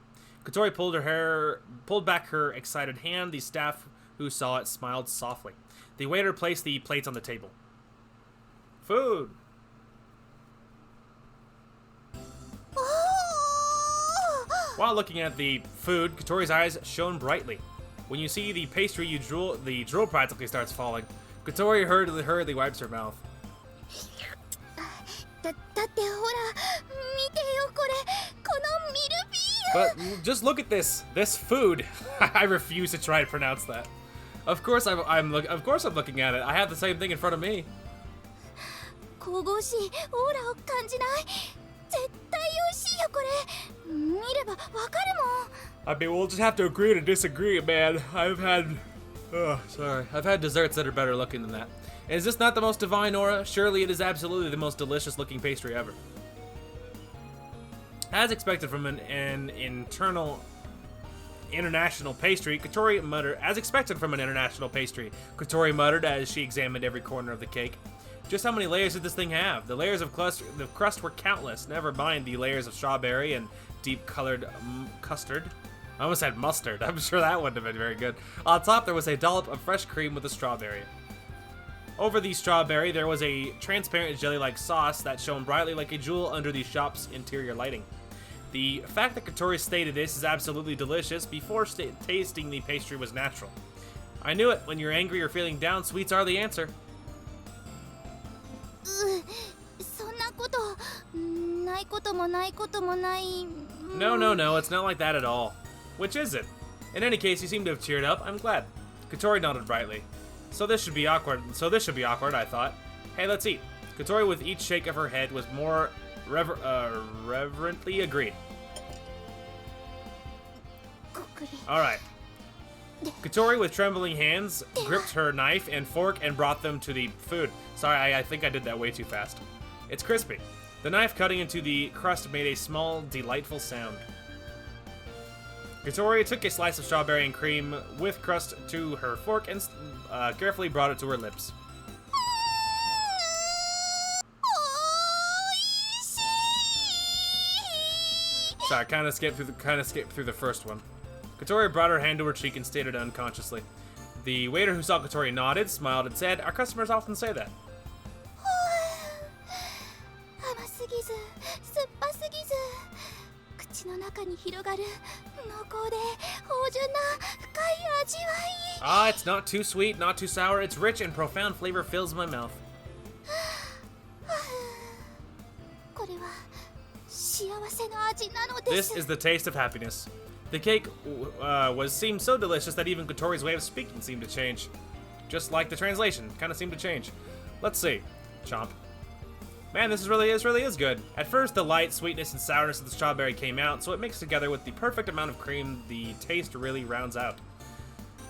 Kotori pulled back her excited hand. The staff who saw it smiled softly. The waiter placed the plates on the table. Food. While looking at the food, Kotori's eyes shone brightly. When you see the pastry, the drool practically starts falling. Kotori hurriedly wipes her mouth. だってほら見てよこれこのミルフィーユ。 But just look at this food. I refuse to try to pronounce that. Of course I'm looking at it. I have the same thing in front of me. 神々しいオーラを感じない。絶対美味しいよこれ。見ればわかるもん。 I mean, we'll just have to agree to disagree, man. I've had desserts that are better looking than that. Is this not the most divine aura? Surely it is absolutely the most delicious looking pastry ever. As expected from an international pastry, Kotori muttered. As expected from an international pastry, Kotori muttered as she examined every corner of the cake. Just how many layers did this thing have? The layers of the crust were countless. Never mind the layers of strawberry and deep-colored custard. I almost said mustard. I'm sure that wouldn't have been very good. On top, there was a dollop of fresh cream with a strawberry. Over the strawberry, there was a transparent jelly-like sauce that shone brightly like a jewel under the shop's interior lighting. The fact that Kotori stated this is absolutely delicious before tasting the pastry was natural. I knew it. When you're angry or feeling down, sweets are the answer. そんなことなないこともないこともない。 No, no, no, it's not like that at all. Which is it? In any case, you seem to have cheered up. I'm glad. Kotori nodded brightly. So this should be awkward, I thought. Hey, let's eat. Kotori, with each shake of her head, was more reverently agreed. こっくり。 Alright. Kotori, with trembling hands, gripped her knife and fork and brought them to the food. Sorry, I think I did that way too fast. It's crispy. The knife cutting into the crust made a small, delightful sound. Kotori took a slice of strawberry and cream with crust to her fork and carefully brought it to her lips. Sorry, kind of skipped through the first one. Kotori brought her hand to her cheek and stared at it unconsciously. The waiter who saw Kotori nodded, smiled, and said, "Our customers often say that." 甘すぎず酸っぱすぎず口の中に広がる濃厚で芳醇な深い味わい。 Ah, it's not too sweet, not too sour. It's rich and profound flavor fills my mouth. これは幸せの味なのです。 This is the taste of happiness. The cake seemed so delicious that even Kotori's way of speaking seemed to change. Just like the translation, kind of seemed to change. Let's see. Chomp. Man, this really is good. At first, the light sweetness and sourness of the strawberry came out, so it mixed together with the perfect amount of cream. The taste really rounds out.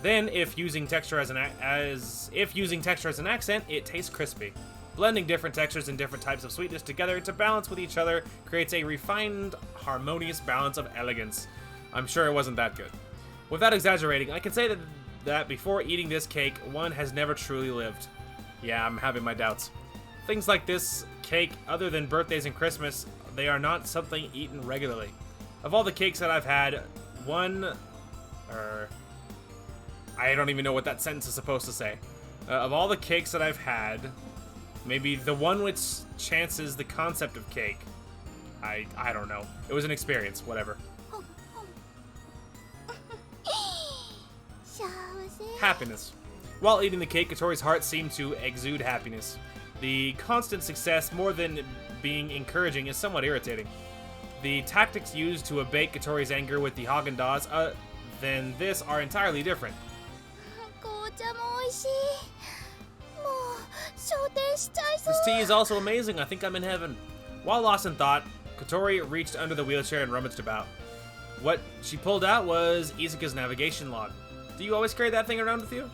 Then, if using texture as an accent, it tastes crispy. Blending different textures and different types of sweetness together to balance with each other creates a refined, harmonious balance of elegance. I'm sure it wasn't that good. Without exaggerating, I can say that before eating this cake, one has never truly lived. Yeah, I'm having my doubts. Things like this cake, other than birthdays and Christmas, they are not something eaten regularly. Of all the cakes that I've had, I don't even know what that sentence is supposed to say. Of all the cakes that I've had, maybe the one which chances the concept of cake. I don't know. It was an experience, whatever. 幸せ。 Happiness. While eating the cake, Kotori's heart seemed to exude happiness. The constant success, more than being encouraging, is somewhat irritating. The tactics used to abate Kotori's anger with the Haagen-Dazs, than this are entirely different. 紅茶も美味しい。もう昇天しちゃいそう。 This tea is also amazing. I think I'm in heaven. While lost in thought, Kotori reached under the wheelchair and rummaged about. What she pulled out was Izuka's navigation log. Do you always carry that thing around with you?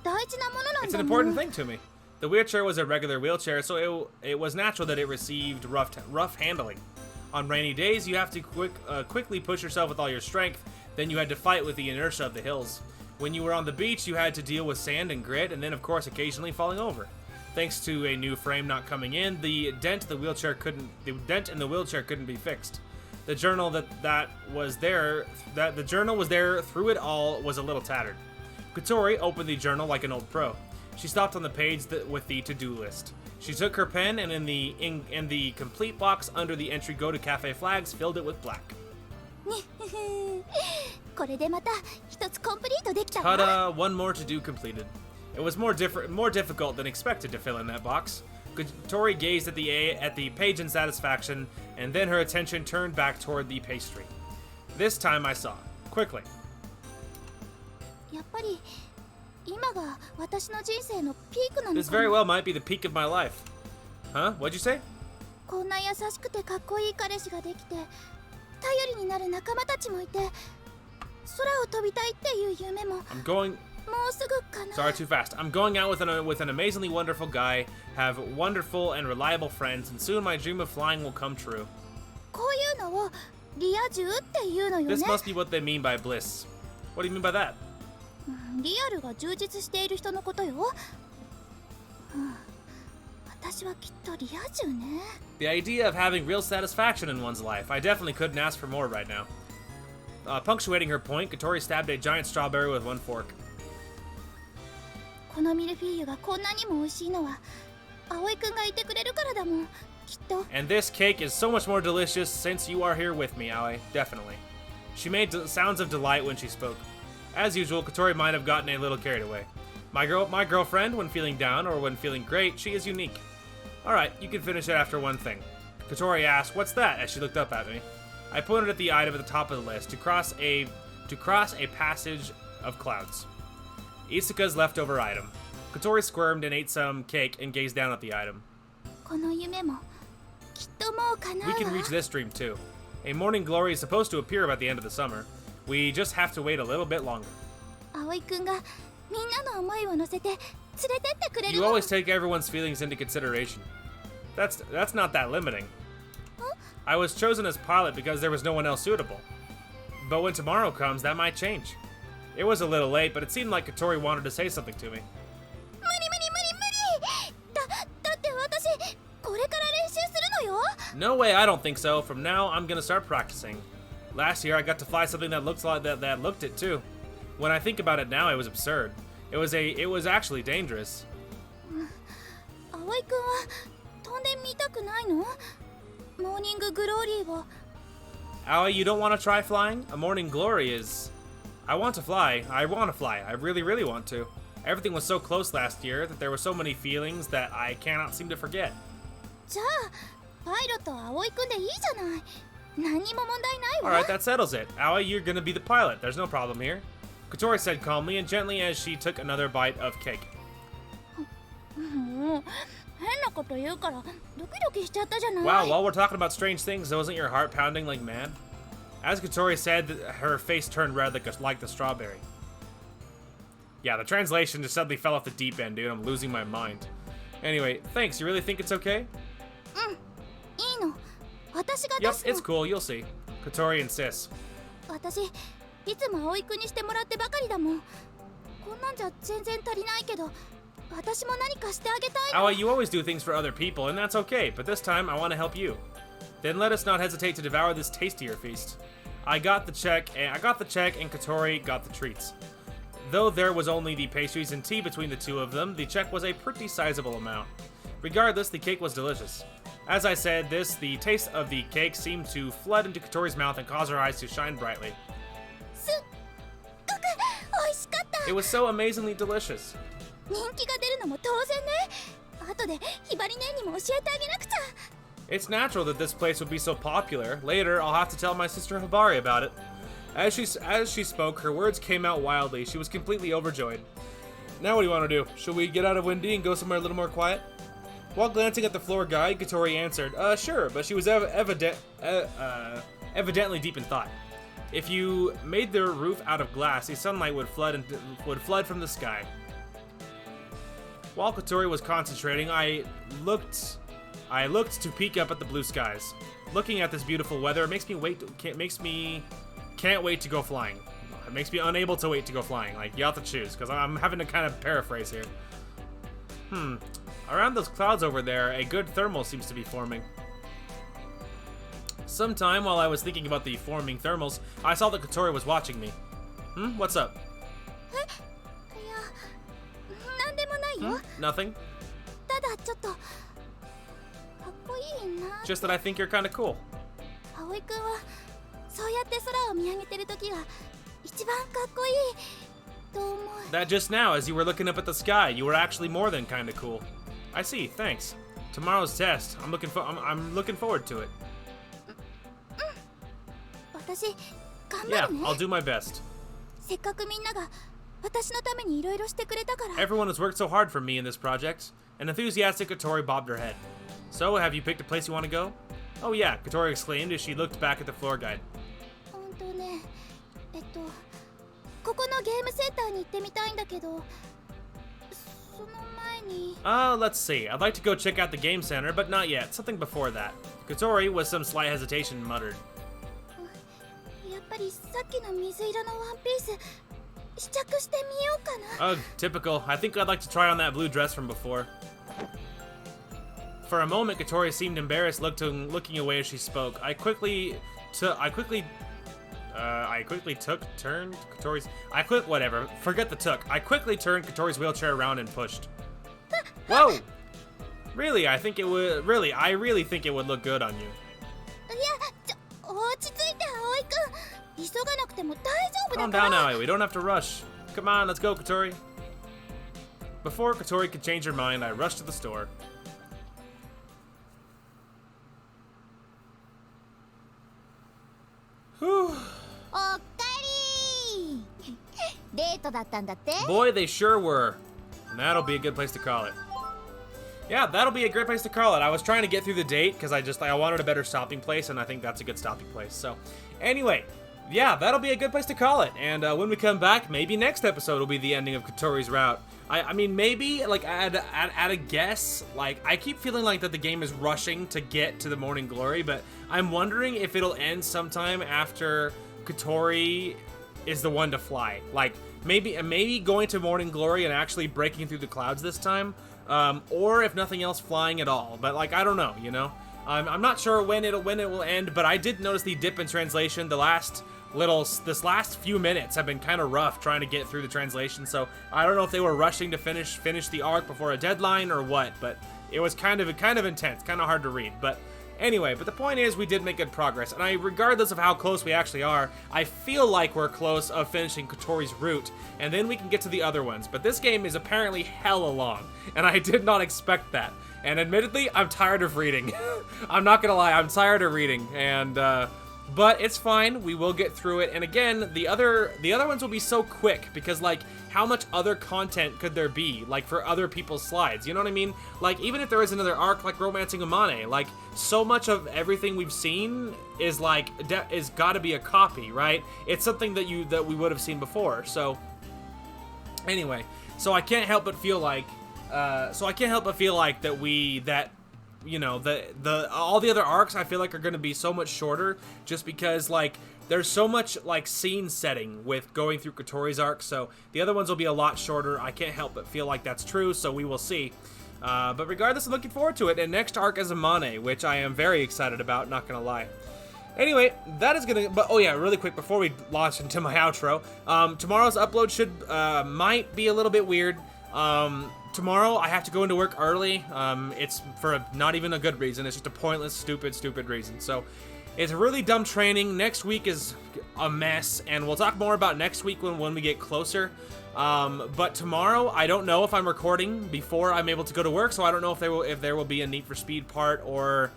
大事なものなんだもん。 It's an important thing to me. The wheelchair was a regular wheelchair, so it was natural that it received rough handling. On rainy days, you have to quickly push yourself with all your strength, then you had to fight with the inertia of the hills. When you were on the beach, you had to deal with sand and grit, and then of course occasionally falling over. Thanks to a new frame not coming in, the dent in the wheelchair couldn't be fixed. The journal that was there through it all was a little tattered. Kotori opened the journal like an old pro. She stopped on the page with the to-do list. She took her pen and in the complete box under the entry "Go to Cafe" flags, filled it with black. これでまた一つコンプリートできたわ。 Ta-da! One more to-do completed. It was more difficult than expected to fill in that box. Kotori gazed at the page in satisfaction, and then her attention turned back toward the pastry. This time I saw. Quickly. やっぱり今が私の人生のピークなの This か very な。 well might be the peak of my life. Huh? What'd you say? こんな優しくてかっこいい彼氏ができて、頼りになる仲間たちもいて、空を飛びたいっていう夢も I'm going... もうすぐかな。 Sorry, too fast. I'm going out with an amazingly wonderful guy, have wonderful and reliable friends, and soon my dream of flying will come true. こういうのをリア充っていうのよね。 This must be what they mean by bliss. What do you mean by that? リアルが充実している人のことよ。私はきっとリア充ね。 The idea of having real satisfaction in one's life. I definitely couldn't ask for more right now. Punctuating her point, Kotori stabbed a giant strawberry with one fork. このミルフィーユがこんなにも美味しいのは葵くんがいてくれるからだもん。きっと。 And this cake is so much more delicious since you are here with me, Aoi. Definitely. She made sounds of delight when she spoke. As usual, Kotori might have gotten a little carried away. My girlfriend, when feeling down or when feeling great, she is unique. Alright, you can finish it after one thing. Kotori asked, "What's that?" as she looked up at me. I pointed at the item at the top of the list, to cross a passage of clouds. Isuka's leftover item. Kotori squirmed and ate some cake and gazed down at the item. この夢もきっともう叶 We う can わ reach this dream too. A morning glory is supposed to appear about the end of the summer. We just have to wait a little bit longer. 葵くんがみんなの思いを乗せて連れてってくれる You の always take everyone's feelings into consideration. That's not that limiting. I was chosen as pilot because there was no one else suitable. But when tomorrow comes, that might change. It was a little late, but it seemed like Kotori wanted to say something to me. 無理だって私これから練習するのよ No way, I don't think so. From now, I'm gonna start practicing. Last year, I got to fly something that looked like that looked it too. When I think about it now, it was absurd. It was actually dangerous. 葵くんは飛んでみたくないのモーニンググローリーを Aoi, you don't want to try flying? A morning glory is... I want to fly. I really, really want to. Everything was so close last year that there were so many feelings that I cannot seem to forget. じゃあパイロットは葵くんでいいじゃない何にも問題ないわ Alright, that settles it. Aoi, you're gonna be the pilot. There's no problem here. Kotori said calmly and gently as she took another bite of cake. もう変なこと言うからドキドキしちゃったじゃない Wow, while we're talking about strange things, wasn't your heart pounding like mad? As Kotori said, her face turned red like the strawberry. Yeah, the translation just suddenly fell off the deep end, dude. I'm losing my mind. Anyway, thanks. You really think it's okay? いいの私が Yep, 出す it's の cool. You'll see. Kotori insists. 私いつも葵くんにしてもらってばかりだもんこんなんじゃ全然足りないけど私も何かしてあげたいの Aoi, you always do things for other people, and that's okay, but this time I want to help you. Then let us not hesitate to devour this tastier feast. I got the check, and Kotori got the treats. Though there was only the pastries and tea between the two of them, the check was a pretty sizable amount. Regardless, the cake was delicious. As I said this, the taste of the cake seemed to flood into Kotori's mouth and cause her eyes to shine brightly. すっごく美味しかった It was so amazingly delicious. 人気が出るのも当然ね後でひばり姉にも教えてあげなくちゃ It's natural that this place would be so popular. Later, I'll have to tell my sister Hibari about it. As she spoke, her words came out wildly. She was completely overjoyed. Now what do you want to do? Should we get out of Windy and go somewhere a little more quiet? While glancing at the floor guide, Kotori answered, sure, but she was evidently deep in thought. If you made the roof out of glass, the sunlight would flood from the sky. While Kotori was concentrating, I looked to peek up at the blue skies. Looking at this beautiful weather can't wait to go flying. It makes me unable to wait to go flying. Like, you have to choose, because I'm having to kind of paraphrase here. Around those clouds over there, a good thermal seems to be forming. Sometime while I was thinking about the forming thermals, I saw that Kotori was watching me. What's up? いやなんでもないよ Nothing. ただちょっとかっこいいな Just that I think you're kind of cool. 葵くんはそうやって空を見上げてる時が一番かっこいいと思う That just now, as you were looking up at the sky, you were actually more than kind of cool. I see. Thanks. Tomorrow's test. I'm looking forward to it. 私頑張 Yeah, るね I'll do my best. せっかくみんなが私のためにいろいろしてくれたから Everyone has worked so hard for me in this project. An enthusiastic Kotori bobbed her head. So, have you picked a place you want to go? Oh yeah, Kotori exclaimed as she looked back at the floor guide. ねここのゲームセンターに行ってみたいんだけどその前に Let's see. I'd like to go check out the game center, but not yet. Something before that. Kotori, with some slight hesitation, muttered. やっぱりさっきの水色のワンピース試着してみようかな Ugh, typical. I think I'd like to try on that blue dress from before. For a moment, Kotori seemed embarrassed, looking away as she spoke. I quickly turned Kotori's wheelchair around and pushed. Whoa! Really, I really think it would look good on you. いや落ち着いて葵くん急がなくても大丈夫だ Calm から down, Aoi. We don't have to rush. Come on, let's go, Kotori. Before Kotori could change her mind, I rushed to the store. おっかりーデートだったんだって Boy, they sure were. And that'll be a good place to call it. Yeah, that'll be a great place to call it. I was trying to get through the date because I wanted a better stopping place, and I think that's a good stopping place. So, anyway, yeah, that'll be a good place to call it. And when we come back, maybe next episode will be the ending of Kotori's route. I mean, maybe, like, at a guess, like, I keep feeling like that the game is rushing to get to the Morning Glory, but I'm wondering if it'll end sometime after Kotori is the one to fly. Like, maybe going to Morning Glory and actually breaking through the clouds this time, or if nothing else, flying at all. But, like, I don't know, you know? I'm not sure when it will end, but I did notice the dip in translation. This last few minutes have been kind of rough trying to get through the translation, so I don't know if they were rushing to finish the arc before a deadline or what, but it was kind of intense, kind of hard to read. But anyway, the point is we did make good progress, and regardless of how close we actually are, I feel like we're close of finishing Kotori's route, and then we can get to the other ones. But this game is apparently hella long, and I did not expect that. And admittedly, I'm tired of reading. I'm not gonna lie, I'm tired of reading, and but it's fine, we will get through it. And again, the other ones will be so quick because, like, how much other content could there be, like, for other people's slides, you know what I mean? Like, even if there is another arc like Romancing Amane, like, so much of everything we've seen is like is gotta be a copy, right? It's something that we would have seen before. So anyway, so I can't help but feel like that you know, all the other arcs I feel like are going to be so much shorter just because, like, there's so much, like, scene setting with going through Kotori's arc, so the other ones will be a lot shorter. I can't help but feel like that's true, so we will see. But regardless, I'm looking forward to it. And next arc is Amane, which I am very excited about, not gonna lie. Anyway, that is gonna, but oh yeah, really quick before we launch into my outro, tomorrow's upload might be a little bit weird. Tomorrow I have to go into work early. It's for not even a good reason. It's just a pointless, stupid reason. So it's really dumb training. Next week is a mess, and we'll talk more about next week when we get closer. But tomorrow, I don't know if I'm recording before I'm able to go to work, so I don't know if there will be a Need for Speed part or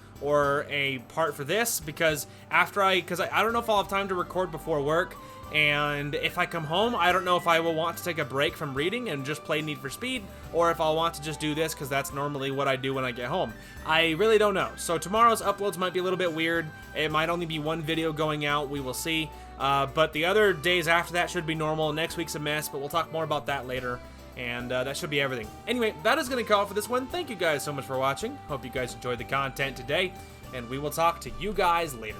a part for this, because I don't know if I'll have time to record before work. And if I come home, I don't know if I will want to take a break from reading and just play Need for Speed, or if I'll want to just do this, because that's normally what I do when I get home. I really don't know. So tomorrow's uploads might be a little bit weird. It might only be one video going out. We will see. But the other days after that should be normal. Next week's a mess, but we'll talk more about that later. And that should be everything. Anyway, that is going to call it for this one. Thank you guys so much for watching. Hope you guys enjoyed the content today. And we will talk to you guys later.